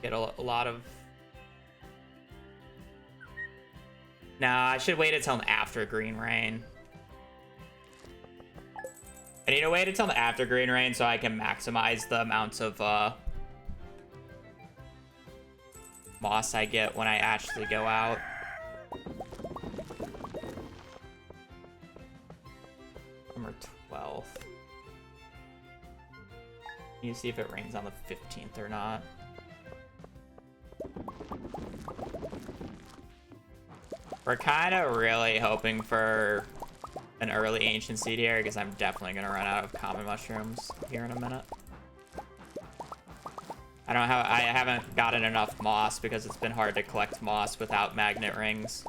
Get a lot of... Nah, I should wait until after Green Rain. I need to wait until after Green Rain so I can maximize the amounts of moss I get when I actually go out. Number 12. Need to see if it rains on the 15th or not. We're kind of really hoping for an early ancient seed here because I'm definitely gonna run out of common mushrooms here in a minute. I haven't gotten enough moss because it's been hard to collect moss without magnet rings.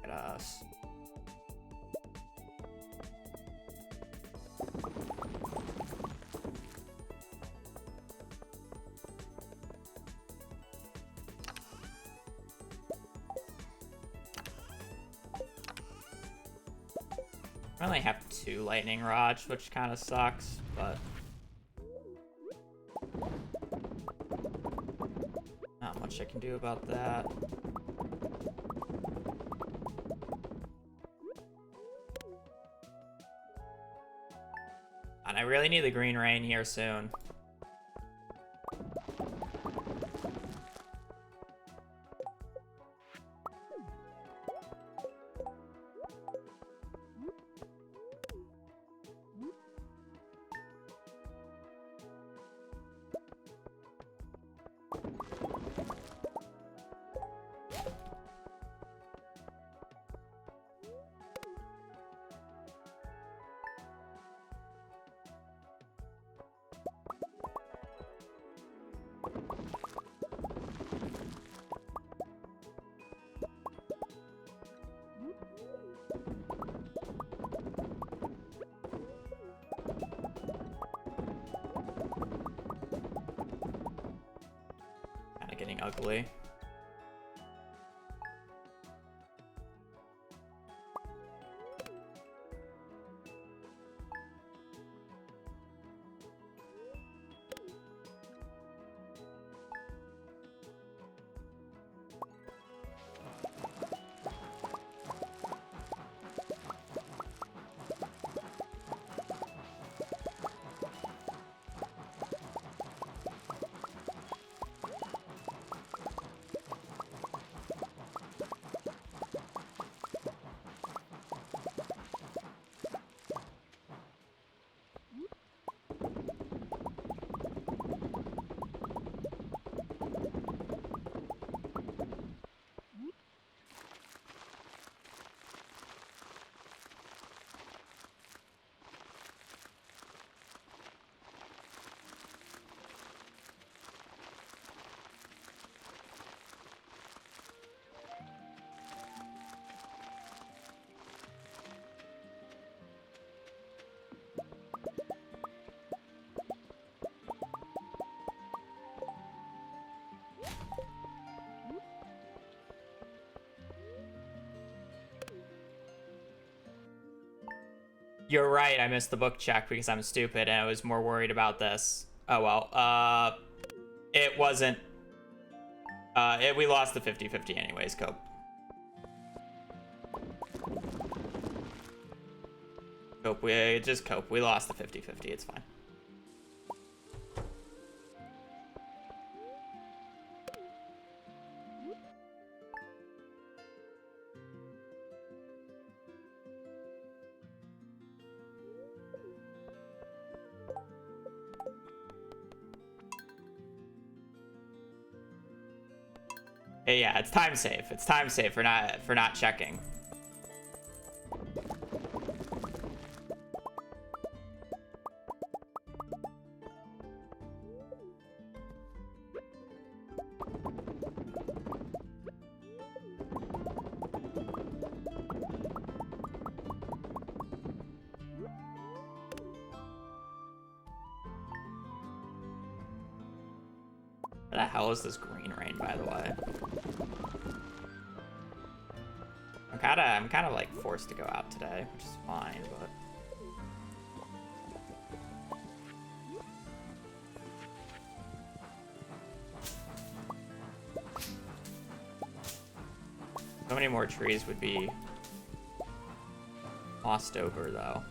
Us. I only have 2 lightning rods, which kind of sucks, but not much I can do about that. And I really need the green rain here soon. Getting ugly. You're right, I missed the book check because I'm stupid and I was more worried about this. Oh well, it wasn't, we lost the 50-50 anyways, Cope. Cope, just cope. We lost the 50-50, it's fine. Hey, yeah, it's time safe. It's time safe for not checking. What the hell is this green rain, by the way? I'm kind of like forced to go out today, which is fine, but so many more trees would be lost over, though.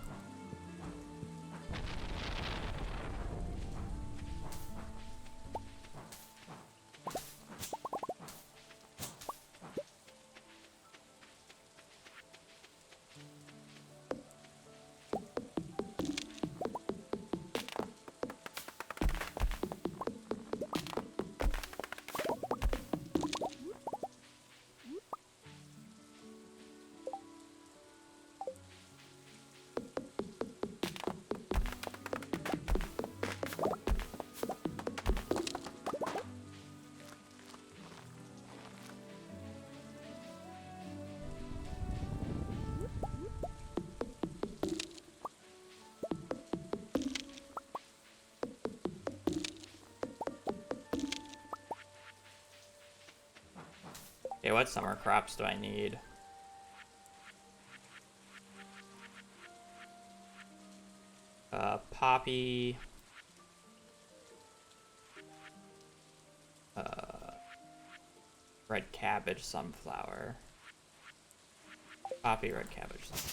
Okay, what summer crops do I need? Poppy. Red cabbage, sunflower. Poppy, red cabbage, sunflower.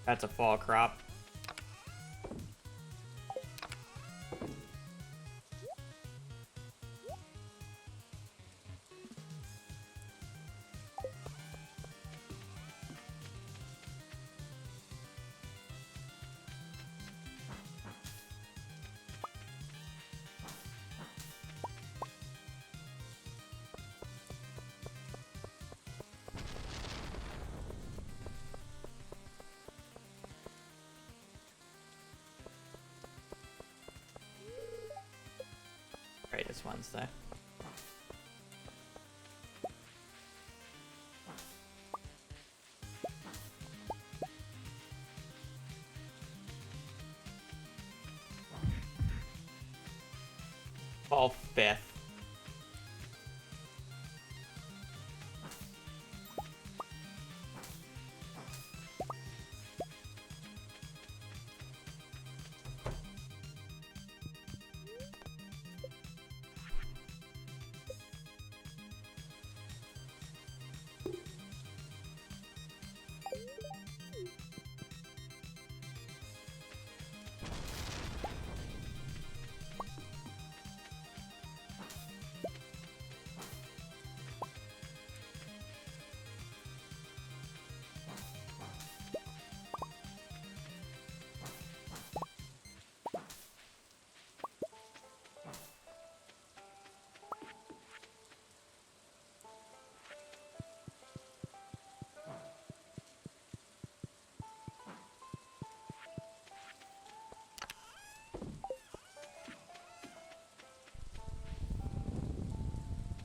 That's a fall crop. Right, it's Wednesday. Fall 5th.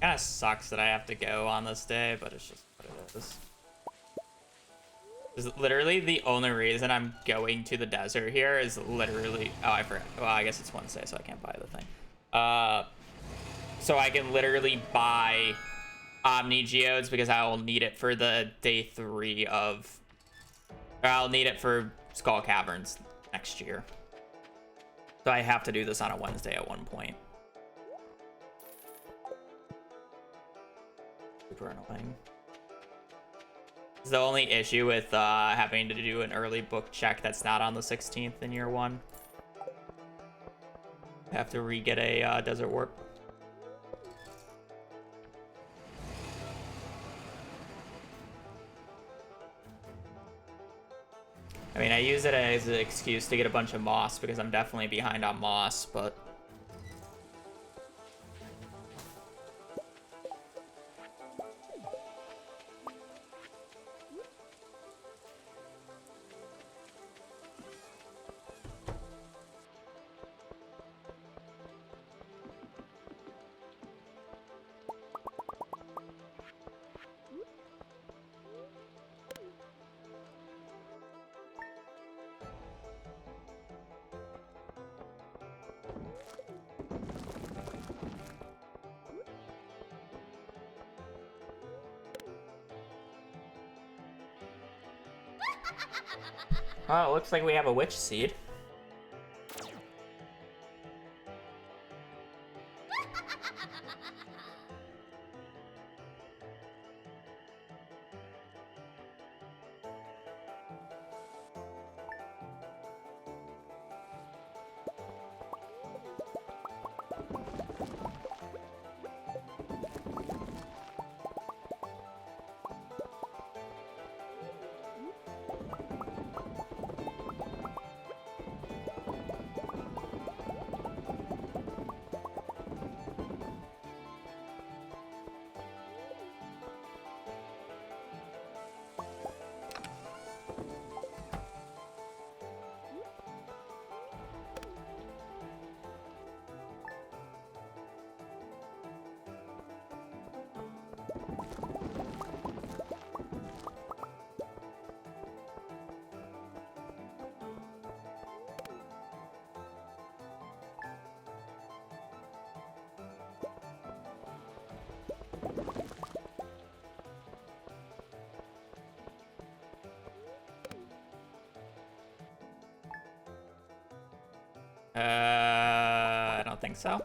Kind of sucks that I have to go on this day, but it's just what it is. Is literally the only reason I'm going to the desert here is literally... Oh, I forgot. Well, I guess it's Wednesday, so I can't buy the thing. So I can literally buy Omni Geodes because I will need it for the day 3 of... Or I'll need it for Skull Caverns next year. So I have to do this on a Wednesday at one point. Super annoying. It's the only issue with having to do an early book check that's not on the 16th in year 1. I have to re-get a Desert Warp. I mean, I use it as an excuse to get a bunch of moss because I'm definitely behind on moss, but... Oh, it looks like we have a witch seed. I don't think so.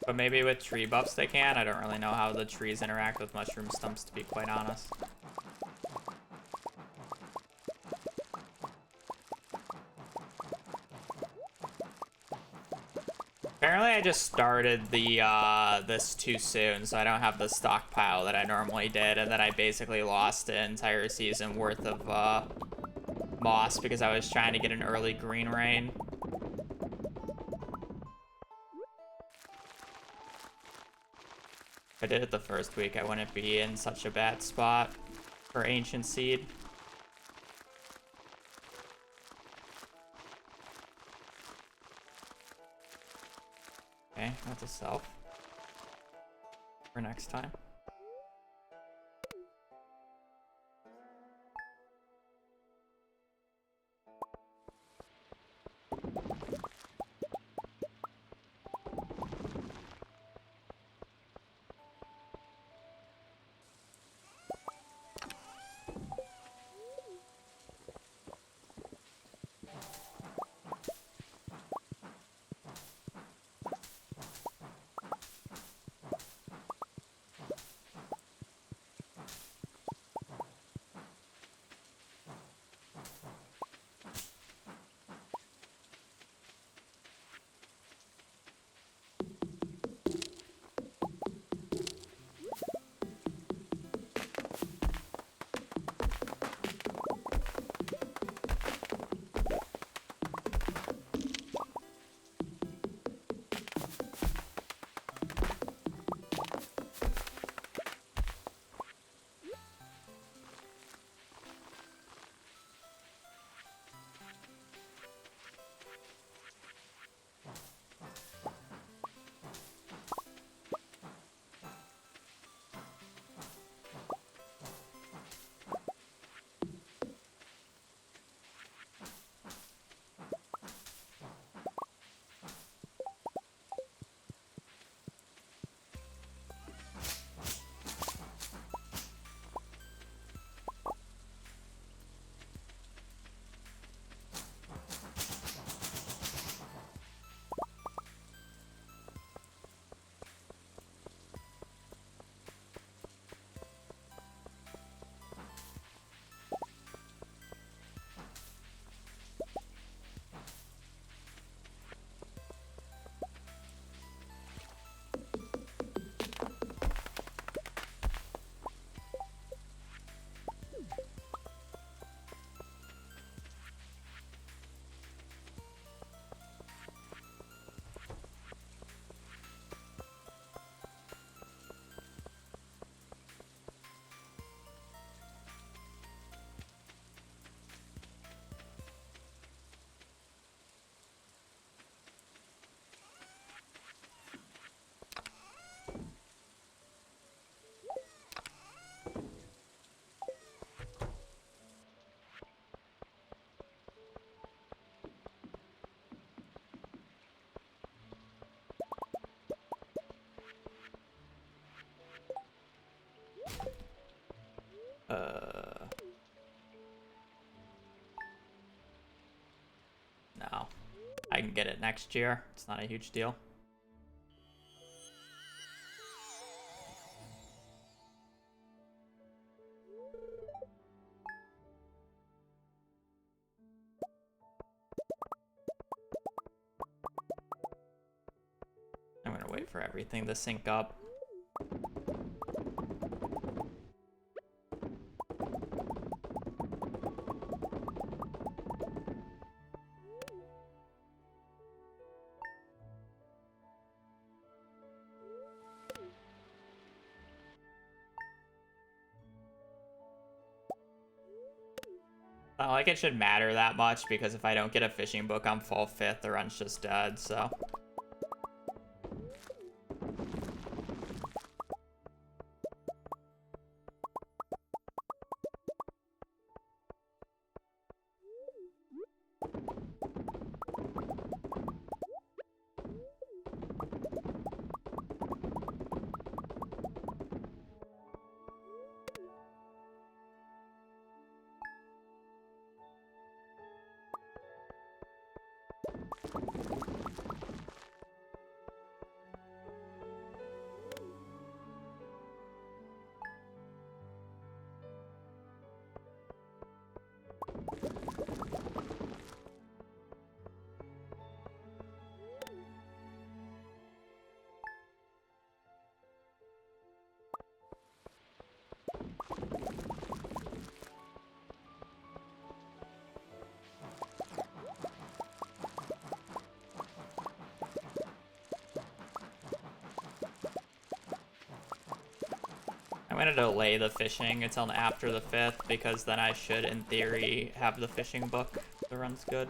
But maybe with tree buffs they can. I don't really know how the trees interact with mushroom stumps, to be quite honest. Apparently I just started the this too soon, so I don't have the stockpile that I normally did, and then I basically lost an entire season worth of moss because I was trying to get an early green rain. If I did it the first week, I wouldn't be in such a bad spot for Ancient Seed. Okay, that's a self for next time. can get it next year. It's not a huge deal. I'm gonna wait for everything to sync up. Not like it should matter that much, because if I don't get a fishing book on fall 5th, the run's just dead, so. I'm gonna delay the fishing until after the 5th, because then I should, in theory, have the fishing book. The run's good.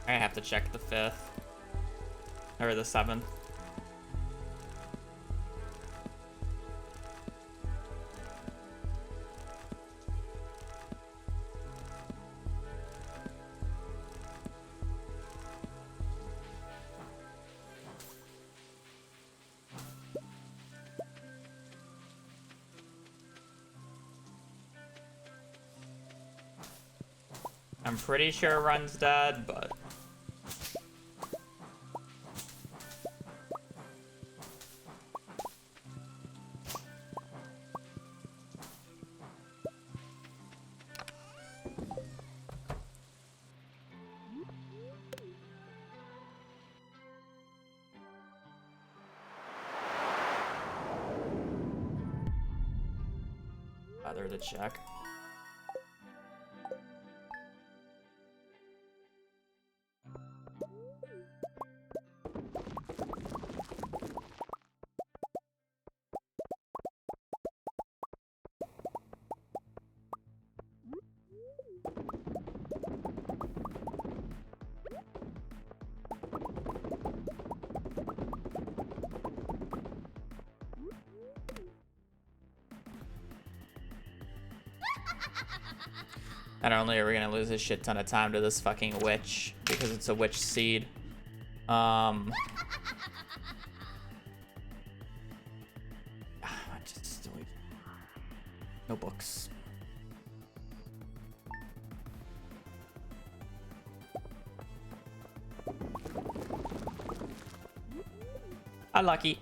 I have to check the 5th. Or the 7th. I'm pretty sure run's dead, but... Rather to check. Not only are we gonna lose a shit ton of time to this fucking witch because it's a witch seed. Just no books. Unlucky.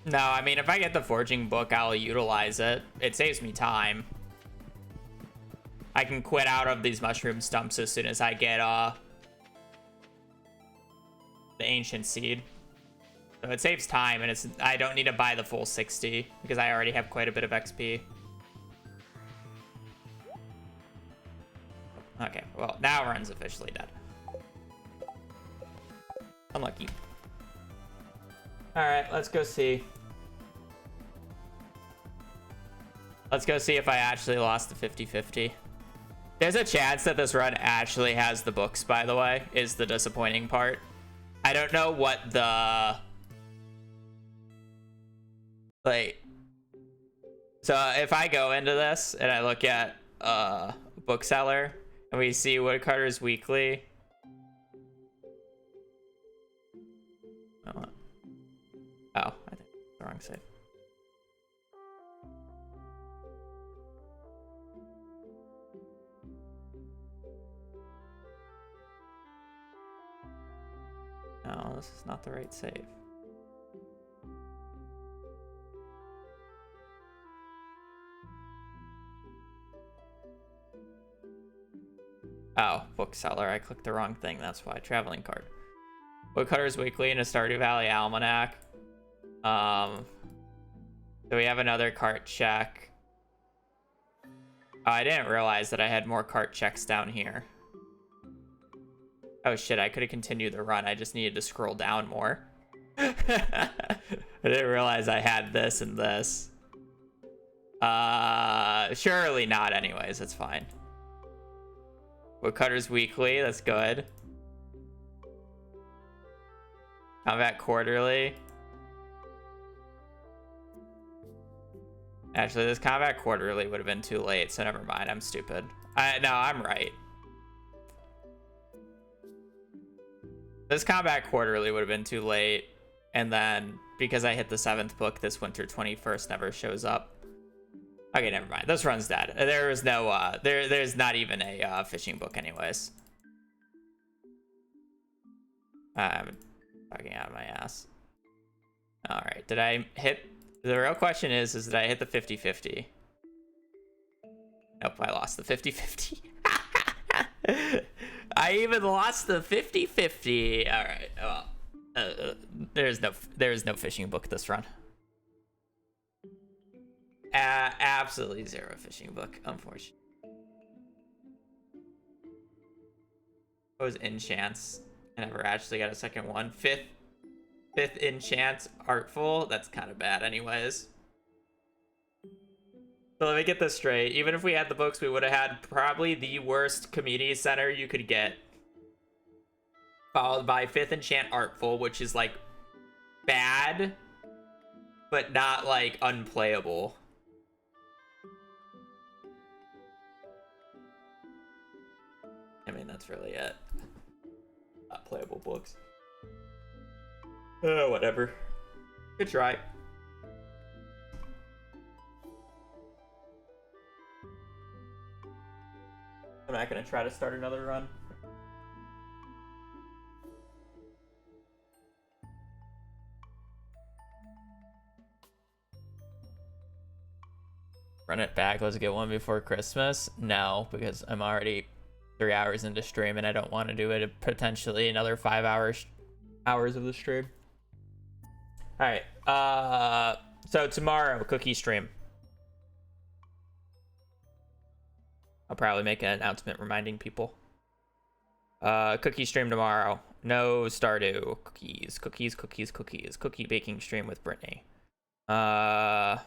No, I mean, if I get the forging book, I'll utilize it. It saves me time. I can quit out of these mushroom stumps as soon as I get the ancient seed. So it saves time, and I don't need to buy the full 60 because I already have quite a bit of XP. Okay, well, now run's officially dead. Unlucky. Alright, let's go see. Let's go see if I actually lost the 50-50. There's a chance that this run actually has the books, by the way, is the disappointing part. I don't know what the... Like... So if I go into this and I look at bookseller and we see Woodcutter's Weekly... Oh, I think it's the wrong save. No, this is not the right save. Oh, bookseller. I clicked the wrong thing. That's why. Traveling card. Woodcutter's Weekly and a Stardew Valley Almanac. So we have another cart check. Oh, I didn't realize that I had more cart checks down here. Oh shit, I could have continued the run. I just needed to scroll down more. I didn't realize I had this and this. Surely not anyways, it's fine. Woodcutter's Weekly, that's good. Combat Quarterly. Actually, this Combat Quarterly would have been too late, so never mind. I'm stupid. No, I'm right. This Combat Quarterly would have been too late, and then because I hit the 7th book, this Winter 21st never shows up. Okay, never mind. This run's dead. There is no, there's not even a fishing book anyways. I'm talking out of my ass. All right, did I hit? The real question is did I hit the 50-50? Nope, I lost the 50-50. I even lost the 50-50. All right, well, there is no fishing book this run. Absolutely zero fishing book, unfortunately. It was enchants. I never actually got a second one. Fifth enchant artful. That's kind of bad anyways. So let me get this straight. Even if we had the books, we would have had probably the worst community center you could get. Followed by 5th enchant artful, which is like bad, but not like unplayable. I mean, that's really it. Not playable books. Whatever. Good try. I'm not gonna try to start another run. Run it back. Let's get one before Christmas. No, because I'm already 3 hours into stream and I don't want to do it potentially another 5 hours of the stream. All right. So tomorrow, cookie stream. I'll probably make an announcement reminding people. Cookie stream tomorrow. No Stardew. Cookies. Cookie baking stream with Brittany. That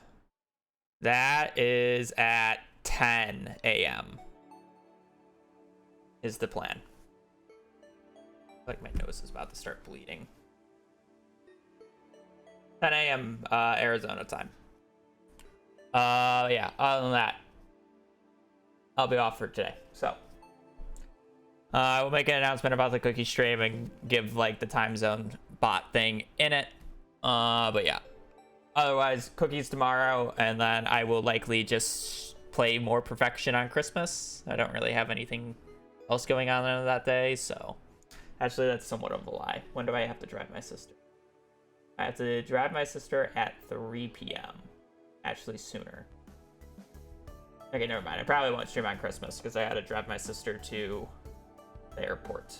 is at 10 a.m. is the plan. Like my nose is about to start bleeding. 10 a.m. Arizona time. Yeah, other than that, I'll be off for today. So I will make an announcement about the cookie stream and give like the time zone bot thing in it. But yeah, otherwise cookies tomorrow, and then I will likely just play more Perfection on Christmas. I don't really have anything else going on that day, so actually that's somewhat of a lie. When do I have to drive my sister? I have to drive my sister at 3 p.m. Actually sooner. Okay, never mind. I probably won't stream on Christmas because I had to drive my sister to the airport.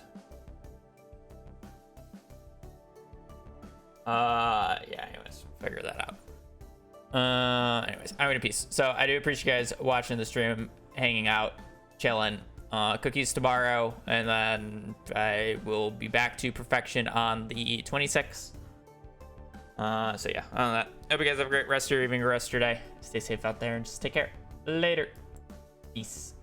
Yeah, anyways, figure that out. Anyways, I'm gonna peace. So I do appreciate you guys watching the stream, hanging out, chilling. Cookies tomorrow, and then I will be back to Perfection on the 26th. So yeah, on that, hope you guys have a great rest of your evening or rest of your day. Stay safe out there and just take care. Later. Peace.